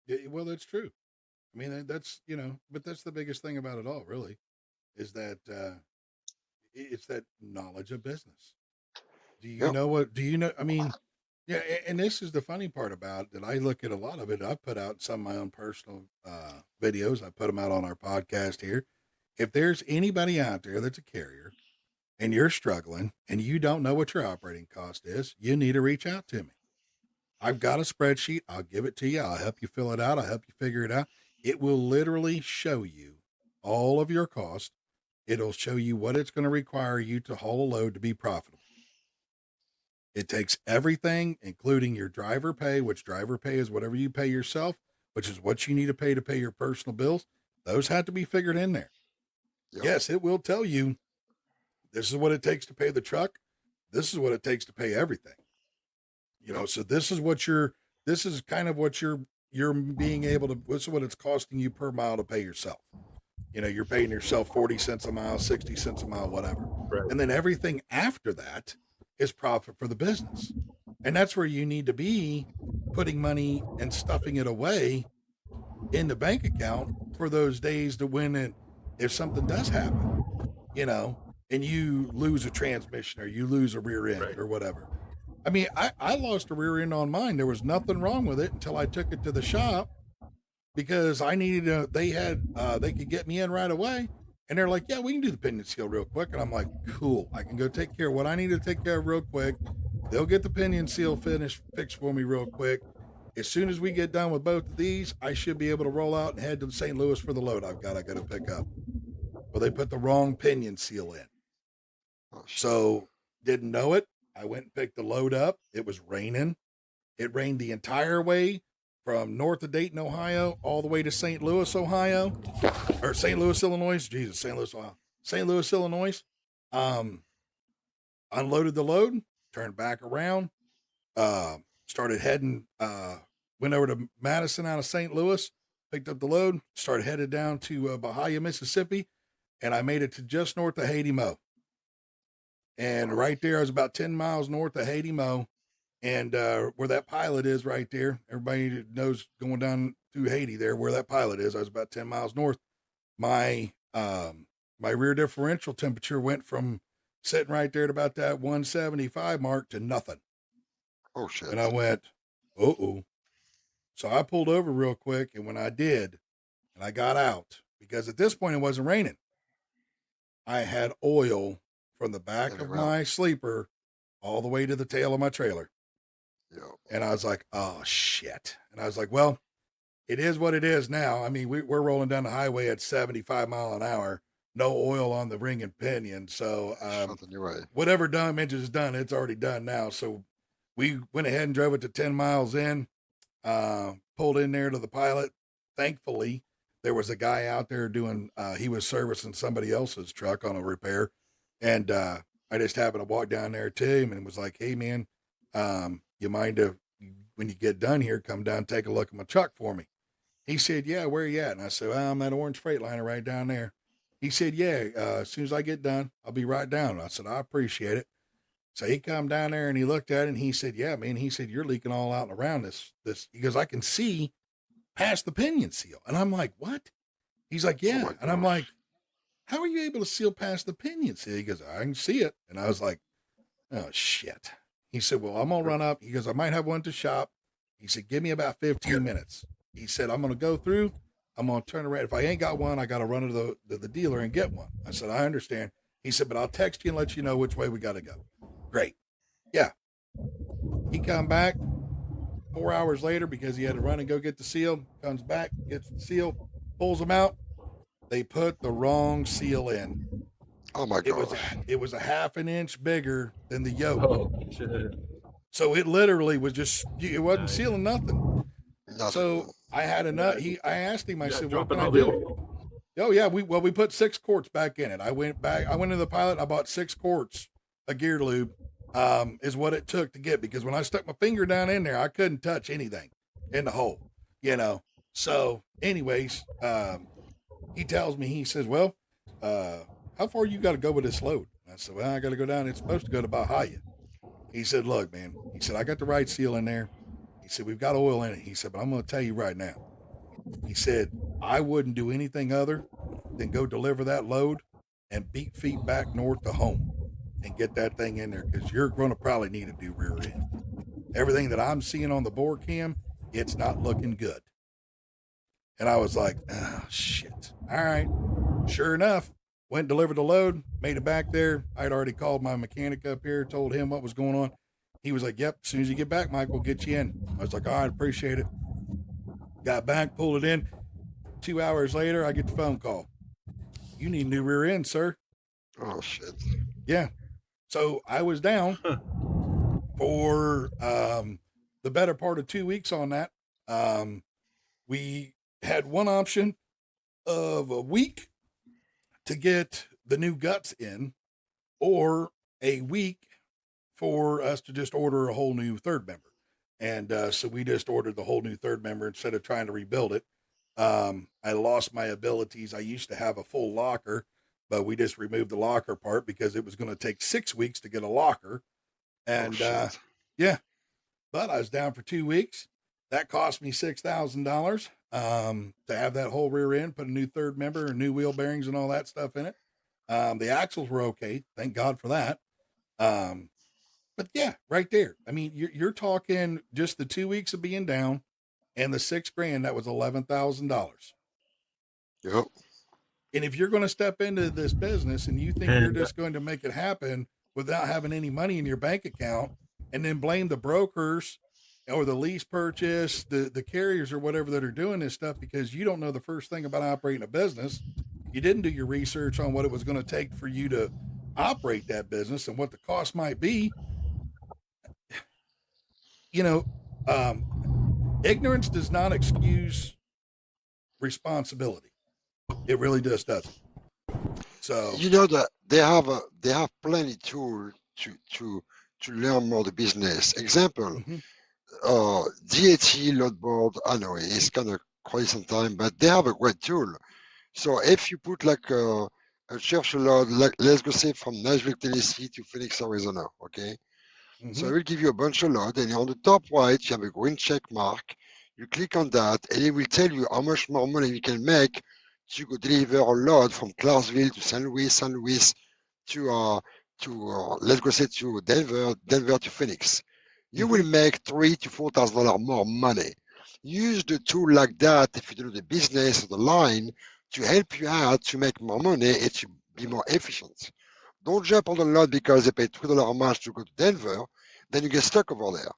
Yeah, well, that's true. I mean, that's but that's the biggest thing about it all, really, is that it's that knowledge of business. Do you know what? Do you know? I mean, yeah, and this is the funny part about that. I look at a lot of it. I've put out some of my own personal videos. I put them out on our podcast here. If there's anybody out there that's a carrier and you're struggling and you don't know what your operating cost is, you need to reach out to me. I've got a spreadsheet. I'll give it to you. I'll help you fill it out. I'll help you figure it out. It will literally show you all of your costs. It'll show you what it's going to require you to haul a load to be profitable. It takes everything, including your driver pay, which driver pay is whatever you pay yourself, which is what you need to pay your personal bills. Those have to be figured in there. Yep. Yes, it will tell you this is what it takes to pay the truck. This is what it takes to pay everything. So this is kind of what you're being able to, this is what it's costing you per mile to pay yourself. You're paying yourself 40 cents a mile, 60 cents a mile, whatever. Right. And then everything after that is profit for the business. And that's where you need to be putting money and stuffing it away in the bank account for those days to when if something does happen, and you lose a transmission or you lose a rear end or whatever. I mean, I lost a rear end on mine. There was nothing wrong with it until I took it to the shop because I needed they could get me in right away. And they're like, yeah, we can do the pinion seal real quick. And I'm like, cool, I can go take care of what I need to take care of real quick. They'll get the pinion seal fixed for me real quick. As soon as we get done with both of these, I should be able to roll out and head to St. Louis for the load I got to pick up. Well, they put the wrong pinion seal in. So didn't know it. I went and picked the load up. It was raining. It rained the entire way from north of Dayton, Ohio, all the way to St. Louis, Ohio, or St. Louis, Illinois. Jesus, St. Louis, Ohio. St. Louis, Illinois. Unloaded the load, turned back around, started heading, went over to Madison out of St. Louis, picked up the load, started headed down to Bahia, Mississippi, and I made it to just north of Haiti Mo. And right there, I was about 10 miles north of Haiti Mo. And where that pilot is right there, everybody knows going down through Haiti there, where that pilot is, I was about 10 miles north. My rear differential temperature went from sitting right there at about that 175 mark to nothing. Oh, shit. And I went, uh-oh. So I pulled over real quick, and when I did, and I got out, because at this point it wasn't raining, I had oil from the back of my sleeper all the way to the tail of my trailer. Yep. And I was like, oh, shit. And I was like, well, it is what it is now. I mean, we're rolling down the highway at 75 miles an hour, no oil on the ring and pinion. So whatever damage is done, it's already done now. So we went ahead and drove it to 10 miles in, pulled in there to the pilot. Thankfully, there was a guy out there doing, he was servicing somebody else's truck on a repair. And I just happened to walk down there to him and was like, hey, man, you mind if when you get done here, come down and take a look at my truck for me? He said, yeah, where are you at? And I said, well, I'm that orange Freightliner right down there. He said, yeah, as soon as I get done, I'll be right down. And I said, I appreciate it. So he come down there and he looked at it and he said, yeah, man, he said, you're leaking all out and around this. He goes, I can see past the pinion seal. And I'm like, what? He's like, yeah. And I'm like, how are you able to seal past the pinion seal? He goes, I can see it. And I was like, oh, shit. He said, well, I'm going to run up. He goes, I might have one to shop. He said, give me about 15 minutes. He said, I'm going to go through. I'm going to turn around. If I ain't got one, I got to run to the dealer and get one. I said, I understand. He said, but I'll text you and let you know which way we got to go. Great. Yeah. He come back 4 hours later because he had to run and go get the seal. Comes back, gets the seal, pulls them out. They put the wrong seal in. Oh my God. It was a half an inch bigger than the yoke. Oh, shit. So it literally was it wasn't sealing nothing. Nothing. So I had enough. I asked him, I said, what dropping can I all the do? oil. Oh yeah, we put 6 quarts back in it. I went into the pilot, I bought 6 quarts of gear lube, is what it took to get, because when I stuck my finger down in there, I couldn't touch anything in the hole, So anyways, he tells me, he says, well, how far you got to go with this load? I said, well, I got to go down. It's supposed to go to Bahia. He said, look, man, he said, I got the right seal in there. He said, we've got oil in it. He said, but I'm going to tell you right now. He said, I wouldn't do anything other than go deliver that load and beat feet back north to home and get that thing in there, because you're going to probably need to do rear end. Everything that I'm seeing on the board cam, it's not looking good. And I was like, oh, shit. All right. Sure enough, went and delivered the load, made it back there. I'd already called my mechanic up here, told him what was going on. He was like, yep, as soon as you get back, Mike, we'll get you in. I was like, all right, appreciate it. Got back, pulled it in. 2 hours later, I get the phone call. You need a new rear end, sir. Oh, shit. Yeah. So I was down for the better part of 2 weeks on that. We had one option of a week to get the new guts in, or a week for us to just order a whole new third member. And so we just ordered the whole new third member instead of trying to rebuild it. I lost my abilities. I used to have a full locker, but we just removed the locker part because it was going to take 6 weeks to get a locker. And yeah, but I was down for 2 weeks. That cost me $6,000 to have that whole rear end, put a new third member and new wheel bearings and all that stuff in it. The axles were okay. Thank God for that. But yeah, right there. I mean, you're talking just the 2 weeks of being down and the $6,000, that was $11,000. Yep. And if you're going to step into this business and you think you're just going to make it happen without having any money in your bank account, and then blame the brokers or the lease purchase, the carriers or whatever that are doing this stuff, because you don't know the first thing about operating a business. You didn't do your research on what it was going to take for you to operate that business and what the cost might be. Ignorance does not excuse responsibility. It really just doesn't. So that they have plenty tool to learn more the business. Example, DAT load board. I know it's kind of quite some time, but they have a great tool. So if you put like a Churchill load, like let's go say from Nashville, Tennessee to Phoenix, Arizona, okay? So it will give you a bunch of load, and on the top right, you have a green check mark. You click on that, and it will tell you how much more money you can make to go deliver a load from Clarksville to St. Louis to let's go say to Denver to Phoenix. You will make $3,000 to $4,000 more money. Use the tool like that if you do the business or the line to help you out to make more money and to be more efficient. Don't jump on the lot because they pay $3 a month to go to Denver, then you get stuck over there.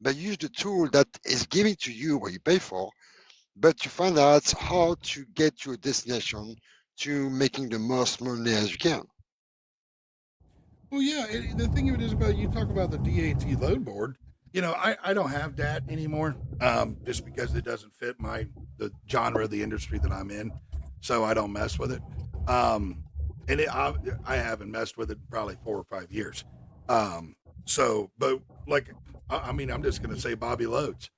But use the tool that is giving to you what you pay for, but to find out how to get to a destination to making the most money as you can. Well, yeah, the thing of it is about, you talk about the DAT load board. I don't have that anymore, just because it doesn't fit the genre of the industry that I'm in, so I don't mess with it. And I haven't messed with it in probably 4 or 5 years. But like, I'm just going to say Bobby Loads.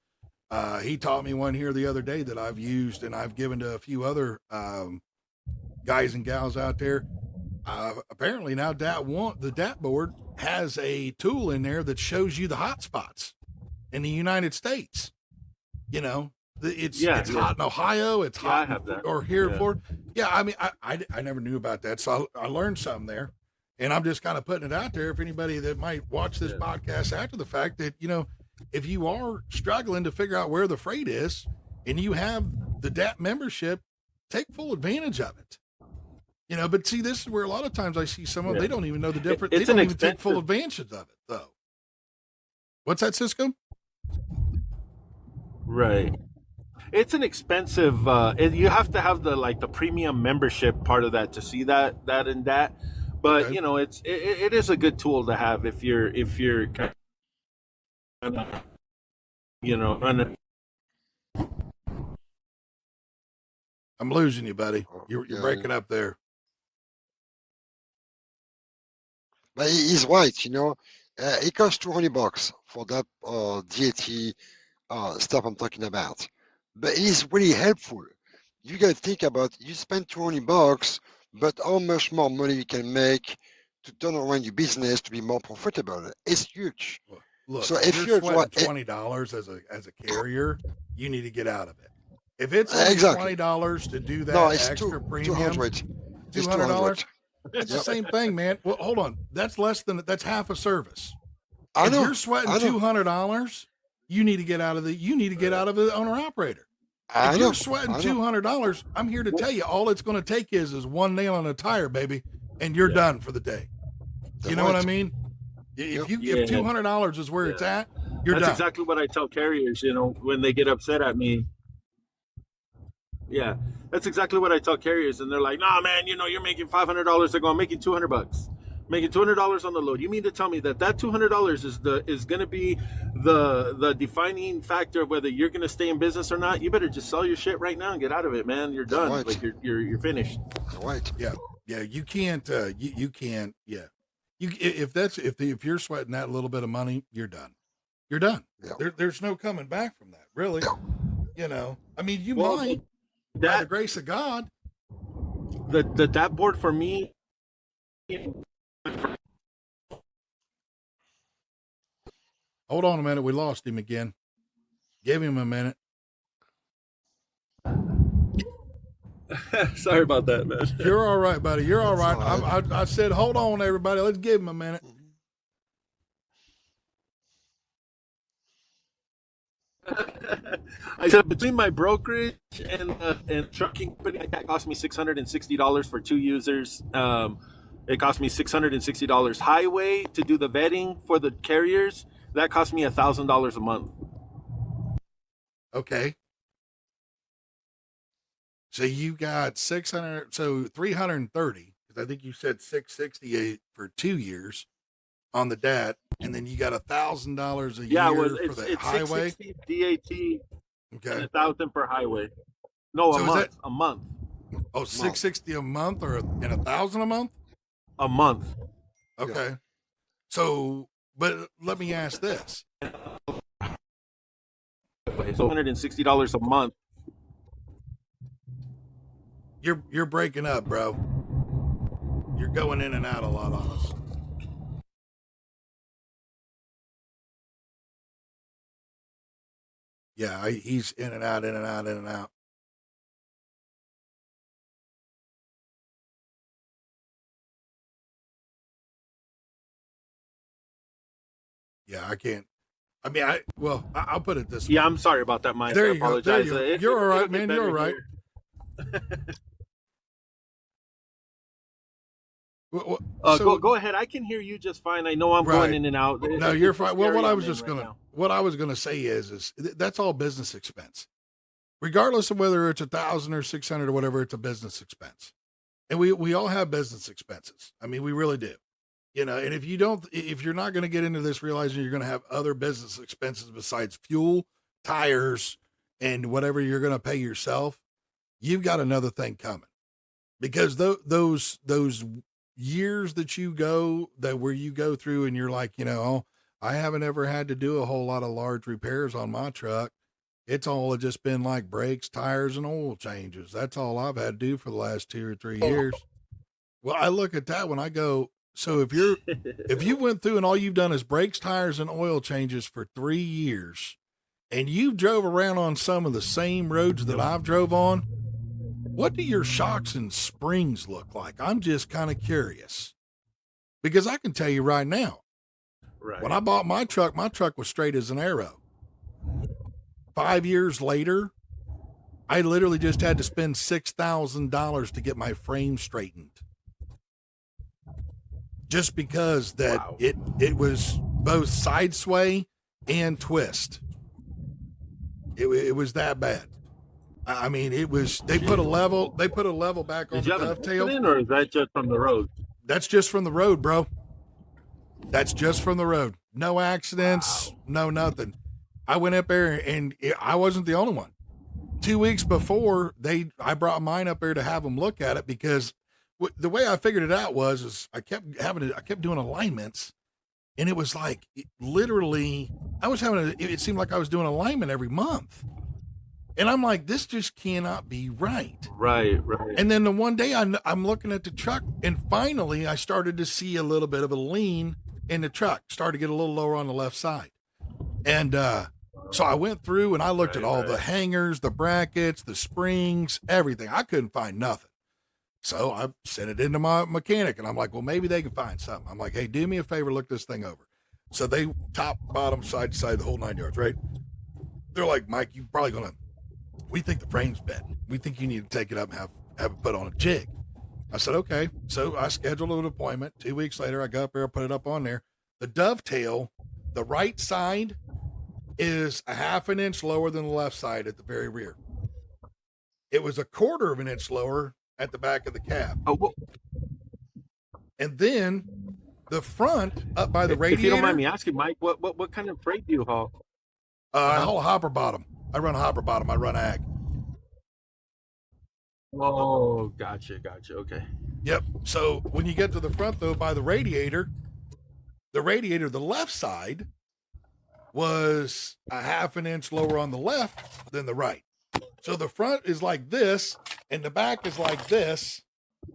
He taught me one here the other day that I've used and I've given to a few other guys and gals out there. Apparently now the DAT board has a tool in there that shows you the hot spots in the United States. It's Yeah, it's yeah. hot in Ohio. It's Yeah, I hot have that. or here in Yeah. Florida. Yeah, I mean, I never knew about that, so I learned something there, and I'm just kind of putting it out there if anybody that might watch this Yeah. podcast after the fact that if you are struggling to figure out where the freight is, and you have the DAP membership, take full advantage of it. But see, this is where a lot of times I see someone, Yeah. they don't even know the difference. It's They don't an even take full expensive- advantage of it, though. What's that, Cisco? Right. It's an expensive. You have to have the premium membership part of that to see that and that. But Okay. it is a good tool to have if you're kind of, running. I'm losing you, buddy. Oh, You're yeah. breaking up there. But he's right, it costs $200 for that DAT stuff I'm talking about. But it's really helpful. You got to think about you spend $200, but how much more money you can make to turn around your business to be more profitable. It's huge. Look, So if if you're you're sweating $20 as a carrier, you need to get out of it. If it's only Exactly. $20 to do that No, it's extra premium, 200. It's $200. It's the Yep. same thing, man. Well, hold on. That's half a service. I If know. you're sweating I know. $200, you need to get out of the owner operator. I If know. you're sweating I know. $200, I'm here to tell you, all it's going to take is one nail on a tire, baby, and you're Yeah. done for the day. That's You know what I right. mean? If Yeah. $200 is where it's at, you're That's done. exactly what I tell carriers, when they get upset at me. Yeah, that's exactly what I tell carriers, and they're like, "Nah, man, you're making $500." They're going, "I'm making $200, making $200 on the load." You mean to tell me that $200 is going to be the defining factor of whether you're going to stay in business or not? You better just sell your shit right now and get out of it, man. You're done. Right. Like you're finished. Right. Yeah, you can't. You can't. Yeah, if you're sweating that little bit of money, you're done. You're done. Yeah. There's no coming back from that. Really. Yeah. I mean, you Well, might by the That grace of God. that board for me. Hold on a minute. We lost him again. Give him a minute. Sorry about that, man. You're all right, buddy. You're all right. That's all right. I said, hold on, everybody. Let's give him a minute. I said between my brokerage and trucking company, that cost me $660 for 2 users. It cost me $660 highway to do the vetting for the carriers. That cost me $1,000 a month. Okay. So you got 600, so 330, because I think you said 668 for 2 years on the DAT, and then you got $1,000 a Yeah, year well, for it's the highway. 660 DAT and Okay. 1,000 for highway. No, So a is month. that- A month. Oh, 660 a month and 1,000 a month? A month. Okay. So, but let me ask this. So $160 a month. You're breaking up, bro. You're going in and out a lot on us. Yeah, he's in and out, in and out, in and out. Yeah, I can't. I mean, I'll put it this way. Yeah, I'm sorry about that, Mike. There I you go. There apologize. you go. It- You're all right, it'll get man. You're all better right. here. So, Go ahead. I can hear you just fine. I know I'm Right. going in and out. no, It's you're just fine. Well, scary what I I'm was in just right gonna, now. what I was gonna say is that's all business expense, regardless of whether it's 1,000 or 600 or whatever. It's a business expense, and we all have business expenses. I mean, we really do. And if you're not going to get into this realizing you're going to have other business expenses besides fuel, tires, and whatever you're going to pay yourself, you've got another thing coming, because those years that you go through and you're like, oh, I haven't ever had to do a whole lot of large repairs on my truck. It's all just been like brakes, tires, and oil changes. That's all I've had to do for the last 2 or 3 years. Well, I look at that when I go, so if you went through and all you've done is brakes, tires, and oil changes for 3 years, and you've drove around on some of the same roads that I've drove on, what do your shocks and springs look like? I'm just kind of curious. Because I can tell you right now, Right. when I bought my truck was straight as an arrow. 5 years later, I literally just had to spend $6,000 to get my frame straightened. Just because that Wow. it was both side sway and twist. It was that bad. I mean, it was. They put a level back on Did the you have an dovetail. accident, or is that just from the road? That's just from the road, bro. That's just from the road. No accidents, no nothing. I went up there, and I wasn't the only one. 2 weeks before, I brought mine up there to have them look at it, because the way I figured it out is I kept doing alignments, and it was like literally it seemed like I was doing alignment every month. And I'm like, this just cannot be right. Right. And then the one day I'm looking at the truck, and finally I started to see a little bit of a lean in the truck, started to get a little lower on the left side. And so I went through and I looked at all the hangers, the brackets, the springs, everything. I couldn't find nothing. So I sent it into my mechanic, and I'm like, well, maybe they can find something. I'm like, hey, do me a favor, look this thing over. So they top, bottom, side to side, the whole 9 yards, right? They're like, Mike, we think the frame's bent. We think you need to take it up and have it put on a jig. I said, okay. So I scheduled an appointment. 2 weeks later, I got up there, I put it up on there. The dovetail, the right side is a half an inch lower than the left side at the very rear. It was a quarter of an inch lower at the back of the cab. Oh, well, And then the front up by the radiator. if you don't mind me asking, Mike, what kind of freight do you haul? I haul a hopper bottom. I run a hopper bottom. I run ag. Oh, gotcha. Okay. Yep. So when you get to the front, though, by the radiator, the left side was a half an inch lower on the left than the right. So the front is like this, and the back is like this.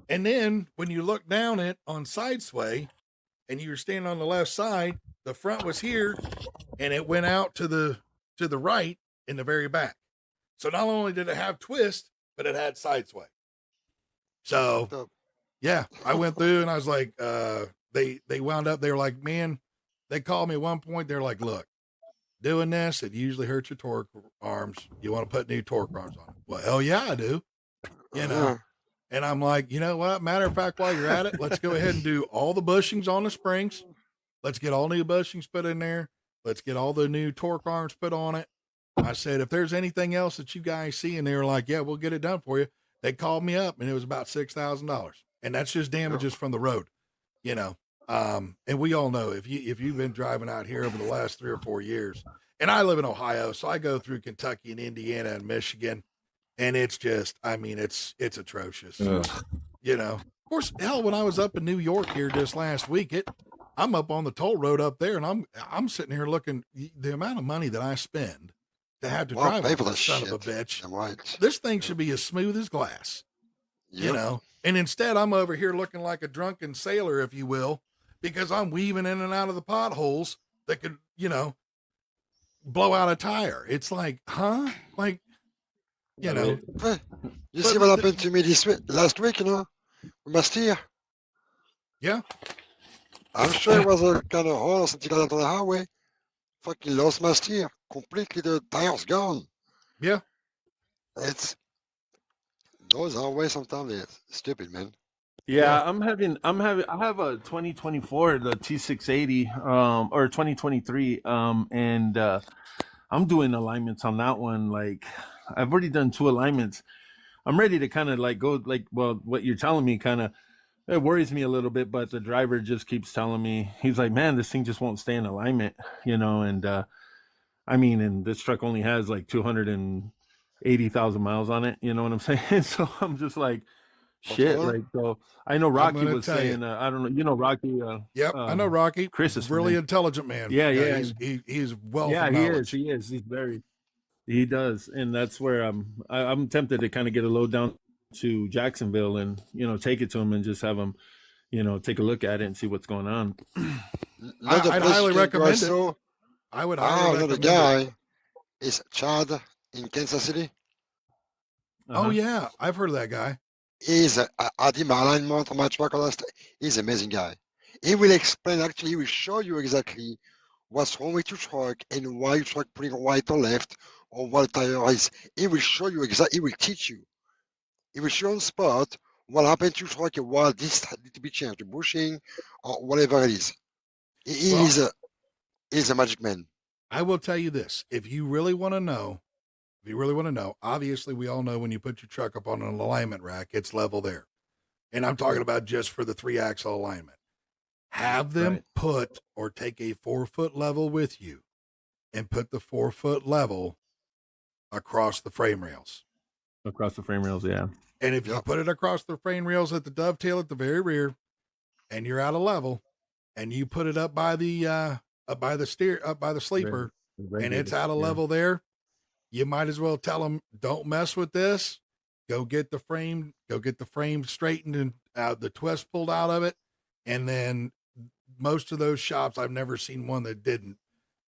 And then when you look down it on side sway, and you were standing on the left side, the front was here, and it went out to the right in the very back. So not only did it have twist, but it had side sway. So yeah, I went through and I was like, they wound up, they were like, man, they called me at one point. They're like, look, doing this, it usually hurts your torque arms. You want to put new torque arms on it? Well, hell yeah, I do. You know, and I'm like, you know what? Matter of fact, while you're at it, let's go ahead and do all the bushings on the springs. Let's get all new bushings put in there. Let's get all the new torque arms put on it. I said, if there's anything else that you guys see, and they were like, yeah, we'll get it done for you. They called me up, and it was about $6,000, and that's just damages from the road, you know. And we all know if you've been driving out here over the last 3 or 4 years, and I live in Ohio, so I go through Kentucky and Indiana and Michigan, and it's just, I mean, it's atrocious. You know, of course, hell, when I was up in New York here just last week, I'm up on the toll road up there, and I'm sitting here looking the amount of money that I spend to have to drive on this son of a bitch. Right. This thing should be as smooth as glass, you know, and instead I'm over here looking like a drunken sailor, if you will, because I'm weaving in and out of the potholes that could, you know, blow out a tire. It's like, huh? Like, you know. You see what happened to me last week, you know, with my steer? Yeah. I'm sure it was a kind of horse until I got on the highway. Fucking lost my steer. Completely, the tire's gone. Yeah. It's those highways sometimes they're stupid, man. Yeah, I have a 2024, the T680, or 2023, and I'm doing alignments on that one. Like, I've already done 2 alignments. I'm ready to kind of like go, like, well, what you're telling me kind of, it worries me a little bit, but the driver just keeps telling me, he's like, man, this thing just won't stay in alignment, you know, and I mean, and this truck only has like 280,000 miles on it, you know what I'm saying? So I'm just like, shit, like, so I know Rocky was saying, I don't know, you know, Rocky. Yep, I know Rocky. Chris is really intelligent man. Yeah, yeah. He's well. Yeah, he is. He's very. He does, and that's where I'm tempted to kind of get a load down to Jacksonville and, you know, take it to him and just have him, you know, take a look at it and see what's going on. I'd highly recommend it. I would highly recommend guy. is Chad in Kansas City. Oh yeah, I've heard of that guy. I did my alignment on my truck last. He's an amazing guy. He will explain. Actually, he will show you exactly what's wrong with your truck and why your truck putting right or left or what tire is. He will show you exactly. He will teach you. He will show you on spot what happened to your truck and what this need to be changed, the bushing or whatever it is. He Well, is a magic man. I will tell you this: if you really want to know, obviously we all know when you put your truck up on an alignment rack, it's level there. And I'm talking about just for the 3-axle alignment. Have them Right. put or take a 4-foot level with you and put the 4-foot level across the frame rails. Across the frame rails, yeah. And if you Yep. put it across the frame rails at the dovetail at the very rear and you're out of level and you put it up by the sleeper and it's out of level there, you might as well tell them, don't mess with this. Go get the frame straightened and the twist pulled out of it. And then most of those shops, I've never seen one that didn't.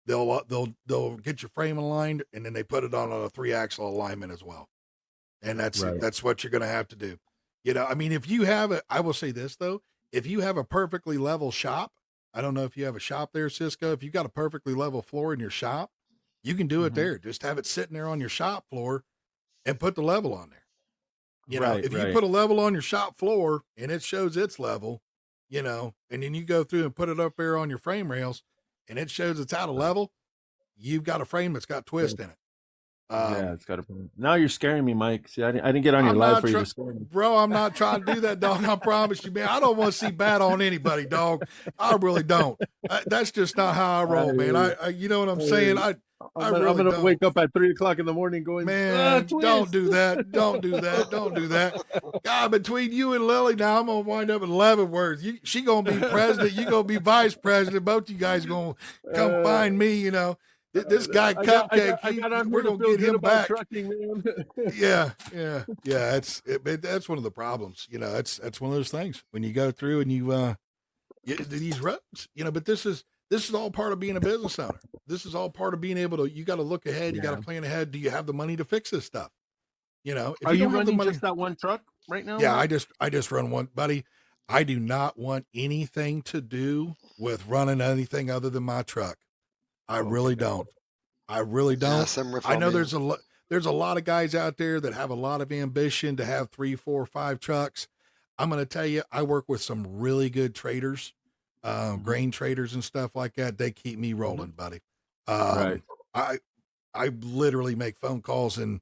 They'll get your frame aligned and then they put it on a 3-axle alignment as well. And that's Right. that's what you're going to have to do. You know, I mean, if you have I will say this though, if you have a perfectly level shop, I don't know if you have a shop there, Cisco, if you got a perfectly level floor in your shop, you can do it Mhm. there. Just have it sitting there on your shop floor and put the level on there. You know, Right, if you right. put a level on your shop floor and it shows its level, you know, and then you go through and put it up there on your frame rails and it shows it's out of level, you've got a frame that's got twist in it. Yeah, it's got a. Now you're scaring me, Mike. See, I didn't get on your I'm live not for you try- to scare me. Bro, I'm not trying to do that, dog. I promise you, man. I don't want to see bad on anybody, dog. I really don't. That's just not how I roll, man. I you know what I'm saying? I I'm really gonna don't. wake up at 3:00 in the morning going, Man, twist." don't do that. Don't do that. Don't do that. God, between you and Lily, now I'm gonna wind up in Leavenworth. She gonna be president. You gonna be vice president. Both you guys gonna come find me. You know, this guy Cupcake. We're gonna get him back. Trucking, man. Yeah. That's one of the problems. You know, that's one of those things when you go through and you these roads. You know, but this is all part of being a business owner. This is all part of being able to. You got to look ahead. You got to plan ahead. Do you have the money to fix this stuff? You know, if Are you don't have the running money, just that one truck right now? yeah, Mike? I just run one, buddy. I do not want anything to do with running anything other than my truck. I really don't. I really Yeah, don't. same with I know me. there's a lot of guys out there that have a lot of ambition to have 3, 4, 5 trucks. I'm going to tell you, I work with some really good traders, grain traders and stuff like that. They keep me rolling, buddy. Right. I literally make phone calls and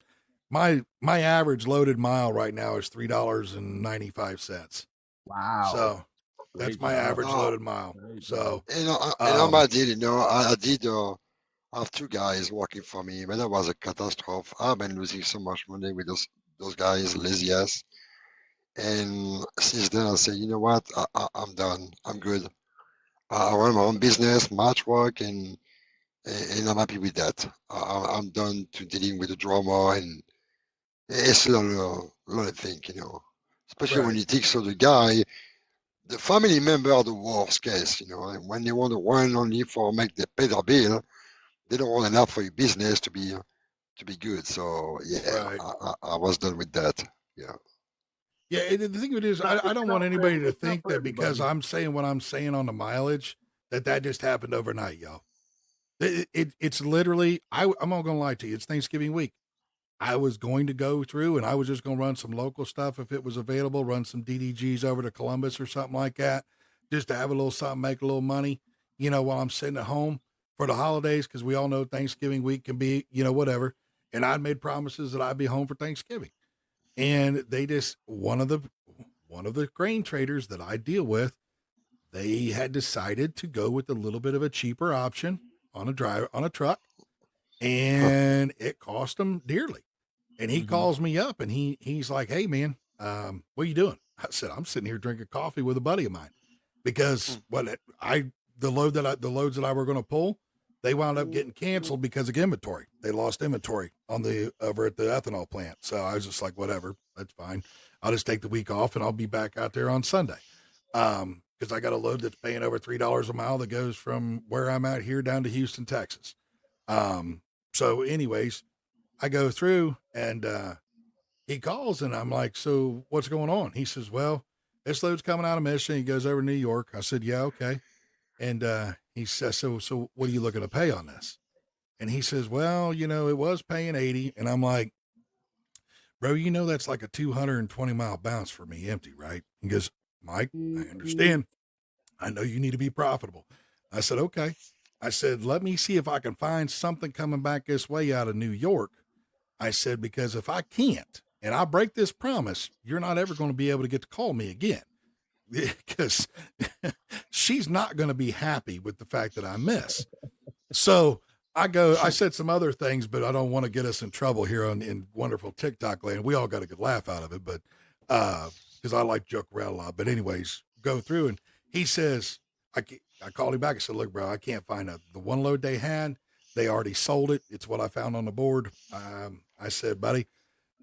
my average loaded mile right now is $3.95. Wow. So that's Great my job. average Oh. loaded mile. Great So on my deal, I did have 2 guys working for me, but that was a catastrophe. I've been losing so much money with those guys, lazy ass. And since then, I said, you know what? I'm done. I'm good. I run my own business, my truck, and I'm happy with that. I'm done to dealing with the drama, and it's a lot of things, you know. Especially when Right. you take so the guy, the family member are the worst case, you know. And when they want to run only for make they pay their bill, they don't want enough for your business to be good. So yeah, Right. I was done with that. Yeah. Yeah, and the thing of it is, I don't want anybody to think that because I'm saying what I'm saying on the mileage, that just happened overnight, y'all. It's literally, I'm not going to lie to you. It's Thanksgiving week. I was going to go through and I was just going to run some local stuff if it was available, run some DDGs over to Columbus or something like that, just to have a little something, make a little money, you know, while I'm sitting at home for the holidays. Cause we all know Thanksgiving week can be, you know, whatever. And I'd made promises that I'd be home for Thanksgiving. And they just, one of the grain traders that I deal with, they had decided to go with a little bit of a cheaper option on a truck, and it cost them dearly. And he calls me up and he's like, "Hey man, what are you doing?" I said, "I'm sitting here drinking coffee with a buddy of mine because the loads that I were going to pull, they wound up getting canceled because of inventory. They lost inventory over at the ethanol plant. So I was just like, whatever, that's fine. I'll just take the week off and I'll be back out there on Sunday. Cause I got a load that's paying over $3 a mile that goes from where I'm at here down to Houston, Texas. So anyways, I go through and he calls and I'm like, so what's going on? He says, well, this load's coming out of Michigan. He goes over to New York. I said, yeah, okay. And he says, so what are you looking to pay on this? And he says, well, it was paying 80. And I'm like, bro, that's like a 220-mile bounce for me empty, right? He goes, Mike, I understand. I know you need to be profitable. I said, okay. I said, let me see if I can find something coming back this way out of New York. I said, because if I can't, and I break this promise, you're not ever going to be able to get to call me again, because she's not going to be happy with the fact that I miss. So I said some other things, but I don't want to get us in trouble here in wonderful TikTok land. We all got a good laugh out of it, but because I like to joke around a lot. But anyways, go through and he says, I called him back. I said, look, bro, I can't find the one load they had. They already sold it. It's what I found on the board. I said, buddy,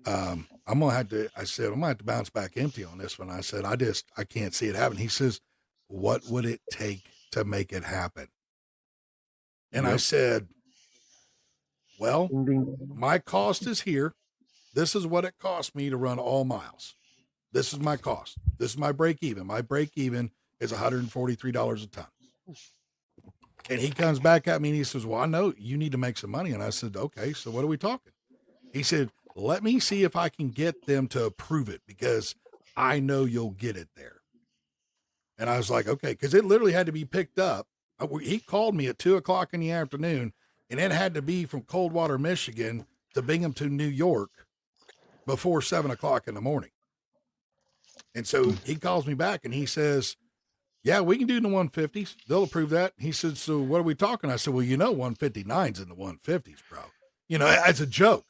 I'm going to have to bounce back empty on this one. I said, I can't see it happen. He says, what would it take to make it happen? And I said, well, my cost is here. This is what it cost me to run all miles. This is my cost. This is my break even. My break even is $143 a ton. And he comes back at me and he says, well, I know you need to make some money. And I said, okay, so what are we talking? He said, let me see if I can get them to approve it because I know you'll get it there. And I was like, okay, because it literally had to be picked up. He called me at 2:00 in the afternoon, and it had to be from Coldwater, Michigan to Binghamton, New York before 7:00 in the morning. And so he calls me back and he says, yeah, we can do the 150s. They'll approve that. He said, so what are we talking? I said, well, 159's in the 150s, bro. As a joke,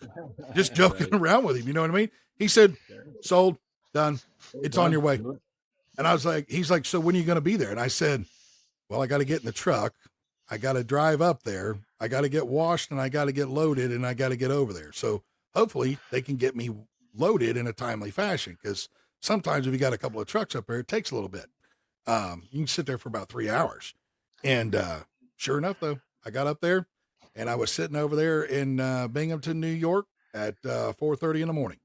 just joking around with him. You know what I mean? He said, sold, done. It's on your way. And I was like, he's like, so when are you going to be there? And I said, well, I got to get in the truck. I got to drive up there. I got to get washed and I got to get loaded and I got to get over there. So hopefully they can get me loaded in a timely fashion. Cause sometimes if you got a couple of trucks up there, it takes a little bit. You can sit there for about 3 hours. And, sure enough though, I got up there and I was sitting over there in, Binghamton, New York at, 4:30 in the morning.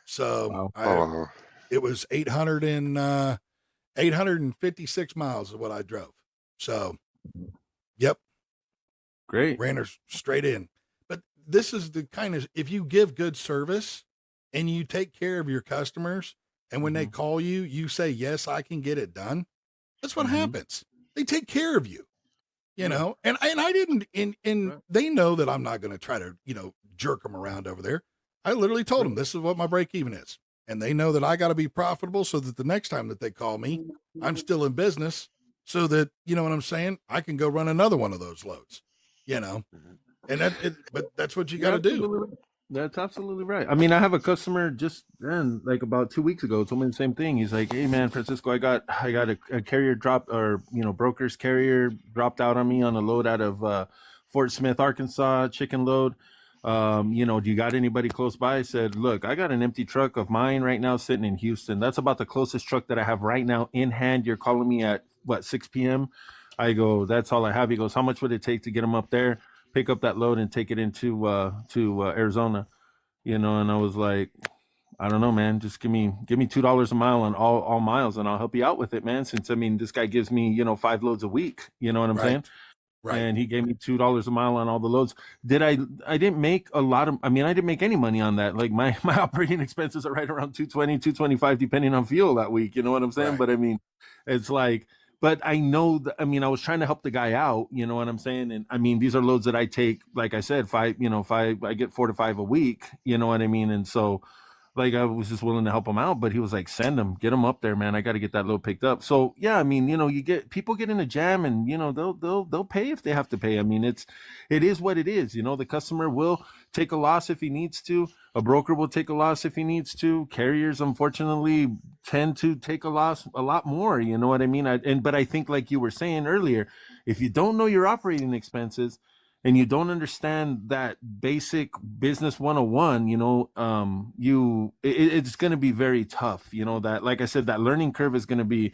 So it was 856 miles is what I drove. So, yep. Great. Ran her straight in. But this is the kind of, if you give good service and you take care of your customers, and when they call you, you say, yes, I can get it done. That's what happens. They take care of you, and I didn't, and they know that I'm not going to try to, jerk them around over there. I literally told them, this is what my break even is. And they know that I got to be profitable so that the next time that they call me, I'm still in business so that, you know what I'm saying? I can go run another one of those loads, and but that's what you got to do. That's absolutely right. I mean, I have a customer just then, like about 2 weeks ago, told me the same thing. He's like, hey man, Francisco, I got a carrier drop or, broker's carrier dropped out on me on a load out of, Fort Smith, Arkansas, chicken load. Do you got anybody close by? I said, look, I got an empty truck of mine right now sitting in Houston. That's about the closest truck that I have right now in hand. You're calling me at 6 p.m. I go, that's all I have. He goes, how much would it take to get them up there, pick up that load and take it into Arizona? And I was like, I don't know, man, just give me $2 a mile on all miles and I'll help you out with it, man. Since this guy gives me, 5 loads a week, you know what I'm saying? Right. And he gave me $2 a mile on all the loads. I didn't make a lot of, I didn't make any money on that. Like my operating expenses are right around 220, 225, depending on fuel that week. You know what I'm saying? Right. But it's like, but I know that, I was trying to help the guy out, you know what I'm saying? And these are loads that I take, like I said, I get 4 to 5 a week, you know what I mean? And so like I was just willing to help him out, but he was like, send him, get him up there, man. I got to get that load picked up. So yeah, you get people get in a jam and they'll pay if they have to pay. It is what it is. The customer will take a loss if he needs to. A broker will take a loss if he needs to. Carriers, unfortunately, tend to take a loss a lot more. You know what I mean? But I think like you were saying earlier, if you don't know your operating expenses, and you don't understand that basic business 101, it's going to be very tough. That, like I said, that learning curve is going to be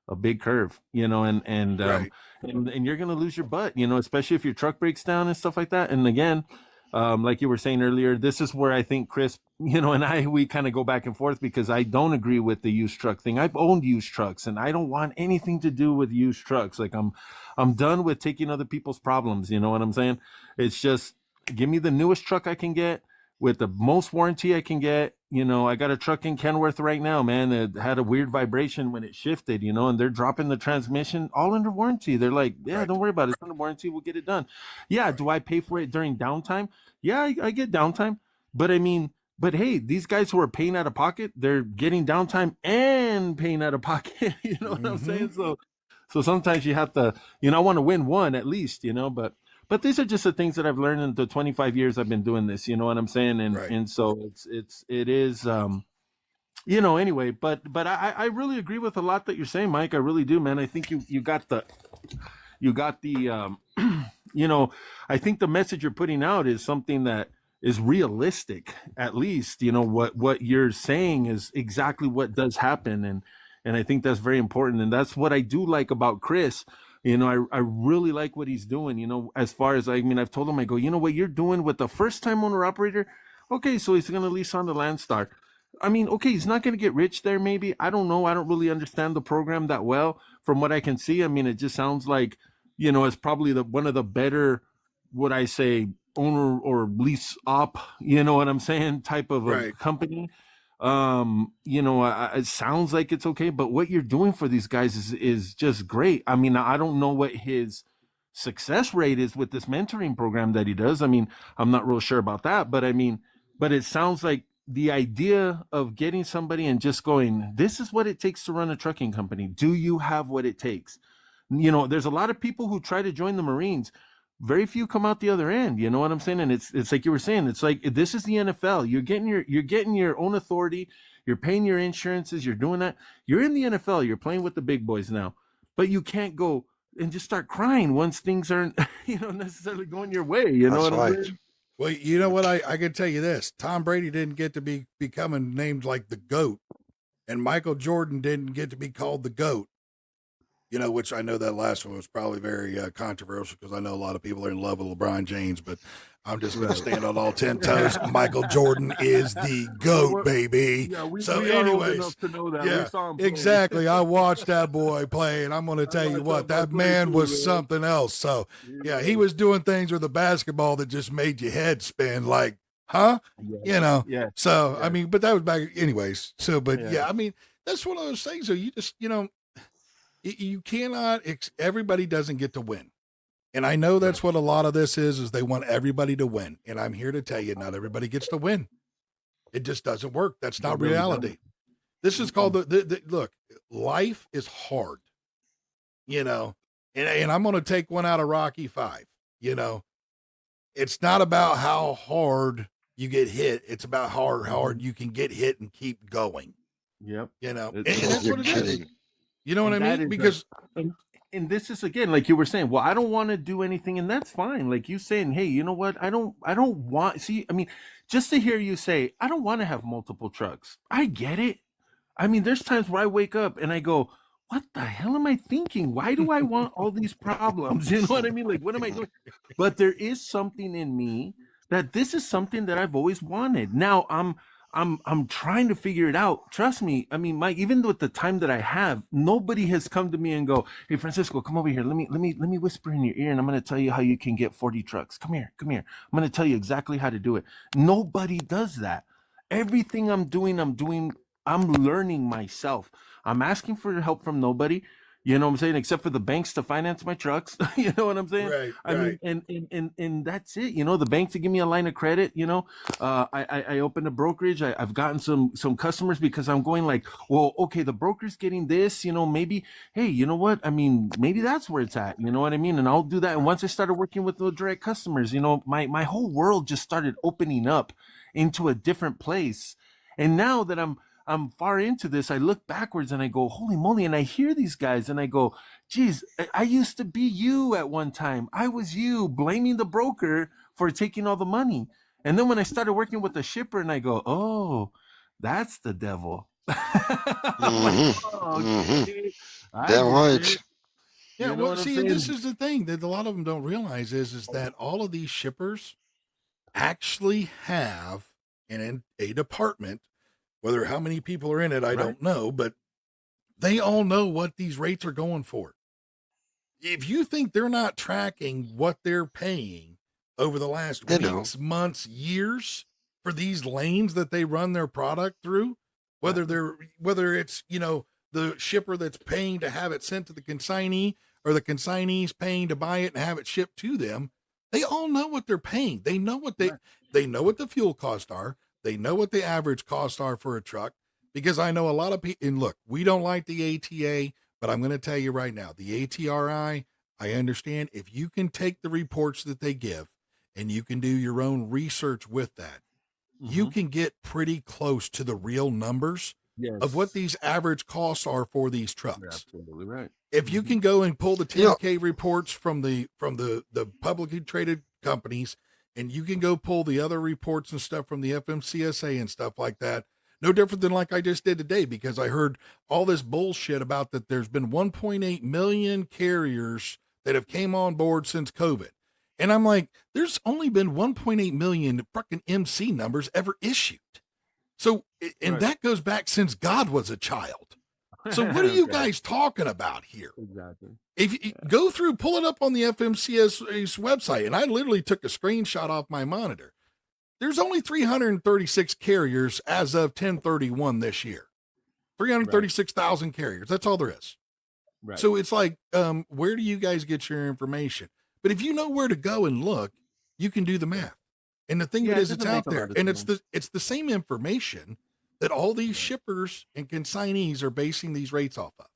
a big curve, and you're going to lose your butt, especially if your truck breaks down and stuff like that. And again, Like you were saying earlier, this is where I think Chris, and we kind of go back and forth because I don't agree with the used truck thing. I've owned used trucks and I don't want anything to do with used trucks. Like I'm done with taking other people's problems. You know what I'm saying? It's just give me the newest truck I can get with the most warranty I can get. I got a truck in Kenworth right now, man. It had a weird vibration when it shifted, and they're dropping the transmission all under warranty. They're like, yeah, don't worry about it. It's under warranty. We'll get it done. Yeah. Do I pay for it during downtime? Yeah, I get downtime. But hey, these guys who are paying out of pocket, they're getting downtime and paying out of pocket. You know what I'm saying? So sometimes you have to, I want to win one at least, but these are just the things that I've learned in the 25 years I've been doing this, you know what I'm saying? And so it is, anyway, but I really agree with a lot that you're saying, Mike. I really do, man. I think you got the, I think the message you're putting out is something that is realistic, at least, what you're saying is exactly what does happen. And I think that's very important. And that's what I do like about Chris. I really like what he's doing, as far as, I've told him, I go, what you're doing with the first time owner operator. Okay. So he's going to lease on the Landstar. Okay, he's not going to get rich there. Maybe. I don't know. I don't really understand the program that well. From what I can see, it just sounds like, it's probably one of the better, what I say, owner or lease op, you know what I'm saying, type of a company. It sounds like it's okay, but what you're doing for these guys is just great. I don't know what his success rate is with this mentoring program that he does. I'm not real sure about that, but but it sounds like the idea of getting somebody and just going, this is what it takes to run a trucking company. Do you have what it takes? There's a lot of people who try to join the Marines. Very few come out the other end. You know what I'm saying? And it's like you were saying, it's like, this is the NFL. You're getting your own authority. You're paying your insurances. You're doing that. You're in the NFL. You're playing with the big boys now, but you can't go and just start crying once things aren't, necessarily going your way. You know what I'm saying? Well, you know what? I can tell you this. Tom Brady didn't get to be becoming named like the GOAT, and Michael Jordan didn't get to be called the GOAT. Which I know that last one was probably very controversial because I know a lot of people are in love with LeBron James, but I'm just going to stand on all 10 toes. Michael Jordan is the GOAT, baby. Yeah, anyways, yeah, exactly. I watched that boy play, and I'm going to tell you what, that man was something else. So, yeah, he was doing things with the basketball that just made your head spin like, huh? Yeah. So, yeah. But that was back anyways. So, but yeah, that's one of those things. So you just, you cannot, everybody doesn't get to win. And I know that's what a lot of this is they want everybody to win. And I'm here to tell you, not everybody gets to win. It just doesn't work. That's not reality. This is called look, life is hard, and I'm going to take one out of Rocky 5, it's not about how hard you get hit. It's about how hard you can get hit and keep going. Yep. And that's what it is. You know what I mean? Because and this is, again, like you were saying, well, I don't want to do anything, and that's fine. Like you saying, hey, you know what? I don't want, just to hear you say, I don't want to have multiple trucks. I get it. There's times where I wake up and I go, what the hell am I thinking? Why do I want all these problems? You know what I mean? Like, what am I doing? But there is something in me that this is something that I've always wanted. Now I'm trying to figure it out. Trust me. Mike, even with the time that I have, nobody has come to me and go, hey, Francisco, come over here. Let me whisper in your ear, and I'm going to tell you how you can get 40 trucks. Come here. I'm going to tell you exactly how to do it. Nobody does that. Everything I'm doing, I'm learning myself. I'm asking for help from nobody. You know what I'm saying? Except for the banks to finance my trucks. You know what I'm saying? Right. I mean, and that's it. The bank to give me a line of credit. I opened a brokerage. I've gotten some customers because I'm going like, well, okay, the broker's getting this, maybe, hey, you know what? Maybe that's where it's at. You know what I mean? And I'll do that. And once I started working with the direct customers, my whole world just started opening up into a different place. And now that I'm far into this, I look backwards and I go, holy moly. And I hear these guys and I go, geez, I used to be you at one time. I was you blaming the broker for taking all the money. And then when I started working with the shipper and I go, oh, that's the devil. Damn right. Yeah, well, see, this is the thing that a lot of them don't realize is that all of these shippers, actually have in a department, whether how many people are in it, I don't know, but they all know what these rates are going for. If you think they're not tracking what they're paying over the last weeks, months, years for these lanes that they run their product through, whether it's, you know, the shipper that's paying to have it sent to the consignee or the consignee's paying to buy it and have it shipped to them, they all know what they're paying. They know what they know what the fuel costs are. They know what the average costs are for a truck, because I know a lot of people, and look, we don't like the ATA, but I'm going to tell you right now, the ATRI, I understand if you can take the reports that they give and you can do your own research with that, you can get pretty close to the real numbers of what these average costs are for these trucks. You're absolutely right. If you can go and pull the 10K reports from the publicly traded companies, and you can go pull the other reports and stuff from the FMCSA and stuff like that, no different than like I just did today, because I heard all this bullshit about that there's been 1.8 million carriers that have came on board since COVID. And I'm like, there's only been 1.8 million fucking MC numbers ever issued. So, and that goes back since God was a child. So what are you guys talking about here? Exactly. If you go through, pull it up on the FMCSA's website, and I literally took a screenshot off my monitor. There's only 336 carriers as of 10/31 this year. 336,000 carriers. That's all there is. Right. So it's like, where do you guys get your information? But if you know where to go and look, you can do the math. And the thing of it is, it's out there, and it's the same information that all these shippers and consignees are basing these rates off of.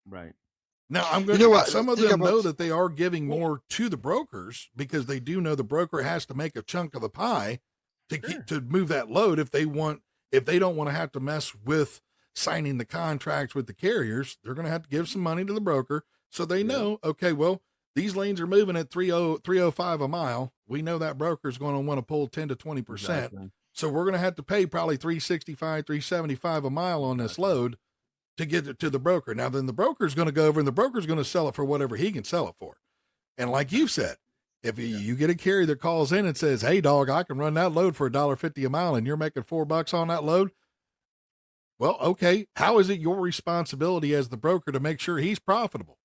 Right. Now, I'm going to, some of them know that they are giving more to the brokers, because they do know the broker has to make a chunk of the pie to move that load if they don't want to have to mess with signing the contracts with the carriers. They're going to have to give some money to the broker, so they know, okay, well, these lanes are moving at 305 a mile. We know that broker is going to want to pull 10 to 20%. Exactly. So we're going to have to pay probably 365, 375 a mile on this load to get it to the broker. Now, then the broker is going to go over and the broker is going to sell it for whatever he can sell it for. And like you said, if you get a carrier that calls in and says, hey dog, I can run that load for $1.50 a mile and you're making $4 on that load. Well, okay. How is it your responsibility as the broker to make sure he's profitable?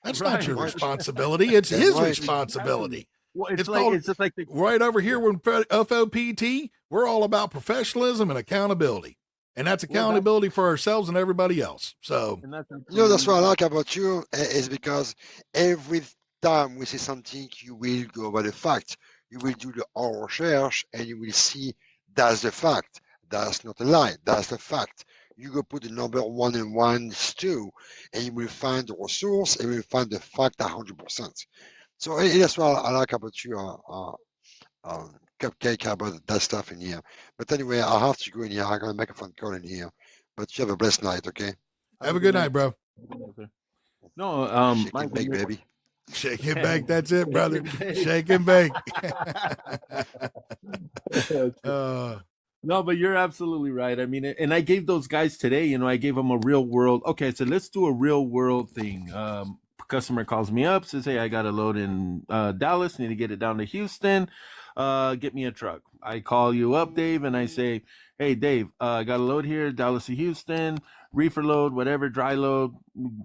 That's not your responsibility. It's his responsibility. Well, it's just like right over here with FOPT, we're all about professionalism and accountability. And that's accountability for ourselves and everybody else. So, that's what I like about you, is because every time we see something, you will go over the fact. You will do the research and you will see that's the fact. That's not a lie. That's the fact. You go put the number 1 and 1 is 2, and you will find the resource and you will find the fact 100%. So that's what I like about you, Cupcake, about that stuff in here. But anyway, I have to go in here. I'm going to make a phone call in here. But you have a blessed night, okay? Have a good night, bro. No, shake and bake, baby. Shake and bake. That's it, brother. Shake and bake. No, but you're absolutely right. I mean, and I gave those guys today, I gave them a real world. Okay, so let's do a real world thing. Customer calls me up, says, hey, I got a load in Dallas, need to get it down to Houston. Get me a truck. I call you up, Dave, and I say, hey, Dave, I got a load here, Dallas to Houston, reefer load, whatever, dry load,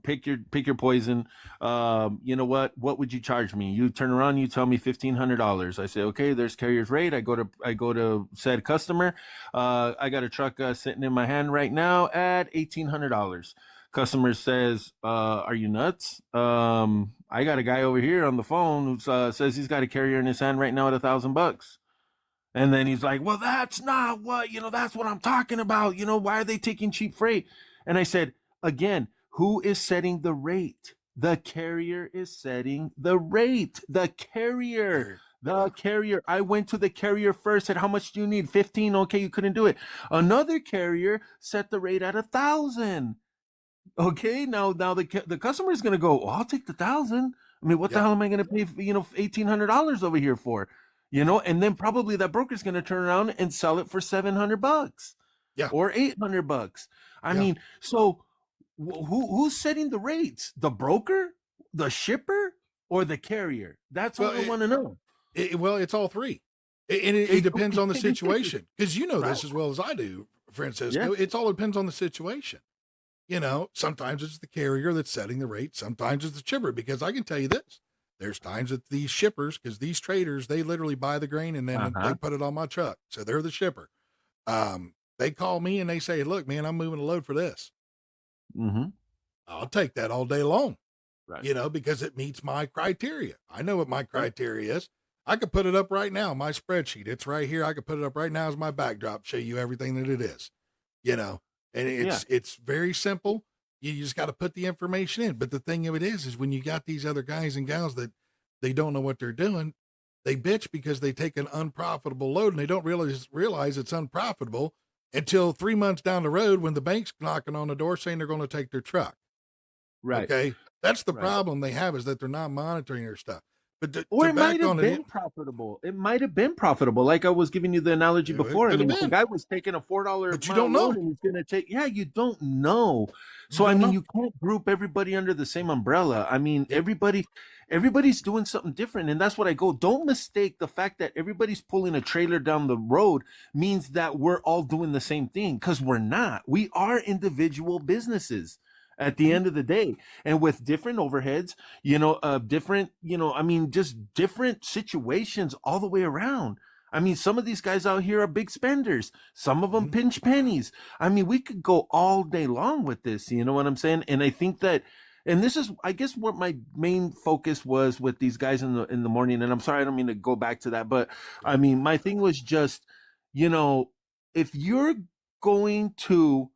pick your poison. You know what would you charge me? You turn around, you tell me $1,500. I say, okay, there's carrier's rate. I go to said customer. I got a truck sitting in my hand right now at $1,800. Customer says, are you nuts? I got a guy over here on the phone who says he's got a carrier in his hand right now at $1,000. And then he's like, well, that's not what, that's what I'm talking about. Why are they taking cheap freight? And I said, again, who is setting the rate? The carrier is setting the rate. The carrier. I went to the carrier first, said, how much do you need? 15. Okay, you couldn't do it. Another carrier set the rate at 1,000. Okay, now the customer is going to go, I'll take the 1,000. I mean, what the hell am I going to pay, $1,800 over here for? And then probably that broker's going to turn around and sell it for $700. Yeah. Or $800. I mean, so who's setting the rates? The broker, the shipper, or the carrier? That's what I want to know. It's all three. It depends on the situation, because you know Right. this as well as I do, Francisco. It's all depends on the situation. You know, sometimes it's the carrier that's setting the rate. Sometimes it's the shipper, because I can tell you this. There's times that these shippers, because these traders, they literally buy the grain and then they put it on my truck. So they're the shipper. They call me and they say, look, man, I'm moving a load for this. Mm-hmm. I'll take that all day long, Right. you know, because it meets my criteria. I know what my criteria is. I could put it up right now, my spreadsheet. It's right here. I could put it up right now as my backdrop, show you everything that it is, you know, and it's very simple. You just got to put the information in. But the thing of it is when you got these other guys and gals that they don't know what they're doing, they bitch because they take an unprofitable load and they don't realize it's unprofitable until 3 months down the road when the bank's knocking on the door saying they're going to take their truck. Right. Okay. That's the Right. problem they have, is that they're not monitoring their stuff. But Or to it might back have on been it, profitable. It might have been profitable. Like I was giving you the analogy Yeah, it before. I could have mean, if the been. guy was taking a $4 But you mile don't know. load and he's going to take, you don't know. So, You I don't mean, know. you can't group everybody under the same umbrella. I mean, everybody's doing something different. And that's what I go, don't mistake the fact that everybody's pulling a trailer down the road means that we're all doing the same thing, because we're not. We are individual businesses at the end of the day, and with different overheads, different, I mean, just different situations all the way around. I mean, some of these guys out here are big spenders. Some of them pinch pennies. I mean, we could go all day long with this. You know what I'm saying? And I think that, and this is, I guess, what my main focus was with these guys in the morning. And I'm sorry, I don't mean to go back to that, but I mean, my thing was just, if you're going to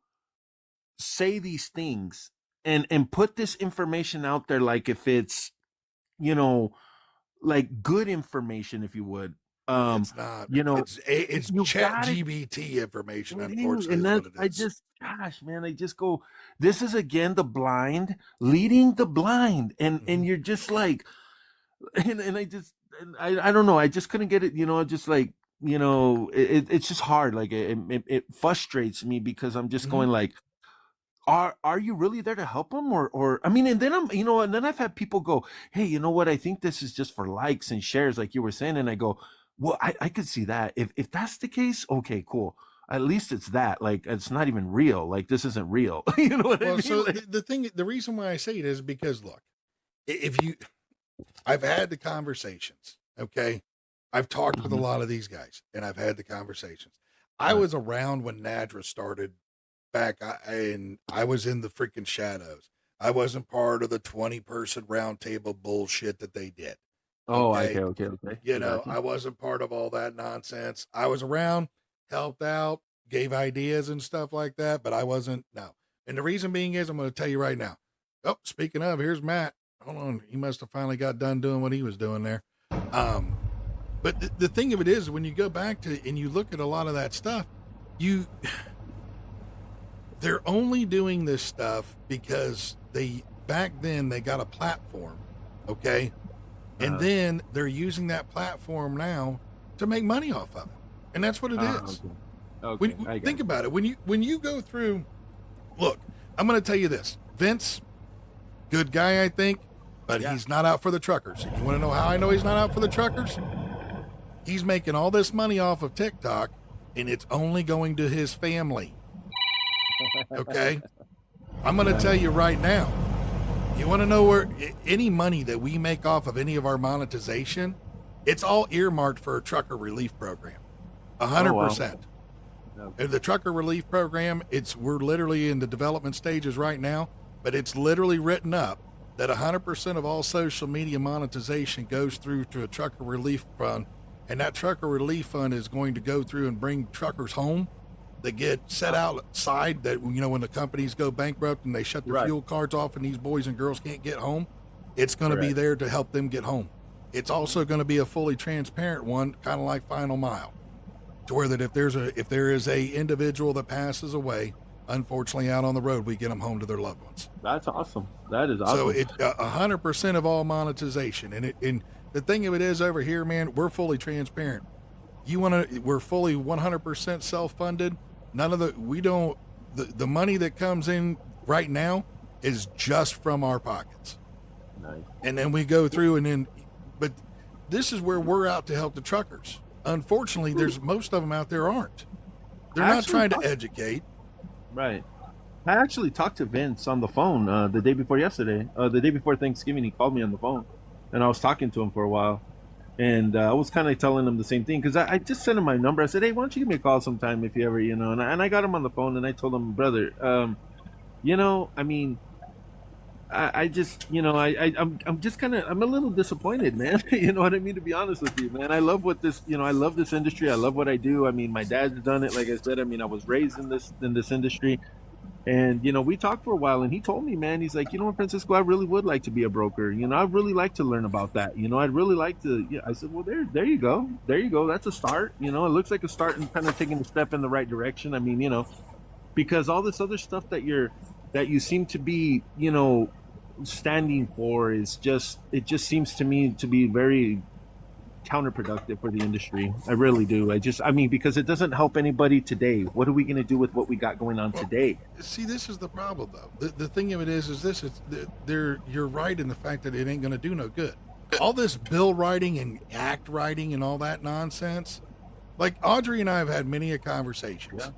say these things and put this information out there, like if it's, like good information, if you would, It's not. It's you chat gotta- GBT information, it is, unfortunately, and is that's, what it is. gosh, man, I just go, this is again the blind leading the blind, and you're just like, and I don't know, I just couldn't get it, just like, it's just hard, like it frustrates me, because I'm just going like, are you really there to help them, or I mean, and then and then I've had people go, hey, you know what, I think this is just for likes and shares, like you were saying, and I go, well, I could see that. If that's the case, okay, cool. At least it's that. Like, it's not even real. Like, this isn't real. You know what I Well, mean? so Like, the reason why I say it is because, look, I've had the conversations, okay? I've talked with a lot of these guys, and I've had the conversations. I was around when NADRA started back, and I was in the freaking shadows. I wasn't part of the 20-person roundtable bullshit that they did. okay. You know, I wasn't part of all that nonsense. I was around, helped out, gave ideas and stuff like that, but I wasn't, no. And the reason being is, I'm going to tell you right now. Oh, speaking of, here's Matt. Hold on. He must have finally got done doing what he was doing there. But the thing of it is, when you go back to, and you look at a lot of that stuff, they're only doing this stuff because back then they got a platform. Okay. And then they're using that platform now to make money off of it. And that's what it is. Okay. Think about it. When you go through, look, I'm going to tell you this. Vince, good guy, I think, but he's not out for the truckers. You want to know how I know he's not out for the truckers? He's making all this money off of TikTok, and it's only going to his family. Okay? I'm going to tell you right now. You want to know where any money that we make off of any of our monetization, it's all earmarked for a trucker relief program. 100%. Okay. The trucker relief program, we're literally in the development stages right now, but it's literally written up that 100% of all social media monetization goes through to a trucker relief fund, and that trucker relief fund is going to go through and bring truckers home that get set outside, that, when the companies go bankrupt and they shut their fuel cards off and these boys and girls can't get home, it's going to be there to help them get home. It's also going to be a fully transparent one, kind of like Final Mile, to where that if there is a individual that passes away, unfortunately out on the road, we get them home to their loved ones. That's awesome. That is awesome. So it's 100% of all monetization. And the thing of it is, over here, man, we're fully transparent. We're fully 100% self-funded. None of the money that comes in right now is just from our pockets. Nice. And then we go through but this is where we're out to help the truckers. unfortunately, there's most of them out there aren't. They're not trying to educate. Right. I actually talked to Vince on the phone the day before yesterday. The day before Thanksgiving, he called me on the phone, and I was talking to him for a while. And I was kind of telling him the same thing because I just sent him my number. I said, "Hey, why don't you give me a call sometime if you ever, you know?" And I got him on the phone, and I told him, "Brother, you know, I mean, I just, you know, I'm just kind of, I'm a little disappointed, man. You know what I mean? To be honest with you, man, I love what this, you know, I love this industry. I love what I do. I mean, my dad's done it, like I said. I mean, I was raised in this industry, and you know, we talked for a while, and he told me, man, he's like, you know what, Francisco, I really would like to be a broker. You know, I'd really like to learn about that. You know, I'd really like to. Yeah, I said, well, there you go, That's a start. You know, it looks like a start and kind of taking a step in the right direction. I mean, you know, because all this other stuff that you seem to be, you know, standing for is just, it just seems to me to be very counterproductive for the industry. I really do. I mean, because it doesn't help anybody today. What are we going to do with what we got going on today? See, this is the problem, though. The thing of it is this: you're right in the fact that it ain't going to do no good. All this bill writing and act writing and all that nonsense. Like Audrey and I have had many a conversations. Yeah.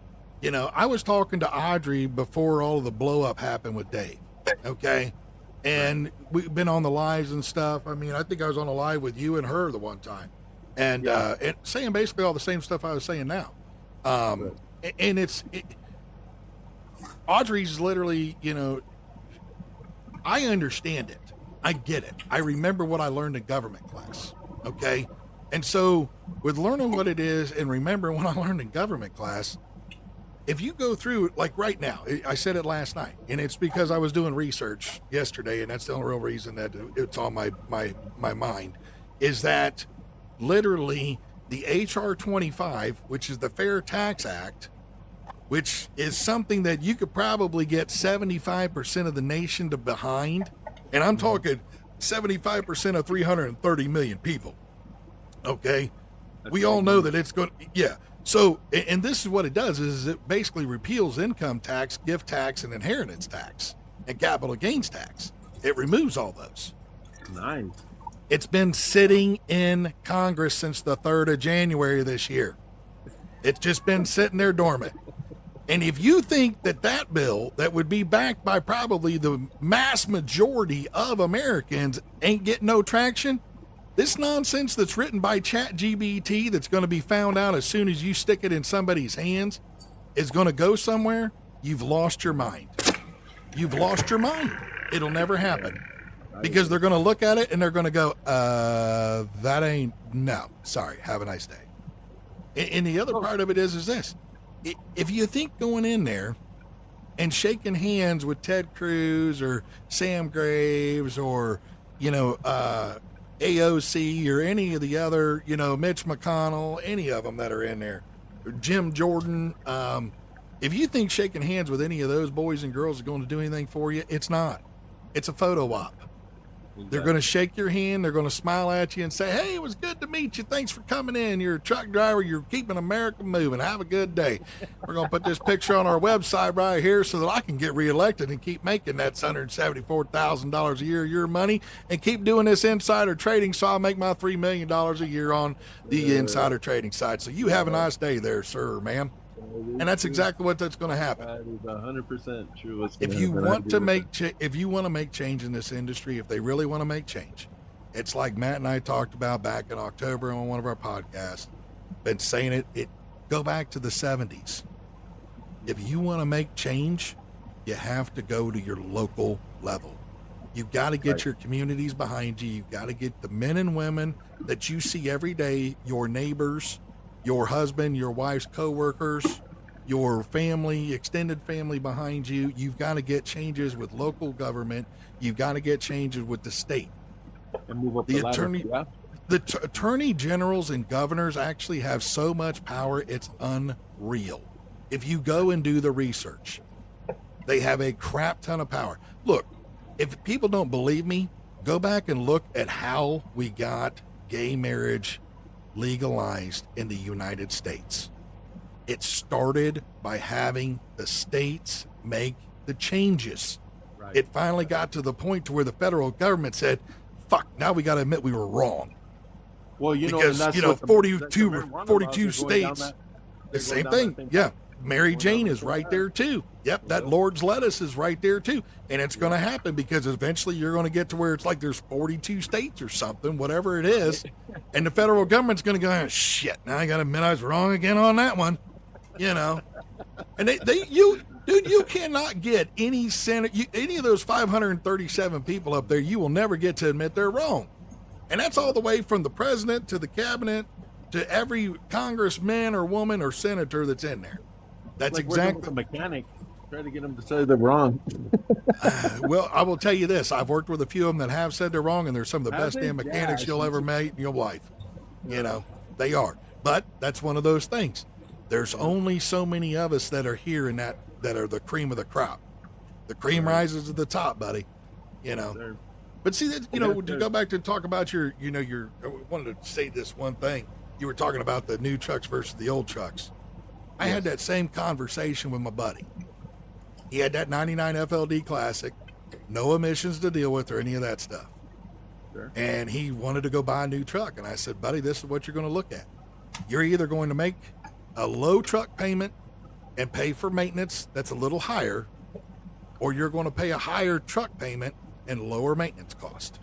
You know, I was talking to Audrey before all of the blow up happened with Dave. Okay. And we've been on the lives and stuff. I mean, I think I was on a live with you and her the one time, and saying basically all the same stuff I was saying now. And Audrey's literally, you know, I understand it. I get it. I remember what I learned in government class. Okay. And so with learning what it is and remembering what I learned in government class, if you go through, like right now, I said it last night, and it's because I was doing research yesterday, and that's the only real reason that it's on my mind, is that literally the HR 25, which is the Fair Tax Act, which is something that you could probably get 75% of the nation to behind, and I'm talking 75% of 330 million people, okay? We all know that it's going to, yeah. So, and this is what it does, is it basically repeals income tax, gift tax, and inheritance tax, and capital gains tax. It removes all those. Nice. It's been sitting in Congress since the 3rd of January this year. It's just been sitting there dormant. And if you think that bill that would be backed by probably the mass majority of Americans ain't getting no traction, this nonsense that's written by ChatGPT that's going to be found out as soon as you stick it in somebody's hands is going to go somewhere, you've lost your mind. You've lost your mind. It'll never happen. Because they're going to look at it and they're going to go, that ain't, no, sorry, have a nice day. And the other part of it is this. If you think going in there and shaking hands with Ted Cruz or Sam Graves or, you know, AOC or any of the other, you know, Mitch McConnell, any of them that are in there, or Jim Jordan, if you think shaking hands with any of those boys and girls is going to do anything for you, it's not. It's a photo op. They're going to shake your hand. They're going to smile at you and say, hey, it was good to meet you. Thanks for coming in. You're a truck driver. You're keeping America moving. Have a good day. We're going to put this picture on our website right here so that I can get reelected and keep making that $174,000 a year your money and keep doing this insider trading so I'll make my $3 million a year on the insider trading side. So you have a nice day there, sir, ma'am. And that's exactly what that's going to happen. That is 100% true. If you want to make change in this industry, if they really want to make change, it's like Matt and I talked about back in October on one of our podcasts. Been saying it. Go back to the 70s. If you want to make change, you have to go to your local level. You've got to get your communities behind you. You've got to get the men and women that you see every day, your neighbors, your husband, your wife's coworkers, your family, extended family behind you. You've got to get changes with local government. You've got to get changes with the state. And move up the ladder. attorney, Yeah. the attorney generals and governors actually have so much power, it's unreal. If you go and do the research, they have a crap ton of power. Look, if people don't believe me, go back and look at how we got gay marriage legalized in the United States. It started by having the states make the changes. Right. It finally got to the point to where the federal government said, fuck, now we got to admit we were wrong. Well, you know, because, and that's you know, what the 42 marijuana laws 42 are going down states, that- the they're same going down thing. that Yeah. Mary Going down Jane the is same right path. there too. Yep, that Lord's lettuce is right there too. And it's going to happen because eventually you're going to get to where it's like there's 42 states or something, whatever it is. And the federal government's going to go, oh, shit, now I got to admit I was wrong again on that one. You know. And you cannot get any any of those 537 people up there, you will never get to admit they're wrong. And that's all the way from the president to the cabinet to every congressman or woman or senator that's in there. That's like working with exactly. a mechanic. Try to get them to say they're wrong. Well, I will tell you this. I've worked with a few of them that have said they're wrong, and they're some of the Have best they? damn mechanics Yeah, you'll ever meet in your life. You know, they are. But that's one of those things. There's only so many of us that are here in that are the cream of the crop. The cream rises to the top, buddy. You know. They're- But see that, you know, to go back to talk about your I wanted to say this one thing. You were talking about the new trucks versus the old trucks. I had that same conversation with my buddy. He had that 99 FLD Classic, no emissions to deal with or any of that stuff. Sure. And he wanted to go buy a new truck. And I said, buddy, this is what you're going to look at. You're either going to make a low truck payment and pay for maintenance that's a little higher, or you're going to pay a higher truck payment and lower maintenance cost.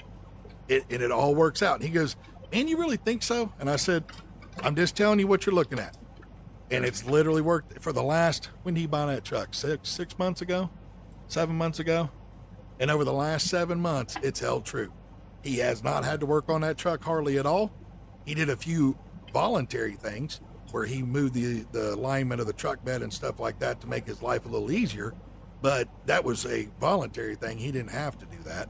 And it all works out. And he goes, man, you really think so? And I said, I'm just telling you what you're looking at. And it's literally worked for the last, when did he buy that truck? 6 months ago? 7 months ago? And over the last 7 months, it's held true. He has not had to work on that truck hardly at all. He did a few voluntary things where he moved the alignment of the truck bed and stuff like that to make his life a little easier. But that was a voluntary thing. He didn't have to do that.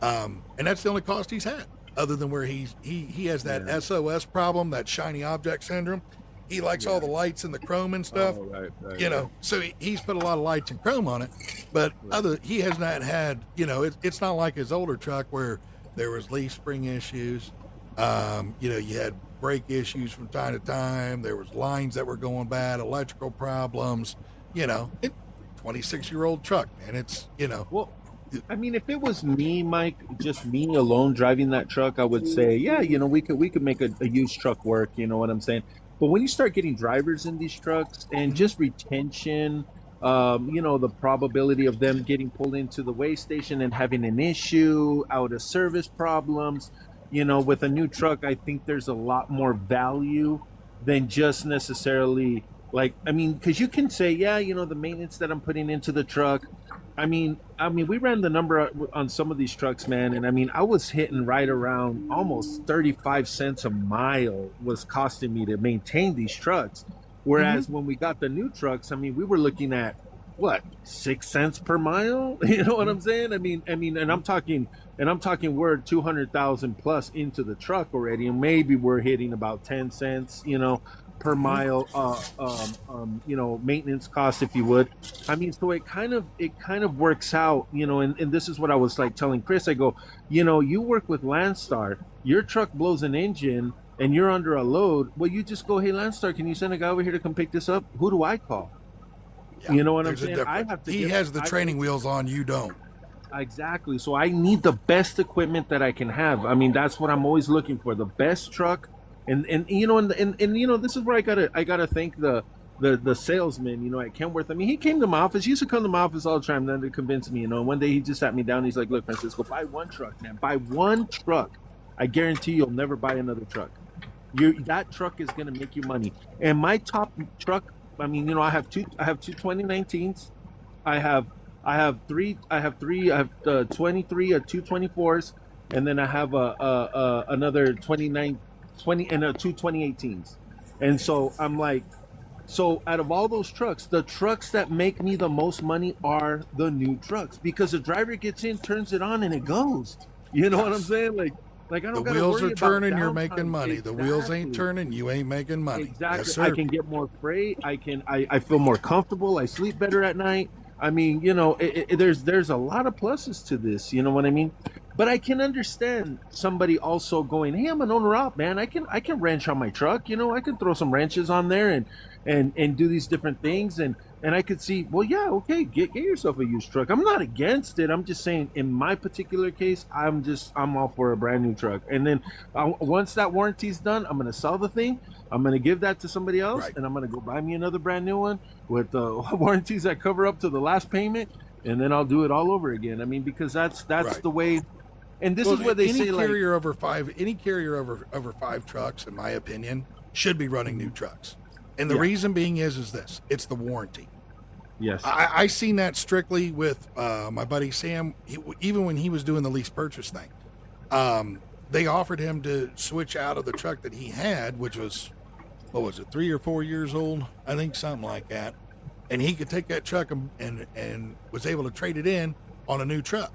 And that's the only cost he's had, other than where he has that SOS problem, that shiny object syndrome. He likes all the lights and the chrome and stuff, right, you know, so he's put a lot of lights and chrome on it, but he has not had, you know, it's not like his older truck where there was leaf spring issues. You know, you had brake issues from time to time. There was lines that were going bad, electrical problems, you know, 26-year-old truck. And it's, you know, Well, I mean, if it was me, Mike, just me alone driving that truck, I would say, yeah, you know, we could make a used truck work. You know what I'm saying? But when you start getting drivers in these trucks and just retention, you know, the probability of them getting pulled into the weigh station and having an issue, out of service problems, you know, with a new truck, I think there's a lot more value than just necessarily like, I mean, because you can say, yeah, you know, the maintenance that I'm putting into the truck. I mean, we ran the number on some of these trucks, man, and I mean, I was hitting right around almost 35 cents a mile was costing me to maintain these trucks. Whereas when we got the new trucks, I mean, we were looking at what, 6 cents per mile? You know what I'm saying? I mean, and I'm talking we're 200,000 plus into the truck already, and maybe we're hitting about 10 cents, you know, per mile, you know, maintenance costs, if you would. I mean, so it kind of works out, you know, and this is what I was like telling Chris. I go, you know, you work with Landstar, your truck blows an engine and you're under a load. Well, you just go, hey, Landstar, can you send a guy over here to come pick this up? Who do I call? yeah, You know what I'm there's a saying? difference. I have to he get- has the I- training wheels on, you don't. Exactly. So I need the best equipment that I can have. I mean, that's what I'm always looking for, the best truck. And you know, and you know, this is where I gotta thank the salesman, you know, at Kenworth. I mean, he came to my office. He used to come to my office all the time to convince me, you know. One day he just sat me down. He's like, look, Francisco, buy one truck, man. Buy one truck. I guarantee you'll never buy another truck. That truck is gonna make you money. And my top truck, I mean, you know, I have two 2019s. I have 23 224s, and then I have another 20 and two 2018s. And so I'm like, so out of all those trucks, the trucks that make me the most money are the new trucks, because the driver gets in, turns it on, and it goes. You know what I'm saying? Like I don't The gotta wheels worry are about turning, you're downtime. making money. The wheels ain't Exactly. turning, you ain't making money. Exactly. Yes, sir. I can get more freight. I feel more comfortable. I sleep better at night. I mean, you know, there's a lot of pluses to this. You know what I mean? But I can understand somebody also going, hey, I'm an owner op, man. I can wrench on my truck. You know, I can throw some wrenches on there and do these different things. And And I could see, well, yeah, okay, get yourself a used truck. I'm not against it. I'm just saying, in my particular case, I'm all for a brand new truck. And then once that warranty's done, I'm gonna sell the thing. I'm gonna give that to somebody else, Right. and I'm gonna go buy me another brand new one with warranties that cover up to the last payment, and then I'll do it all over again. I mean, because that's Right. the way. And this is where they say, like, any carrier over 5 trucks, in my opinion, should be running new trucks. And the Yeah. reason being is this: it's the warranty. yes, I seen that strictly with my buddy Sam. Even when he was doing the lease purchase thing, they offered him to switch out of the truck that he had, which was, what was it, 3 or 4 years old, I think, something like that. And he could take that truck and was able to trade it in on a new truck,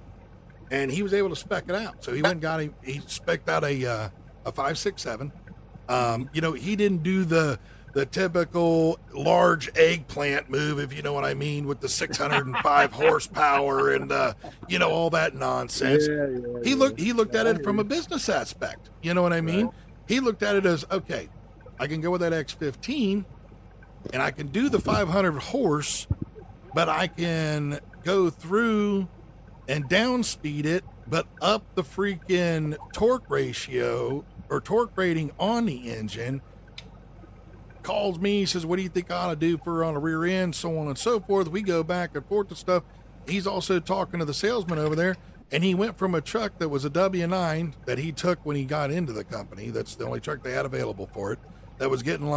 and he was able to spec it out. So he went and got him. He spec'd out a 567. He didn't do the typical large eggplant move, if you know what I mean, with the 605 horsepower and all that nonsense. He looked at it from a business aspect. You know what I mean? He looked at it as, okay, I can go with that X15 and I can do the 500 horse, but I can go through and down speed it, but up the freaking torque ratio or torque rating on the engine. Calls me, says, what do you think I ought to do for on a rear end, so on and so forth. We go back and forth and stuff. He's also talking to the salesman over there, and he went from a truck that was a W9 that he took when he got into the company. That's the only truck they had available for it. That was getting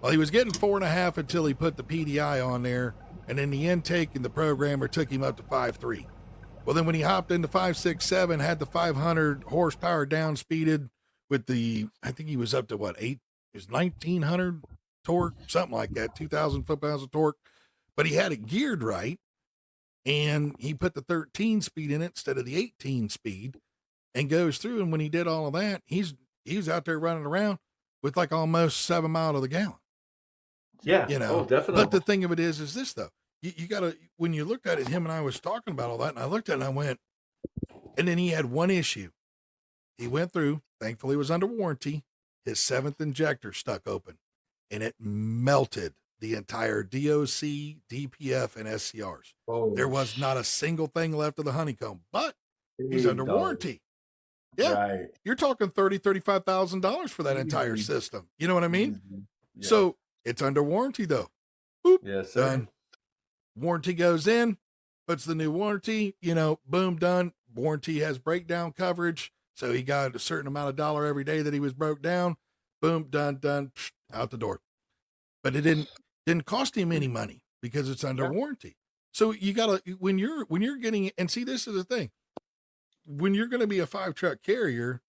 he was getting 4.5 until he put the PDI on there, and then the intake and the programmer took him up to 5.3. Well, then when he hopped into 5.67, had the 500 horsepower down speeded with I think he was up to 8? It was 1,900 torque, something like that, 2,000 foot-pounds of torque. But he had it geared right, and he put the 13 speed in it instead of the 18 speed, and goes through. And when he did all of that, he was out there running around with like almost 7 miles to the gallon. yeah, Oh, definitely. But the thing of it is this, though. You got to, when you looked at it, him and I was talking about all that, and I looked at it and I went, and then he had one issue. He went through, thankfully it was under warranty, his 7th injector stuck open, and it melted the entire DOC, DPF, and SCRs. There was not a single thing left of the honeycomb, but he's under warranty. Yeah. Right. You're talking $35,000 for that entire system. You know what I mean? Yeah. So it's under warranty, though. Boop, Yes, sir. done. Warranty goes in, puts the new warranty, boom, done. Warranty has breakdown coverage. So he got a certain amount of dollar every day that he was broke down. Boom, done, out the door. But it didn't cost him any money because it's under warranty. So you gotta, when you're getting, and see, this is the thing. When you're going to be a 5-truck carrier,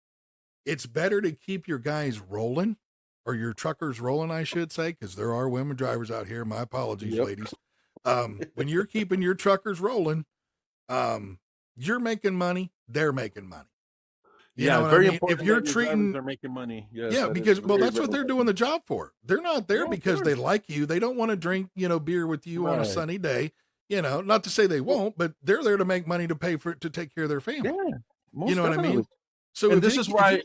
it's better to keep your guys rolling, or your truckers rolling, I should say, because there are women drivers out here. My apologies, ladies. When you're keeping your truckers rolling, you're making money, they're making money. You know what very I mean? important. If you're that your treating, drivers are making money, yes, yeah, that is because very that's what they're doing the job for. They're not there of because they course. like you. They don't want to drink, beer with you on a Right. sunny day. Not to say they won't, but they're there to make money to pay for it, to take care of their family. Yeah, most You know what I definitely. mean? So And if this you- is if why. you-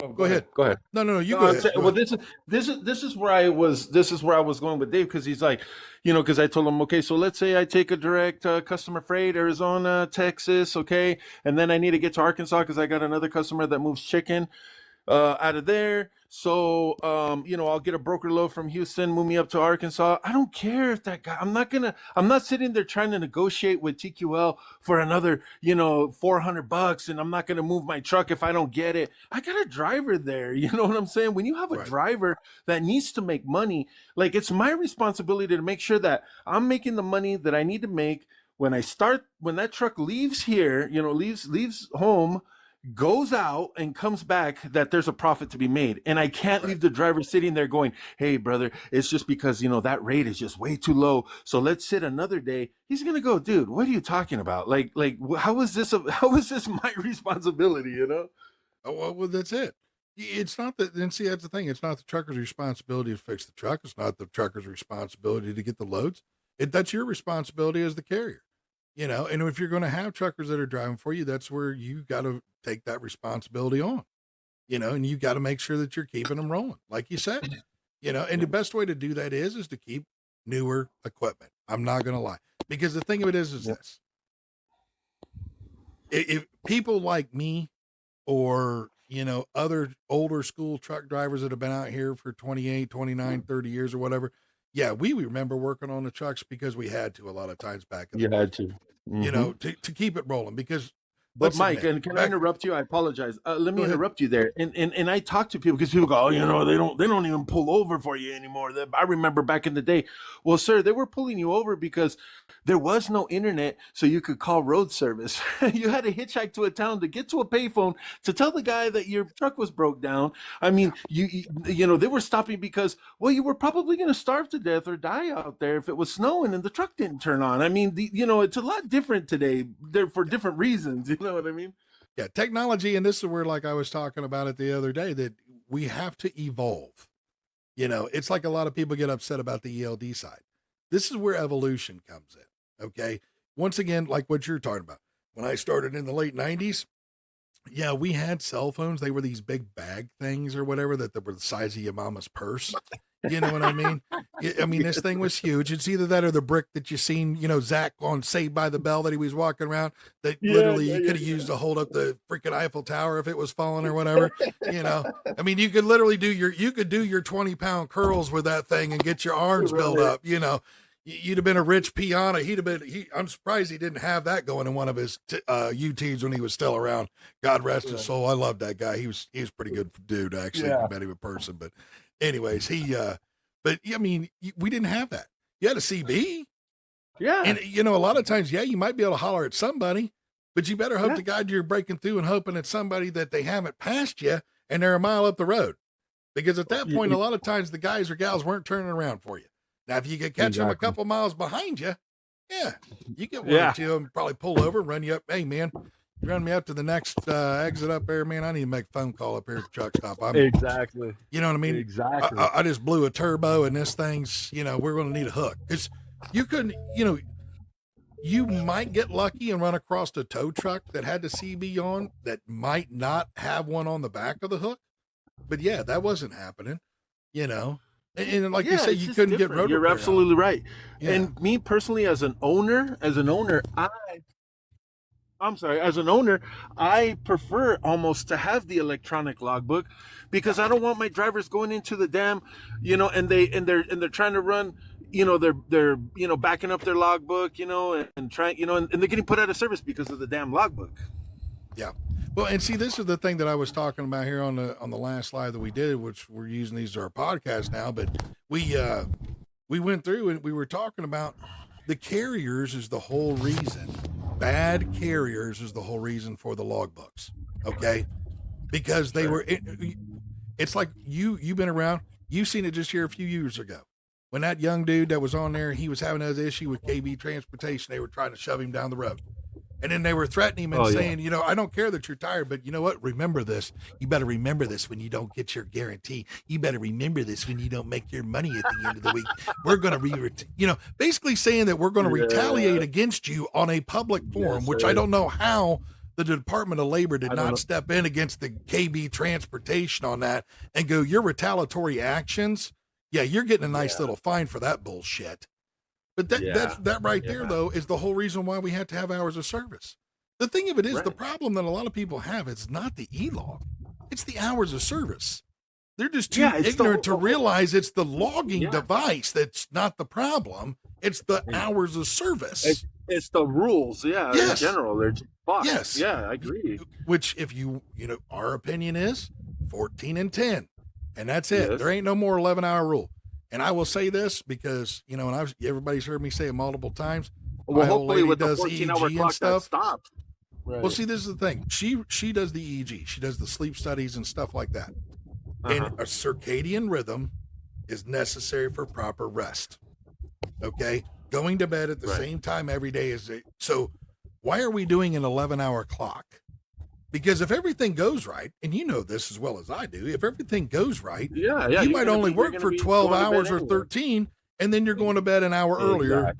Oh, Go ahead. Go ahead. No, you No, go I'm ahead. saying- Go well, ahead. this is where I was. This is where I was going with Dave, because he's like, because I told him, okay, so let's say I take a direct customer freight, Arizona, Texas, okay, and then I need to get to Arkansas because I got another customer that moves chicken out of there. So, I'll get a broker load from Houston, move me up to Arkansas. I don't care if that guy, I'm not sitting there trying to negotiate with TQL for another, $400, and I'm not going to move my truck if I don't get it. I got a driver there. You know what I'm saying? When you have a Right. driver that needs to make money, like, it's my responsibility to make sure that I'm making the money that I need to make when that truck leaves here, leaves home, goes out and comes back, that there's a profit to be made. And I can't leave the driver sitting there going, hey brother, it's just because that rate is just way too low, so let's sit another day. He's gonna go, dude, what are you talking about? Like how is this my responsibility? Oh, well, that's it. It's not that, and see, that's the thing. It's not the trucker's responsibility to fix the truck. It's not the trucker's responsibility to get the loads. That's your responsibility as the carrier. And if you're going to have truckers that are driving for you, that's where you got to take that responsibility on, and you got to make sure that you're keeping them rolling, like you said, and the best way to do that is to keep newer equipment. I'm not going to lie. Because the thing of it is this. If people like me or, other older school truck drivers that have been out here for 28, 29, 30 years or whatever, yeah, we remember working on the trucks because we had to a lot of times back in the day. had to. To keep it rolling because. But Mike, and can I interrupt you? I apologize. Let me interrupt you there. And I talk to people because people go, oh, they don't even pull over for you anymore. I remember back in the day. Well, sir, they were pulling you over because there was no internet, so you could call road service. You had to hitchhike to a town to get to a payphone to tell the guy that your truck was broke down. I mean, they were stopping because, well, you were probably going to starve to death or die out there if it was snowing and the truck didn't turn on. I mean, it's a lot different today. They're for different reasons. You know what I mean? Yeah, technology, and this is where, like I was talking about it the other day, that we have to evolve. It's like a lot of people get upset about the ELD side. This is where evolution comes in. Okay. Once again, like what you're talking about. When I started in the late 90s, yeah, we had cell phones. They were these big bag things or whatever that were the size of your mama's purse. You know what I mean? I mean, this thing was huge. It's either that or the brick that you seen, Zach on Saved by the Bell that he was walking around that literally you could have used to hold up the freaking Eiffel Tower if it was falling or whatever. I mean, you could literally do your 20-pound curls with that thing and get your arms built up. You'd have been a rich Piana. I'm surprised he didn't have that going in one of his UTs when he was still around. God rest his soul. I love that guy. He was a pretty good dude, actually. I met him in person, but anyways, but I mean, we didn't have that. You had a CB. Yeah. And a lot of times, you might be able to holler at somebody, but you better hope to God you're breaking through and hoping it's somebody that they haven't passed you and they're a mile up the road. Because at that point, a lot of times the guys or gals weren't turning around for you. Now, if you could catch them a couple miles behind you, you get one or two of them probably pull over, run you up. Hey, man, you run me up to the next exit up there, man. I need to make a phone call up here at the truck stop. Exactly. You know what I mean? Exactly. I just blew a turbo and this thing's, we're going to need a hook. Because you couldn't, you might get lucky and run across a tow truck that had the CB on that might not have one on the back of the hook. But yeah, that wasn't happening, And like you say, you couldn't get road. You're absolutely right. Yeah. And me personally, as an owner, I prefer almost to have the electronic logbook because I don't want my drivers going into the dam, and they're trying to run, they're backing up their logbook, and trying, and they're getting put out of service because of the damn logbook. Yeah. Well, and see, this is the thing that I was talking about here on the last slide that we did, which we're using these as our podcast now, but we went through and we were talking about the carriers is the whole reason. Bad carriers is the whole reason for the logbooks. Okay. Because they were, it's like you've been around, you've seen it just here a few years ago when that young dude that was on there, he was having an issue with KB Transportation. They were trying to shove him down the road. And then they were threatening him and saying, I don't care that you're tired, but you know what? Remember this. You better remember this when you don't get your guarantee. You better remember this when you don't make your money at the end of the week. We're going to basically saying that we're going to retaliate against you on a public forum, which I don't know how the Department of Labor did not step in against the KB Transportation on that and go, your retaliatory actions. Yeah, you're getting a nice little fine for that bullshit. But that right there, though, is the whole reason why we had to have hours of service. The thing of it is, the problem that a lot of people have, it's not the e-log. It's the hours of service. They're just too ignorant to realize it's the logging device that's not the problem. It's the hours of service. It's the rules, in general. They're just fucked. Yes. Yeah, I agree. Which, if our opinion is 14 and 10. And that's it. Yes. There ain't no more 11-hour rule. And I will say this because, and everybody's heard me say it multiple times. Well, hopefully with the 14-hour clock that stops. Right. Well, see, this is the thing. She does the EEG. She does the sleep studies and stuff like that. And a circadian rhythm is necessary for proper rest. Okay? Going to bed at the same time every day is so why are we doing an 11-hour clock? Because if everything goes right, and you know this as well as I do, if everything goes right, you might only work for 12 hours or 13, and then you're going to bed an hour earlier,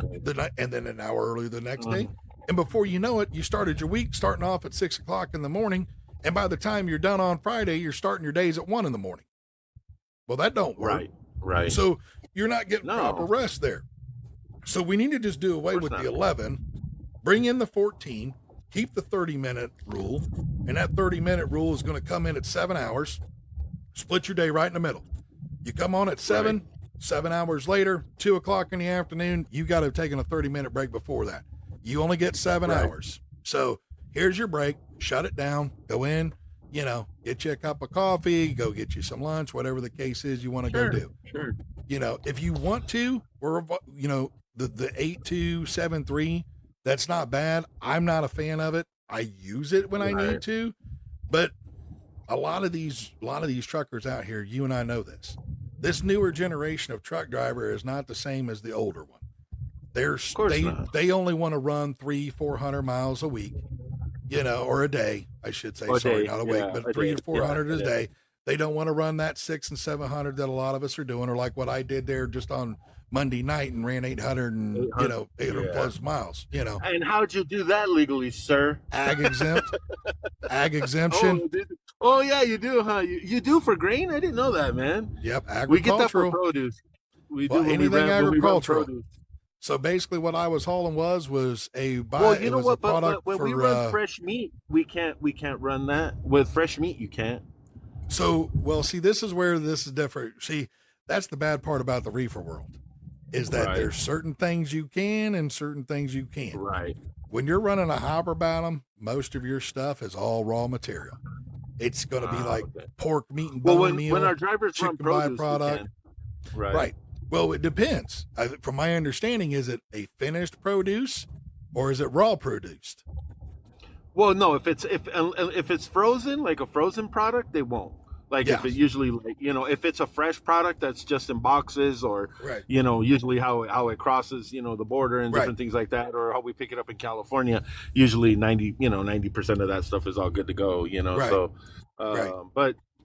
and then an hour earlier the next day. And before you know it, you started your week starting off at 6 o'clock in the morning, and by the time you're done on Friday, you're starting your days at 1 in the morning. Well, that don't work. Right. So you're not getting proper rest there. So we need to just do away with not. the 11, bring in the 14, keep the 30-minute rule, and that 30-minute rule is going to come in at 7 hours. Split your day right in the middle. You come on at 7, 7 hours later, 2 o'clock in the afternoon, you got to have taken a 30-minute break before that. You only get 7 hours. So here's your break. Shut it down. Go in, get you a cup of coffee, go get you some lunch, whatever the case is you want to go do. Sure. If you want to, the 8273, that's not bad. I'm not a fan of it. I use it when I need to, but a lot of these truckers out here, you and I know this. This newer generation of truck driver is not the same as the older one. They only want to run 300-400 miles a week, or a day, I should say. Sorry, not a week, but 300 to 400 a day. They don't want to run that 600 and 700 that a lot of us are doing, or like what I did there just on Monday night and ran 800 plus miles. And how'd you do that legally, sir? Ag exemption. Oh yeah, you do, huh? You do for grain? I didn't know that, man. Yep, agricultural. We get that for produce. We do anything agricultural. So basically, what I was hauling was a buy. Well, you know what? But when we run fresh meat, we can't run that with fresh meat. You can't. So, see, this is where this is different. See, that's the bad part about the reefer world, is that there's certain things you can and certain things you can't. Right. When you're running a hopper bottom, most of your stuff is all raw material. It's going to be like pork, meat, and bone meal. When our drivers run produce, byproduct. Right. Well, it depends. From my understanding, is it a finished produce or is it raw produced? Well, no. If it's frozen, like a frozen product, they won't. If it usually, if it's a fresh product that's just in boxes, or usually how it crosses, the border and different things like that, or how we pick it up in California, usually 90% of that stuff is all good to go. So,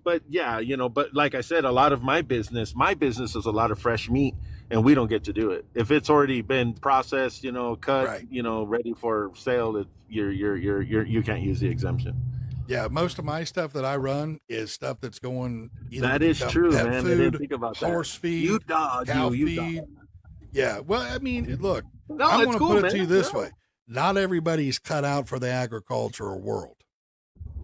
but yeah, but like I said, a lot of my business is a lot of fresh meat, and we don't get to do it. If it's already been processed, cut, ready for sale, you can't use the exemption. Yeah, most of my stuff that I run is stuff that's going. That is true, man. Food, I didn't think about that. Horse feed, cow feed. Dog. Yeah, well, I mean, look, no, I want to put it to you this way: not everybody's cut out for the agricultural world.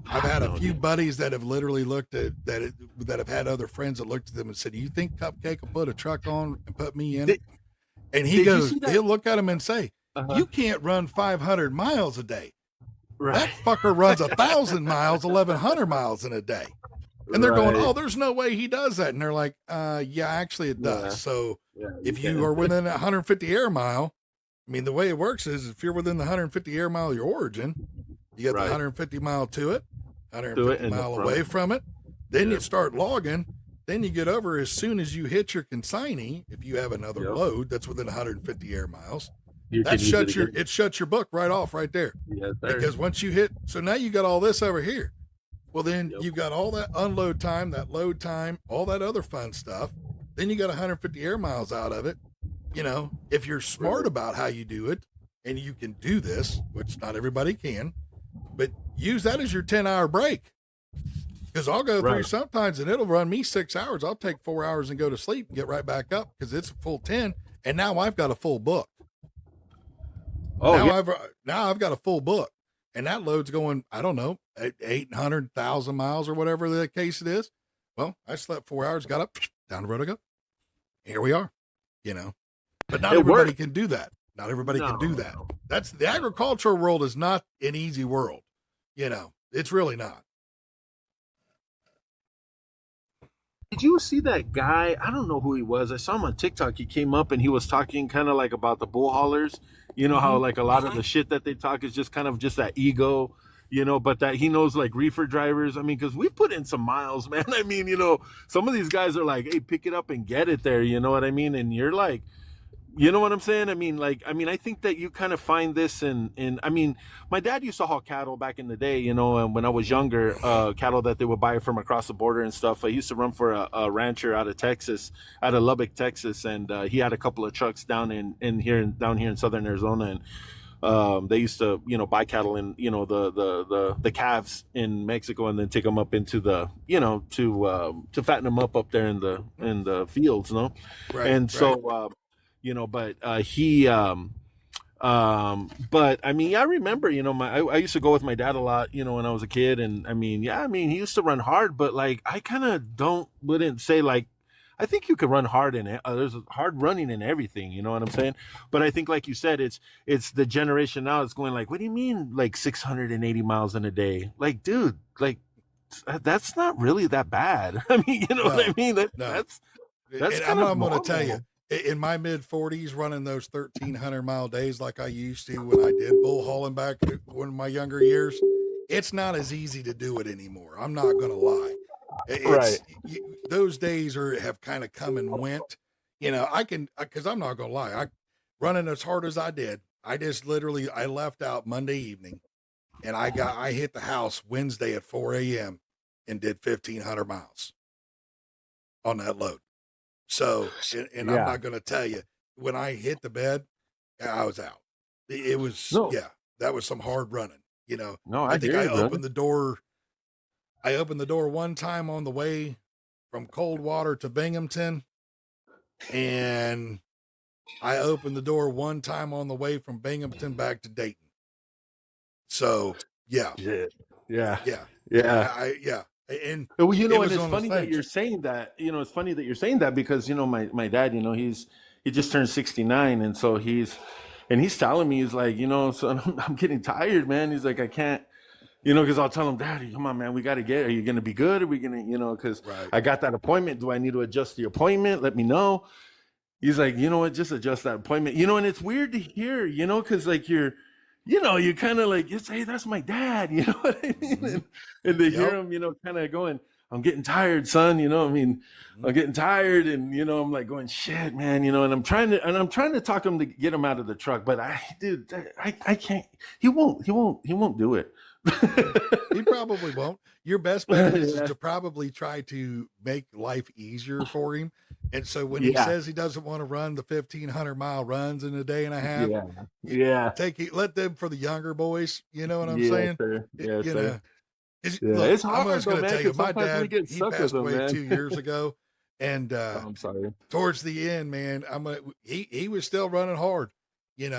I've had a few buddies that have literally looked at that have had other friends that looked at them and said, "Do you think Cupcake will put a truck on and put me in it?" And he goes, he'll look at him and say, "You can't run 500 miles a day." Right. That fucker runs 1,000 miles, 1,100 miles in a day. And they're going, "Oh, there's no way he does that." And they're like, yeah, actually it does. Yeah. So if you are within 150 air mile, I mean, the way it works is if you're within the 150 air mile of your origin, you get the 150 mile to it, 150 mile away from it. Then you start logging. Then you get over as soon as you hit your consignee, if you have another load that's within 150 air miles. It shuts your book right off right there. Yes, because once you hit, so now you got all this over here. Well, then you got all that unload time, that load time, all that other fun stuff. Then you got 150 air miles out of it. If you're smart about how you do it, and you can do this, which not everybody can, but use that as your 10-hour break. Because I'll go through sometimes and it'll run me 6 hours. I'll take 4 hours and go to sleep and get right back up because it's a full 10. And now I've got a full book. Now I've got a full book, and that load's going, I don't know, 800,000 miles or whatever the case it is. Well, I slept 4 hours, got up, down the road I go. Here we are, but not everybody can do that. Not everybody can do that. That's the agricultural world is not an easy world. It's really not. Did you see that guy? I don't know who he was. I saw him on TikTok. He came up and he was talking kind of like about the bull haulers. How like a lot of the shit that they talk is just kind of just that ego, but that he knows like reefer drivers. I mean, because we put in some miles, man. I mean, some of these guys are like, hey, pick it up and get it there. You know what I mean? And you're like, you know what I'm saying? I mean, I think that you kind of find this I mean, my dad used to haul cattle back in the day, and when I was younger, cattle that they would buy from across the border and stuff. I used to run for a rancher out of Lubbock, Texas. And he had a couple of trucks down here in Southern Arizona. And they used to, buy cattle in, the calves in Mexico and then take them up into the, to fatten them up there in the fields, Right. And so, but but I mean, I remember, I used to go with my dad a lot, when I was a kid. And I mean, yeah, I mean, he used to run hard, but like, I kind of wouldn't say like, I think you could run hard in it. There's hard running in everything, you know what I'm saying? But I think, like you said, it's the generation now that's going like, what do you mean like 680 miles in a day? Like, dude, like that's not really that bad. I mean, you know what I mean? That's kind of I'm going to tell normal. you, in my mid 40s, running those 1,300-mile days like I used to when I did bull hauling back in one of my younger years, it's not as easy to do it anymore. I'm not going to lie. Right. Those days have kind of come and went. Because I'm not going to lie, running as hard as I did, I just literally, I left out Monday evening and I hit the house Wednesday at 4 a.m. and did 1,500 miles on that load. So, and I'm Yeah. not going to tell you, when I hit the bed, I was out. It was, No. that was some hard running. No, I I think hear I you, brother. opened the door. I opened the door one time on the way from Coldwater to Binghamton, and I opened the door one time on the way from Binghamton back to Dayton. So, yeah. Yeah. And Well, it and was it's one of those funny that things. you're saying that. It's funny that you're saying that because my dad, he just turned 69, and so he's telling me, he's like, so I'm getting tired, man. He's like, I can't, because I'll tell him, Daddy, come on, man, we got to are you gonna be good? Are we gonna, because Right. I got that appointment. Do I need to adjust the appointment? Let me know. He's like, you know what? Just adjust that appointment. And it's weird to hear, because like you kind of like, hey, that's my dad. You know what I mean? And to hear him, kind of going, I'm getting tired, son. I'm getting tired, and I'm like going, shit, man. And I'm trying to talk to him to get him out of the truck, but I can't. He won't do it. He probably won't. Your best bet is to probably try to make life easier for him. And so when he says he doesn't want to run the 1,500-mile runs in a day and a half, let them for the younger boys. You know what I'm saying? Sir. Yeah, sir. Look, It's hard, I'm just going to tell you, my dad, he he passed away 2 years ago, and I'm sorry. towards the end, man, he was still running hard. He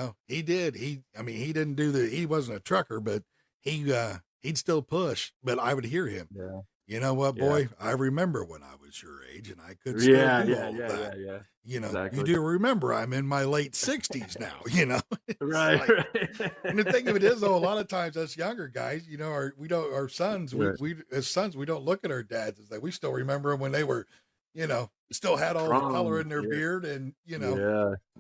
did. He didn't he wasn't a trucker, but he'd still push. But I would hear him. Yeah. You know what, boy? I remember when I was your age, and I could still do all of that. Yeah. Exactly. You do remember I'm in my late 60s now. Right. And the thing of it is, though, a lot of times us younger guys, our sons, we as sons, we don't look at our dads as like we still remember them when they were, still had all the color in their beard, and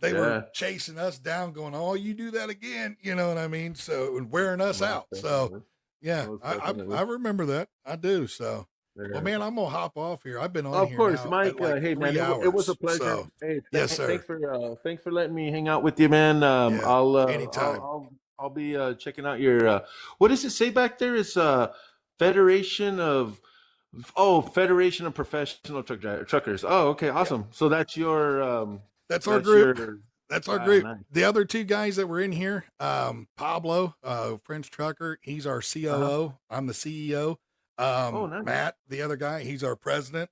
they were chasing us down, going, "Oh, you do that again," you know what I mean? So, and wearing us out. So. Yeah, I remember that. I do. So, well, man, I'm gonna hop off here. I've been on. Of course, Mike. Hey, man, it was a pleasure. So, hey, yes, sir. Thanks for letting me hang out with you, man. Anytime. I'll be checking out your. What does it say back there? It's Federation of Professional Truckers. Oh, okay, awesome. So that's your. That's our group. That's our group. Nice. The other two guys that were in here, Pablo, French trucker, he's our COO. I'm the CEO. Nice. Matt, the other guy, he's our president.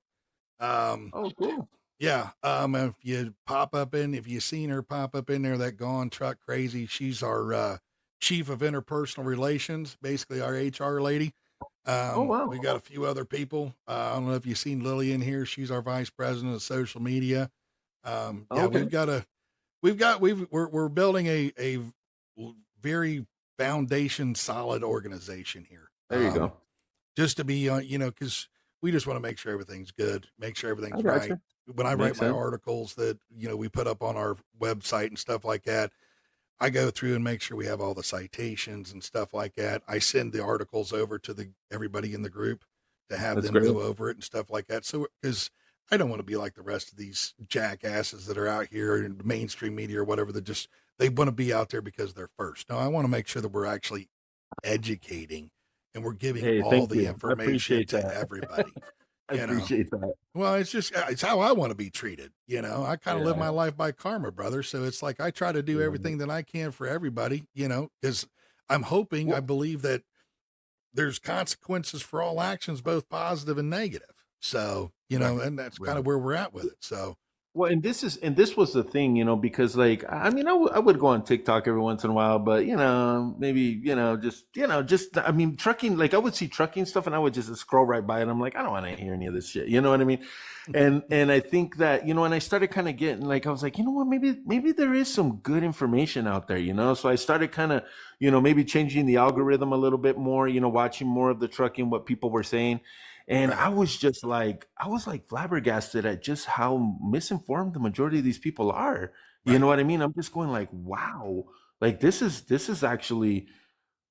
Cool. Yeah. If you seen her pop up in there, that Gone Truck Crazy, she's our chief of interpersonal relations, basically our HR lady. Wow. We got a few other people. I don't know if you've seen Lily in here. She's our vice president of social media. Okay. We're building a very foundation solid organization here. There you go. Just to be because we just want to make sure everything's good, make sure everything's I right. gotcha. When I write Makes my sense. articles that we put up on our website and stuff like that, I go through and make sure we have all the citations and stuff like that. I send the articles over to everybody in the group to have That's them great. go over it and stuff like that. So, because I don't want to be like the rest of these jackasses that are out here in the mainstream media or whatever, that they want to be out there because they're first. No, I want to make sure that we're actually educating and we're giving all thank the you. I information appreciate to that. everybody. I appreciate that. Well, it's how I want to be treated. I kind of live Yeah. my life by karma, brother. So it's like, I try to do everything that I can for everybody, because I'm hoping, I believe that there's consequences for all actions, both positive and negative. So, and that's kind of where we're at with it. So Well, and this was the thing, because like I mean, I would go on TikTok every once in a while, but maybe just I mean, trucking. Like I would see trucking stuff, and I would just scroll right by it. I'm like, I don't want to hear any of this shit. You know what I mean? And I think that and I started kind of getting like I was like, you know what, maybe there is some good information out there. So I started kind of maybe changing the algorithm a little bit more. Watching more of the trucking, what people were saying. And Right. I was like flabbergasted at just how misinformed the majority of these people are. You Right. know what I mean? I'm just going like, wow, like this is actually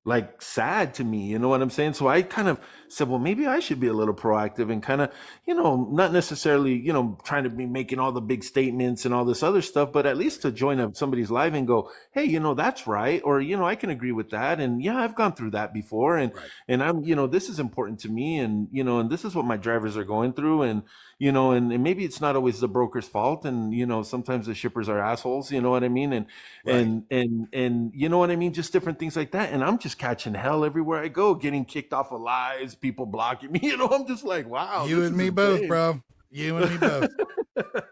like sad to me. You know what I'm saying? So I kind of said, well, maybe I should be a little proactive and kind of, not necessarily, trying to be making all the big statements and all this other stuff, but at least to join up somebody's live and go, hey, that's right. Or, I can agree with that. And yeah, I've gone through that before. Right. And I'm, this is important to me. And, and this is what my drivers are going through. And, and maybe it's not always the broker's fault. And, sometimes the shippers are assholes, you know what I mean? And, Right. and you know what I mean? Just different things like that. And I'm just catching hell everywhere I go, getting kicked off of lives, people blocking me. I'm just like, wow. You this and is me both, insane. bro. You and me both.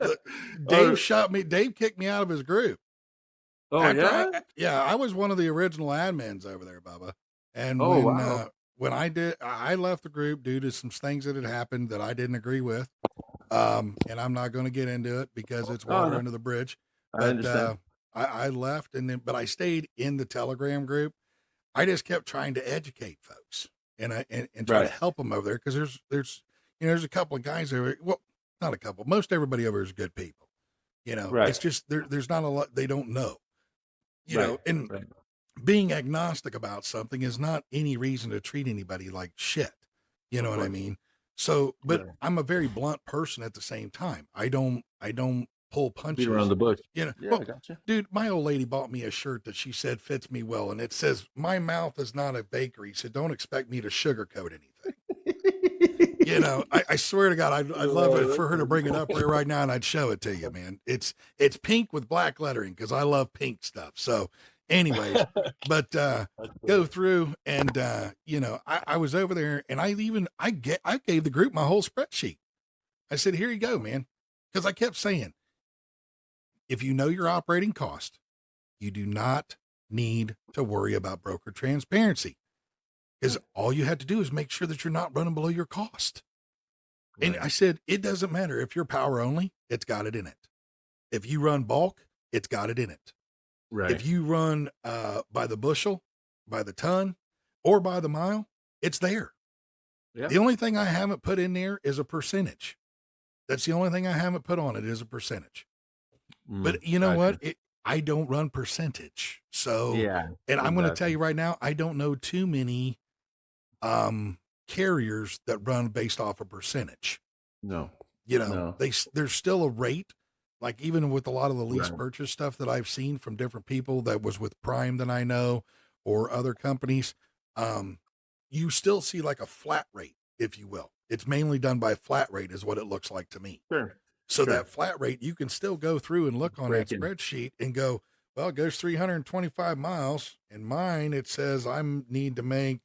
Look, Dave kicked me out of his group. Oh, After yeah? I was one of the original admins over there, Bubba. And Oh, wow. when I left the group due to some things that had happened that I didn't agree with. And I'm not going to get into it because it's water no. under the bridge. I But understand. I left, but I stayed in the Telegram group. I just kept trying to educate folks and try to Right. help them over there because there's a couple of guys over. Well, not a couple. Most everybody over is good people. Right. It's just there's not a lot they don't know. Right. And Right. being agnostic about something is not any reason to treat anybody like shit. You know Of what I course. mean? So, but Yeah. I'm a very blunt person at the same time. I don't pull Beat around punches. the bush. Yeah, I gotcha. dude, my old lady bought me a shirt that she said fits me well, and it says, "My mouth is not a bakery, so don't expect me to sugarcoat anything." I swear to God, I'd love it for her to bring it up right now, and I'd show it to you, man. It's pink with black lettering because I love pink stuff. So, anyways, but go through and I was over there, and I gave the group my whole spreadsheet. I said, "Here you go, man," because I kept saying, if you know your operating cost, you do not need to worry about broker transparency because all you have to do is make sure that you're not running below your cost. And Right. I said, it doesn't matter if you're power only, it's got it in it. If you run bulk, it's got it in it. Right. If you run by the bushel, by the ton, or by the mile, it's there. Yeah. The only thing I haven't put in there is a percentage. That's the only thing I haven't put on it is a percentage. But you know Gotcha. what? I don't run percentage. So, Yeah. and I'm going to tell Exactly. you right now, I don't know too many carriers that run based off a percentage. No. No. There's still a rate. Like even with a lot of the lease Right. purchase stuff that I've seen from different people that was with Prime that I know or other companies, you still see like a flat rate, if you will. It's mainly done by flat rate is what it looks like to me. Sure. So Sure. that flat rate, you can still go through and look on that Breaking. spreadsheet and go, well, it goes 325 miles. And mine, it says I need to make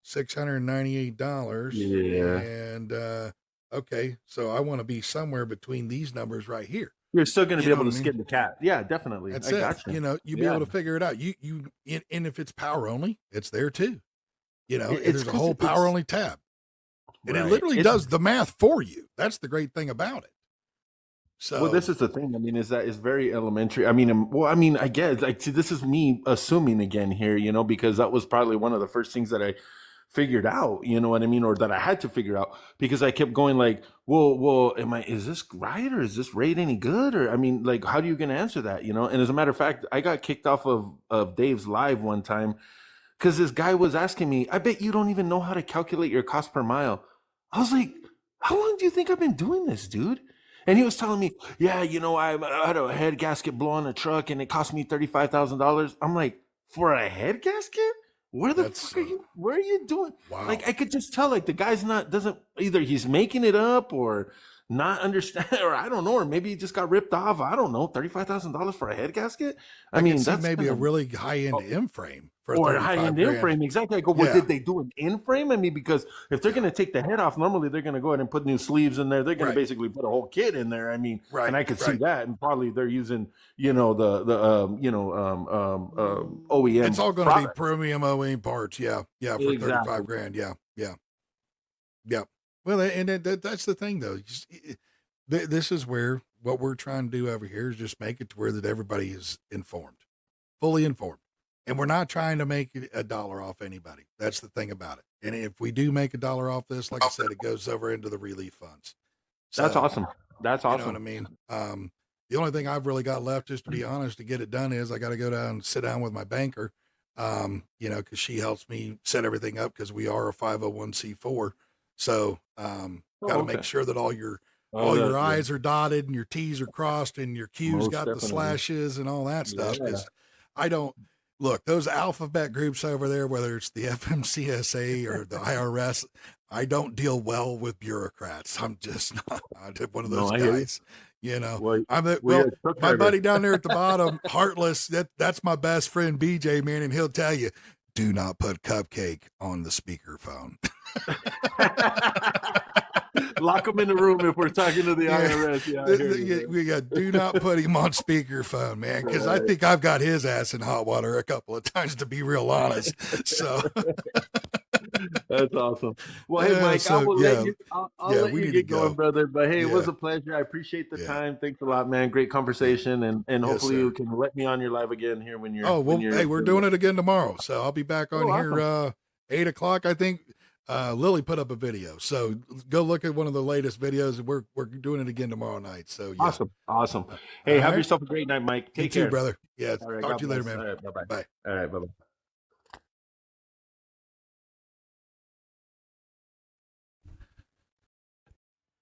$698. Yeah. And, okay, so I want to be somewhere between these numbers right here. You're still going to You be know able to what I mean? skin the cat. Yeah, definitely. That's I it. gotcha. You'll be able to figure it out. And if it's power only, it's there too. It's There's a 'cause whole power it's- only tab. And it Right. literally It's- does the math for you. That's the great thing about it. So Well, this is the thing. I mean, is that it's very elementary. I mean, I guess like see, this is me assuming again here, because that was probably one of the first things that I figured out. You know what I mean, or that I had to figure out because I kept going like, well, is this right or is this rate any good? Or I mean, like, how are you going to answer that? And as a matter of fact, I got kicked off of Dave's live one time because this guy was asking me, I bet you don't even know how to calculate your cost per mile. I was like, how long do you think I've been doing this, dude? And he was telling me, yeah, I had a head gasket blow on a truck and it cost me $35,000. I'm like, for a head gasket? Where the That's, fuck are you? Where are you doing? wow. Like, I could just tell, like, the guy's doesn't either he's making it up or not understand, or I don't know, or maybe he just got ripped off. I don't know, $35,000 for a head gasket. I mean, can see that's maybe kinda, a really high-end in-frame for or a high-end 35 grand. in-frame. Exactly. I go, well, Yeah. did they do an in-frame? I mean, because if they're going to take the head off, normally they're going to go ahead and put new sleeves in there. They're going Right. to basically put a whole kit in there. I mean, Right, and I could see right. that, and probably they're using, the OEM. It's all going to be product. premium OEM parts. Yeah. Yeah. For Exactly. 35 grand. Yeah. Yeah. Yeah. Well, and that's the thing though. This is where what we're trying to do over here is just make it to where that everybody is informed, fully informed. And we're not trying to make $1 off anybody. That's the thing about it. And if we do make $1 off this, like I said, it goes over into the relief funds. That's So, awesome. That's You know awesome. what I mean? The only thing I've really got left, just to be honest, to get it done is I got to go down and sit down with my banker, because she helps me set everything up because we are a 501c4. So, got to okay. make sure that all your Yeah. I's are dotted and your T's are crossed and your Q's Most got definitely. the slashes and all that stuff. Yeah. 'Cause I don't look those alphabet groups over there, whether it's the FMCSA or the IRS. I don't deal well with bureaucrats. I'm just not I'm just one of those No, I hear you. guys. You know, Well, I'm the, we well, are truck my driver. buddy down there at the bottom, Heartless. That's my best friend BJ, man, and he'll tell you, do not put Cupcake on the speakerphone. Lock them in the room if we're talking to the Yeah. IRS. Yeah, I hear you, man. We got do not put him on speakerphone, man, because I Right. think I've got his ass in hot water a couple of times, to be real honest. So That's awesome. Well, hey, Yeah, Mike, I so, will yeah. let you. I'll Yeah, let we you need to get going, go. brother. But hey, it was Yeah. a pleasure. I appreciate the Yeah. time. Thanks a lot, man. Great conversation, and Yes, hopefully sir. you can let me on your live again here when you're. oh well, when you're, hey, we're doing it again tomorrow, so I'll be back on Oh, here 8 o'clock, I think. Lily put up a video, so go look at one of the latest videos, and we're doing it again tomorrow night. So yeah, Awesome. Hey, All have right. yourself a great night, Mike. you Take too, care, brother. Yeah, All right, talk God to you later, bless. man. All right, bye-bye. Bye. All right, bye-bye.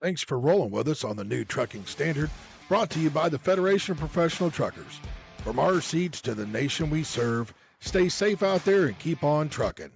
Thanks for rolling with us on the new Trucking Standard, brought to you by the Federation of Professional Truckers. From our seats to the nation we serve, stay safe out there and keep on trucking.